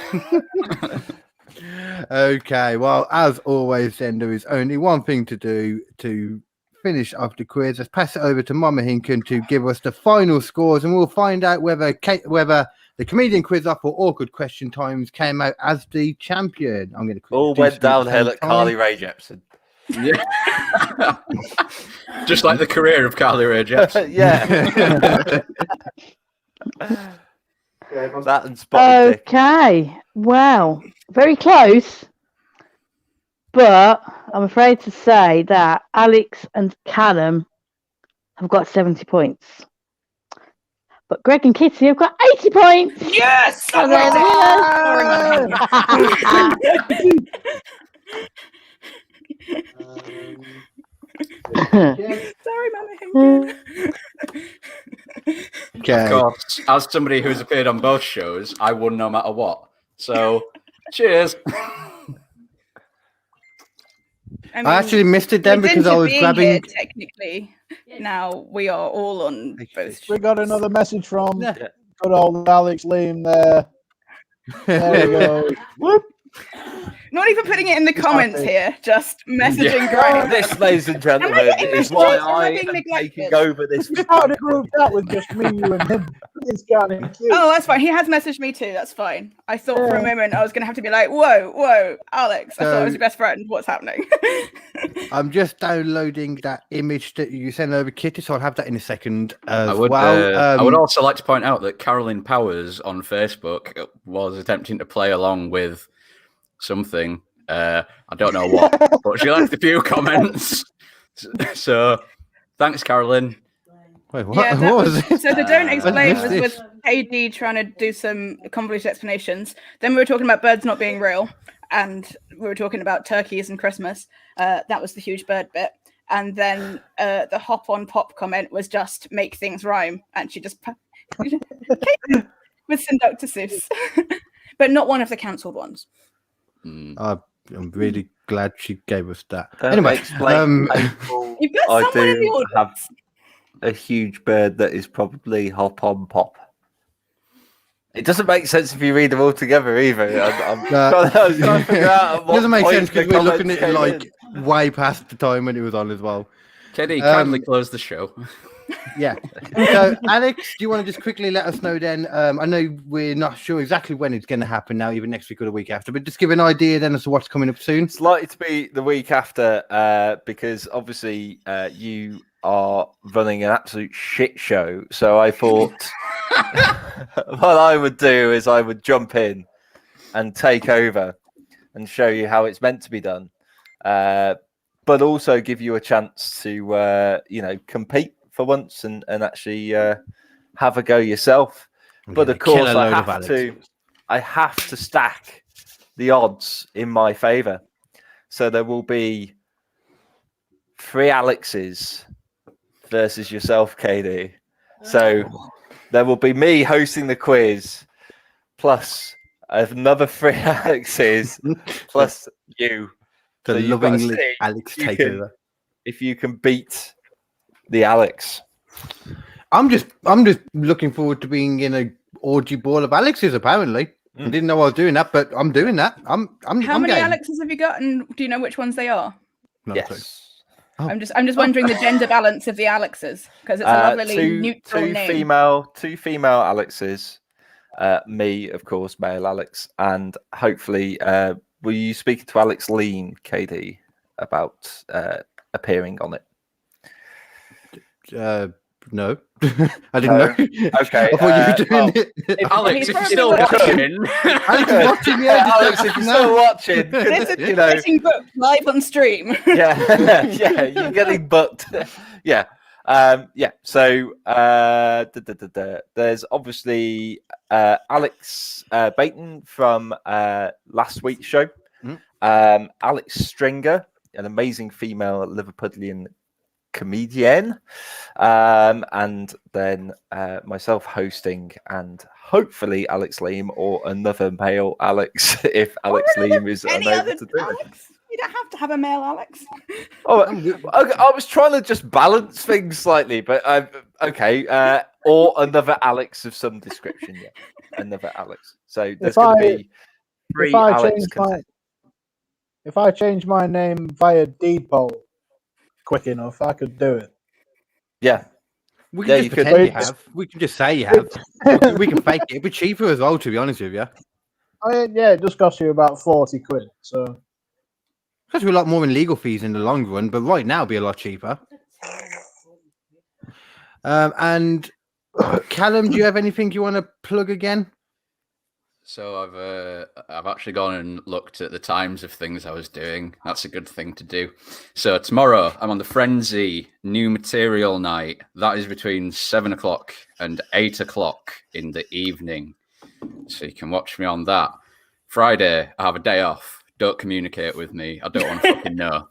[SPEAKER 2] Okay, well, as always, then there is only one thing to do to finish off the quiz. Let's pass it over to Mama Hinken to give us the final scores, and we'll find out whether the comedian quiz up or awkward question times came out as the champion. I'm going to
[SPEAKER 11] all went downhill at Carly Rae Jepsen.
[SPEAKER 12] Yeah. Just like the career of Carly Rae Jepsen.
[SPEAKER 11] Yeah. That and Spotty Dick.
[SPEAKER 13] Okay, well, very close, but I'm afraid to say that Alex and Callum have got 70 points. But Greg and Kitty have got 80 points.
[SPEAKER 7] Yes!
[SPEAKER 13] So they're the winners.
[SPEAKER 7] Sorry, Mama.
[SPEAKER 2] Okay.
[SPEAKER 12] Of course, as somebody who's appeared on both shows, I won no matter what. So, cheers.
[SPEAKER 7] I
[SPEAKER 2] actually missed it then because I was grabbing.
[SPEAKER 7] Here, technically, now we are all on both.
[SPEAKER 6] We got another message from good old Alex Liam there. There we go. Whoop.
[SPEAKER 7] Not even putting it in the comments here, just messaging Greg.
[SPEAKER 11] This, ladies and gentlemen, is why I am taking over this.
[SPEAKER 6] We started a group chat with just me, you, and him. It's kind of cute.
[SPEAKER 7] Oh, that's fine. He has messaged me too. That's fine. I thought for a moment I was going to have to be like, whoa, Alex. I thought I was your best friend. What's happening?
[SPEAKER 2] I'm just downloading that image that you sent over, Kitty, so I'll have that in a second as
[SPEAKER 12] I would
[SPEAKER 2] well.
[SPEAKER 12] Also like to point out that Carolyn Powers on Facebook was attempting to play along with something. I don't know what, but she left a few comments. So, thanks, Carolyn.
[SPEAKER 2] Wait, what?
[SPEAKER 7] Yeah,
[SPEAKER 2] What was it?
[SPEAKER 7] So the don't explain was
[SPEAKER 2] this?
[SPEAKER 7] with KD trying to do some convoluted explanations. Then we were talking about birds not being real, and we were talking about turkeys and Christmas. That was the huge bird bit. And then the hop on pop comment was just make things rhyme, and she just with some Dr. Seuss, but not one of the cancelled ones.
[SPEAKER 2] I'm really glad she gave us that.
[SPEAKER 11] Don't
[SPEAKER 2] Anyway,
[SPEAKER 11] explain
[SPEAKER 7] You've got
[SPEAKER 11] I
[SPEAKER 7] someone in the
[SPEAKER 11] do
[SPEAKER 7] audience.
[SPEAKER 11] have a huge bird that is probably hop on pop. It doesn't make sense if you read them all together either. I'm trying to figure out.
[SPEAKER 2] It doesn't make sense because
[SPEAKER 11] the
[SPEAKER 2] we're looking at it
[SPEAKER 11] comments
[SPEAKER 2] like way past the time when it was on as well.
[SPEAKER 12] Teddy, kindly close the show.
[SPEAKER 2] Yeah. So, Alex, do you want to just quickly let us know then? I know we're not sure exactly when it's going to happen now, either next week or the week after, but just give an idea then as to what's coming up soon.
[SPEAKER 11] It's likely to be the week after because obviously you are running an absolute shit show. So I thought what I would do is I would jump in and take over and show you how it's meant to be done. But also give you a chance to, compete for once and actually have a go yourself. But of course, I have to stack the odds in my favour. So there will be 3 Alexes versus yourself, KD. So there will be me hosting the quiz, plus another 3 Alexes, plus you.
[SPEAKER 2] The
[SPEAKER 11] So you've got to
[SPEAKER 2] loving
[SPEAKER 11] see
[SPEAKER 2] Alex
[SPEAKER 11] if you
[SPEAKER 2] takeover.
[SPEAKER 11] if you can beat the Alex.
[SPEAKER 2] I'm just looking forward to being in a orgy ball of Alexes. Apparently, I didn't know I was doing that, but I'm doing that.
[SPEAKER 7] How
[SPEAKER 2] I'm
[SPEAKER 7] many
[SPEAKER 2] game.
[SPEAKER 7] Alexes have you got, and do you know which ones they are?
[SPEAKER 2] Not
[SPEAKER 11] Yes.
[SPEAKER 2] Oh.
[SPEAKER 7] I'm just wondering the gender balance of the Alexes because it's a lovely neutral
[SPEAKER 11] two
[SPEAKER 7] name.
[SPEAKER 11] female Alexes. Me, of course, male Alex, and hopefully, were you speaking to Alex Lean, KD, about appearing on it?
[SPEAKER 2] No, I didn't know.
[SPEAKER 11] Okay,
[SPEAKER 2] I thought you were doing it.
[SPEAKER 12] Alex, if you're still watching,
[SPEAKER 2] Alex is watching. Yeah,
[SPEAKER 11] Alex, if you're still watching,
[SPEAKER 7] This is getting booked live on stream.
[SPEAKER 11] yeah, you're getting booked. Yeah. So there's obviously Alex Baton from last week's show. Alex Stringer, an amazing female Liverpudlian comedian, and then myself hosting, and hopefully Alex Liam or another male Alex if Alex Liam is unable to do it.
[SPEAKER 7] You don't have to have a male Alex.
[SPEAKER 11] Oh, I was trying to just balance things slightly, but okay. Or another Alex of some description, yeah. Another Alex. So there's going to be 3 Alex.
[SPEAKER 6] If I change my name via deed poll quick enough, I could do it.
[SPEAKER 11] Yeah.
[SPEAKER 2] We can just pretend you have. We can just say you have. we can fake it. It'd be cheaper as well, to be honest with you.
[SPEAKER 6] Yeah, it just costs you about 40 quid. So
[SPEAKER 2] costs you a lot more in legal fees in the long run, but right now it'd be a lot cheaper. And Callum, do you have anything you want to plug again?
[SPEAKER 12] So I've actually gone and looked at the times of things I was doing. That's a good thing to do. So tomorrow I'm on the Frenzy New Material Night. That is between 7 o'clock and 8 o'clock in the evening. So you can watch me on that. Friday, I have a day off. Don't communicate with me. I don't want to fucking know.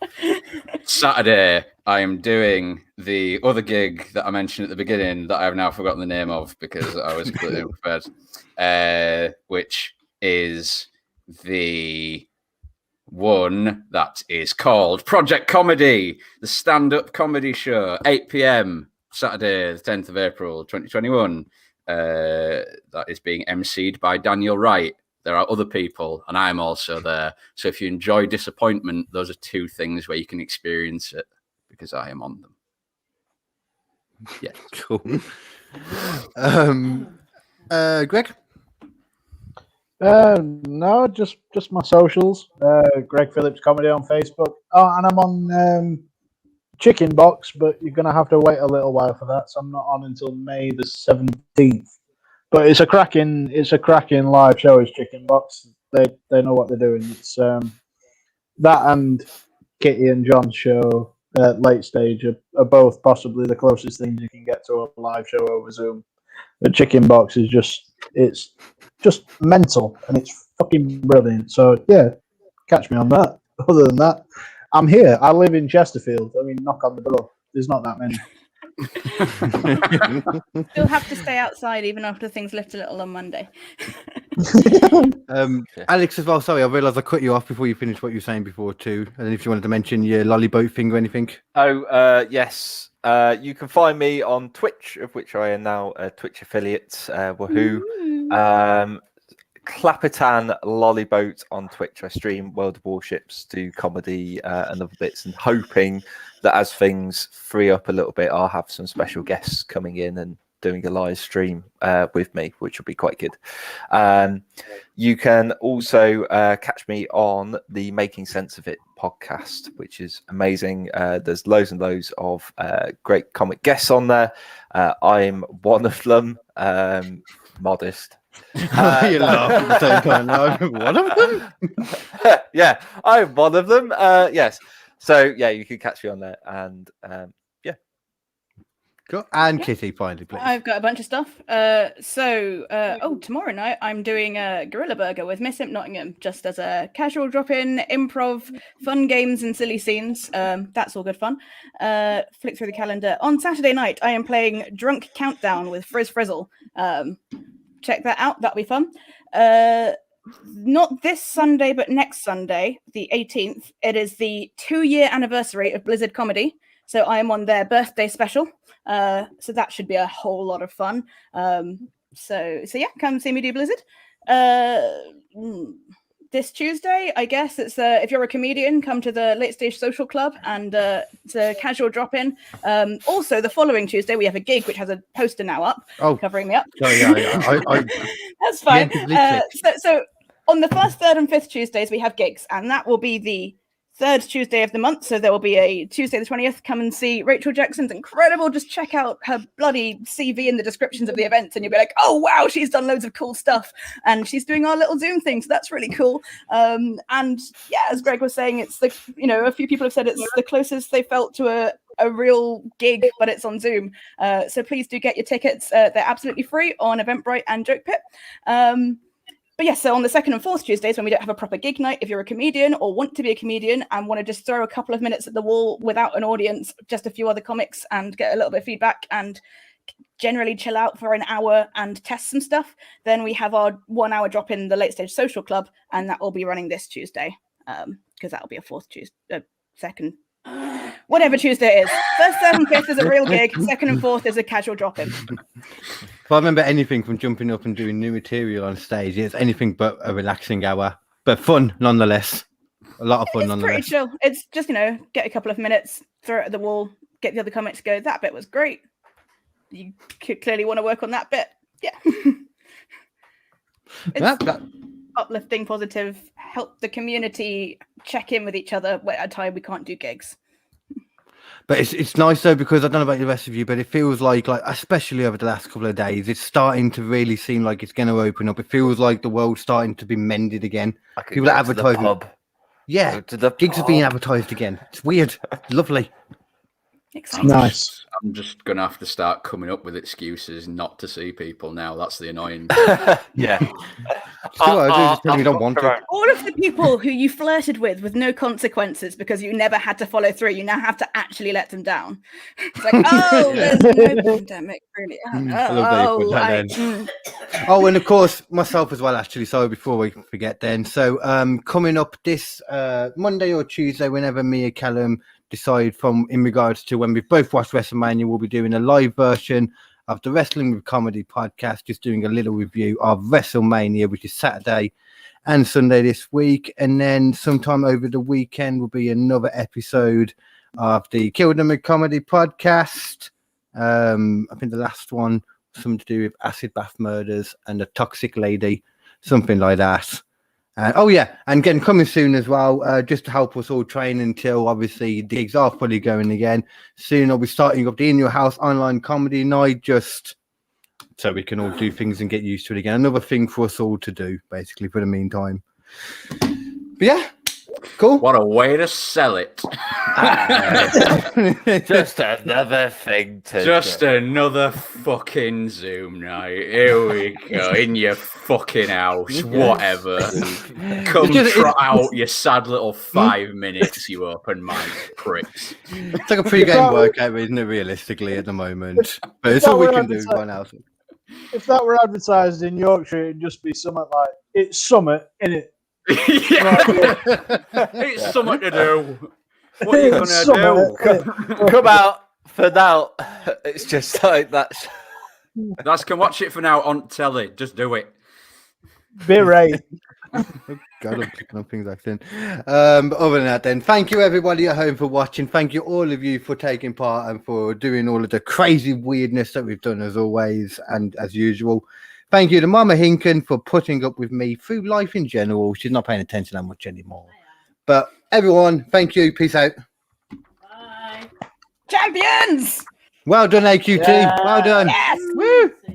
[SPEAKER 12] Saturday, I am doing the other gig that I mentioned at the beginning that I have now forgotten the name of because I was completely unprepared, which is the one that is called Project Comedy, the stand-up comedy show, 8 p.m, Saturday, the 10th of April, 2021. That is being emceed by Daniel Wright. There are other people, and I'm also there. So if you enjoy disappointment, those are 2 things where you can experience it because I am on them. Yeah,
[SPEAKER 2] cool. Greg?
[SPEAKER 6] No, just my socials. Greg Philips Comedy on Facebook. Oh, and I'm on Chicken Box, but you're gonna have to wait a little while for that. So I'm not on until May the 17th. But it's a cracking live show. Is Chicken Box? They know what they're doing. It's that and Kitty and John's show at Late Stage are both possibly the closest things you can get to a live show over Zoom. The Chicken Box is it's just mental and it's fucking brilliant. So yeah, catch me on that. Other than that, I'm here. I live in Chesterfield. I mean, knock on the door. There's not that many.
[SPEAKER 7] Still have to stay outside even after things lift a little on Monday.
[SPEAKER 2] Alex as well, sorry, I realised I cut you off before you finished what you were saying before too. And then if you wanted to mention your lolly boat thing or anything.
[SPEAKER 11] Yes. You can find me on Twitch, of which I am now a Twitch affiliate. Woohoo. Clappertan Lollyboat on Twitch. I stream World of Warships, do comedy and other bits, and hoping that as things free up a little bit, I'll have some special guests coming in and doing a live stream with me, which will be quite good. You can also catch me on the Making Sense of It podcast, which is amazing. There's loads and loads of great comic guests on there. I'm one of them. Modest.
[SPEAKER 2] You laugh at the same time. I'm one of them.
[SPEAKER 11] Yeah, I'm one of them. Yes. So yeah, you can catch me on there, and yeah.
[SPEAKER 2] Cool. And Kitty, finally, please.
[SPEAKER 7] I've got a bunch of stuff. Tomorrow night I'm doing a Gorilla Burger with Miss Imp Nottingham, just as a casual drop-in, improv, fun games and silly scenes. That's all good fun. Flick through the calendar. On Saturday night, I am playing Drunk Countdown with Frizz Frizzle. Check that out. That'll be fun. Not this Sunday, but next Sunday, the 18th. It is the 2-year anniversary of Blizzard Comedy. So I am on their birthday special. So that should be a whole lot of fun. So yeah, come see me do Blizzard. This Tuesday, I guess it's if you're a comedian, come to the Late Stage Social Club, and it's a casual drop-in. Also, the following Tuesday, we have a gig which has a poster now up, covering me up. That's fine. So on the 1st, 3rd, and 5th Tuesdays, we have gigs, and that will be the 3rd Tuesday of the month. So there will be a Tuesday the 20th. Come and see Rachel Jackson's incredible. Just check out her bloody CV in the descriptions of the events, and you'll be like, oh wow, she's done loads of cool stuff, and she's doing our little Zoom thing, so that's really cool. And yeah, as Greg was saying, it's the a few people have said it's the closest they felt to a real gig, but it's on Zoom. So please do get your tickets. They're absolutely free on Eventbrite and Joke Pit. But yes, so on the second and fourth Tuesdays, when we don't have a proper gig night, if you're a comedian or want to be a comedian and want to just throw a couple of minutes at the wall without an audience, just a few other comics and get a little bit of feedback and generally chill out for an hour and test some stuff, then we have our 1 hour drop in the Late Stage Social Club, and that will be running this Tuesday, because that'll be a fourth Tuesday, second, whatever Tuesday it is. First, third, and fifth is a real gig. Second and fourth is a casual drop in.
[SPEAKER 2] If I remember anything from jumping up and doing new material on stage, it's anything but a relaxing hour, but fun nonetheless. A lot of fun nonetheless.
[SPEAKER 7] Pretty chill. It's just, get a couple of minutes, throw it at the wall, get the other comics to go, that bit was great. You clearly want to work on that bit. Yeah. It's uplifting, positive, help the community check in with each other at a time we can't do gigs.
[SPEAKER 2] But it's nice though, because I don't know about the rest of you, but it feels like especially over the last couple of days, it's starting to really seem like it's going to open up. It feels like the world's starting to be mended again. People are advertising. Yeah, gigs are being advertised again. It's weird. Lovely.
[SPEAKER 6] Nice.
[SPEAKER 12] I'm just gonna have to start coming up with excuses not to see people now. That's the annoying.
[SPEAKER 11] Yeah.
[SPEAKER 2] You don't want to.
[SPEAKER 7] All of the people who you flirted with no consequences because you never had to follow through, you now have to actually let them down. It's like, oh, there's no pandemic, really.
[SPEAKER 2] Oh, and of course myself as well. Actually, sorry, before we forget. Then, so coming up this Monday or Tuesday, whenever me and Callum decide in regards to when we've both watched WrestleMania, we'll be doing a live version of the Wrestling with Comedy podcast, just doing a little review of WrestleMania, which is Saturday and Sunday this week. And then sometime over the weekend will be another episode of the Kill Them with Comedy podcast. I think the last one, something to do with acid bath murders and a toxic lady, something like that. And again, coming soon as well, just to help us all train until obviously the gigs are fully going again. Soon I'll be starting up the In Your House online comedy night, just so we can all do things and get used to it again. Another thing for us all to do, basically, for the meantime. But yeah, cool.
[SPEAKER 12] What a way to sell it.
[SPEAKER 11] Just another thing to
[SPEAKER 12] Just another fucking Zoom night. Here we go. In your fucking house. Whatever. Come trot out your sad little 5 minutes, you open mind pricks.
[SPEAKER 2] It's like a pre-game workout, isn't it, realistically, at the moment? But it's all we can do. One else.
[SPEAKER 6] If that were advertised in Yorkshire, it'd just be something like, it's Summit, innit?
[SPEAKER 12] It's something to do. What are you gonna do?
[SPEAKER 11] Come out for now. It's just like that.
[SPEAKER 12] Lads can watch it for now on telly. Just do it.
[SPEAKER 6] Be right.
[SPEAKER 2] God, I'm picking up things I've seen. But other than that, then, thank you everybody at home for watching. Thank you all of you for taking part and for doing all of the crazy weirdness that we've done as always and as usual. Thank you to Mama Hinken for putting up with me through life in general. She's not paying attention that much anymore. But everyone, thank you. Peace out.
[SPEAKER 7] Bye. Champions!
[SPEAKER 2] Well done, AQT.
[SPEAKER 7] Yeah.
[SPEAKER 2] Well done.
[SPEAKER 7] Yes.
[SPEAKER 2] Woo!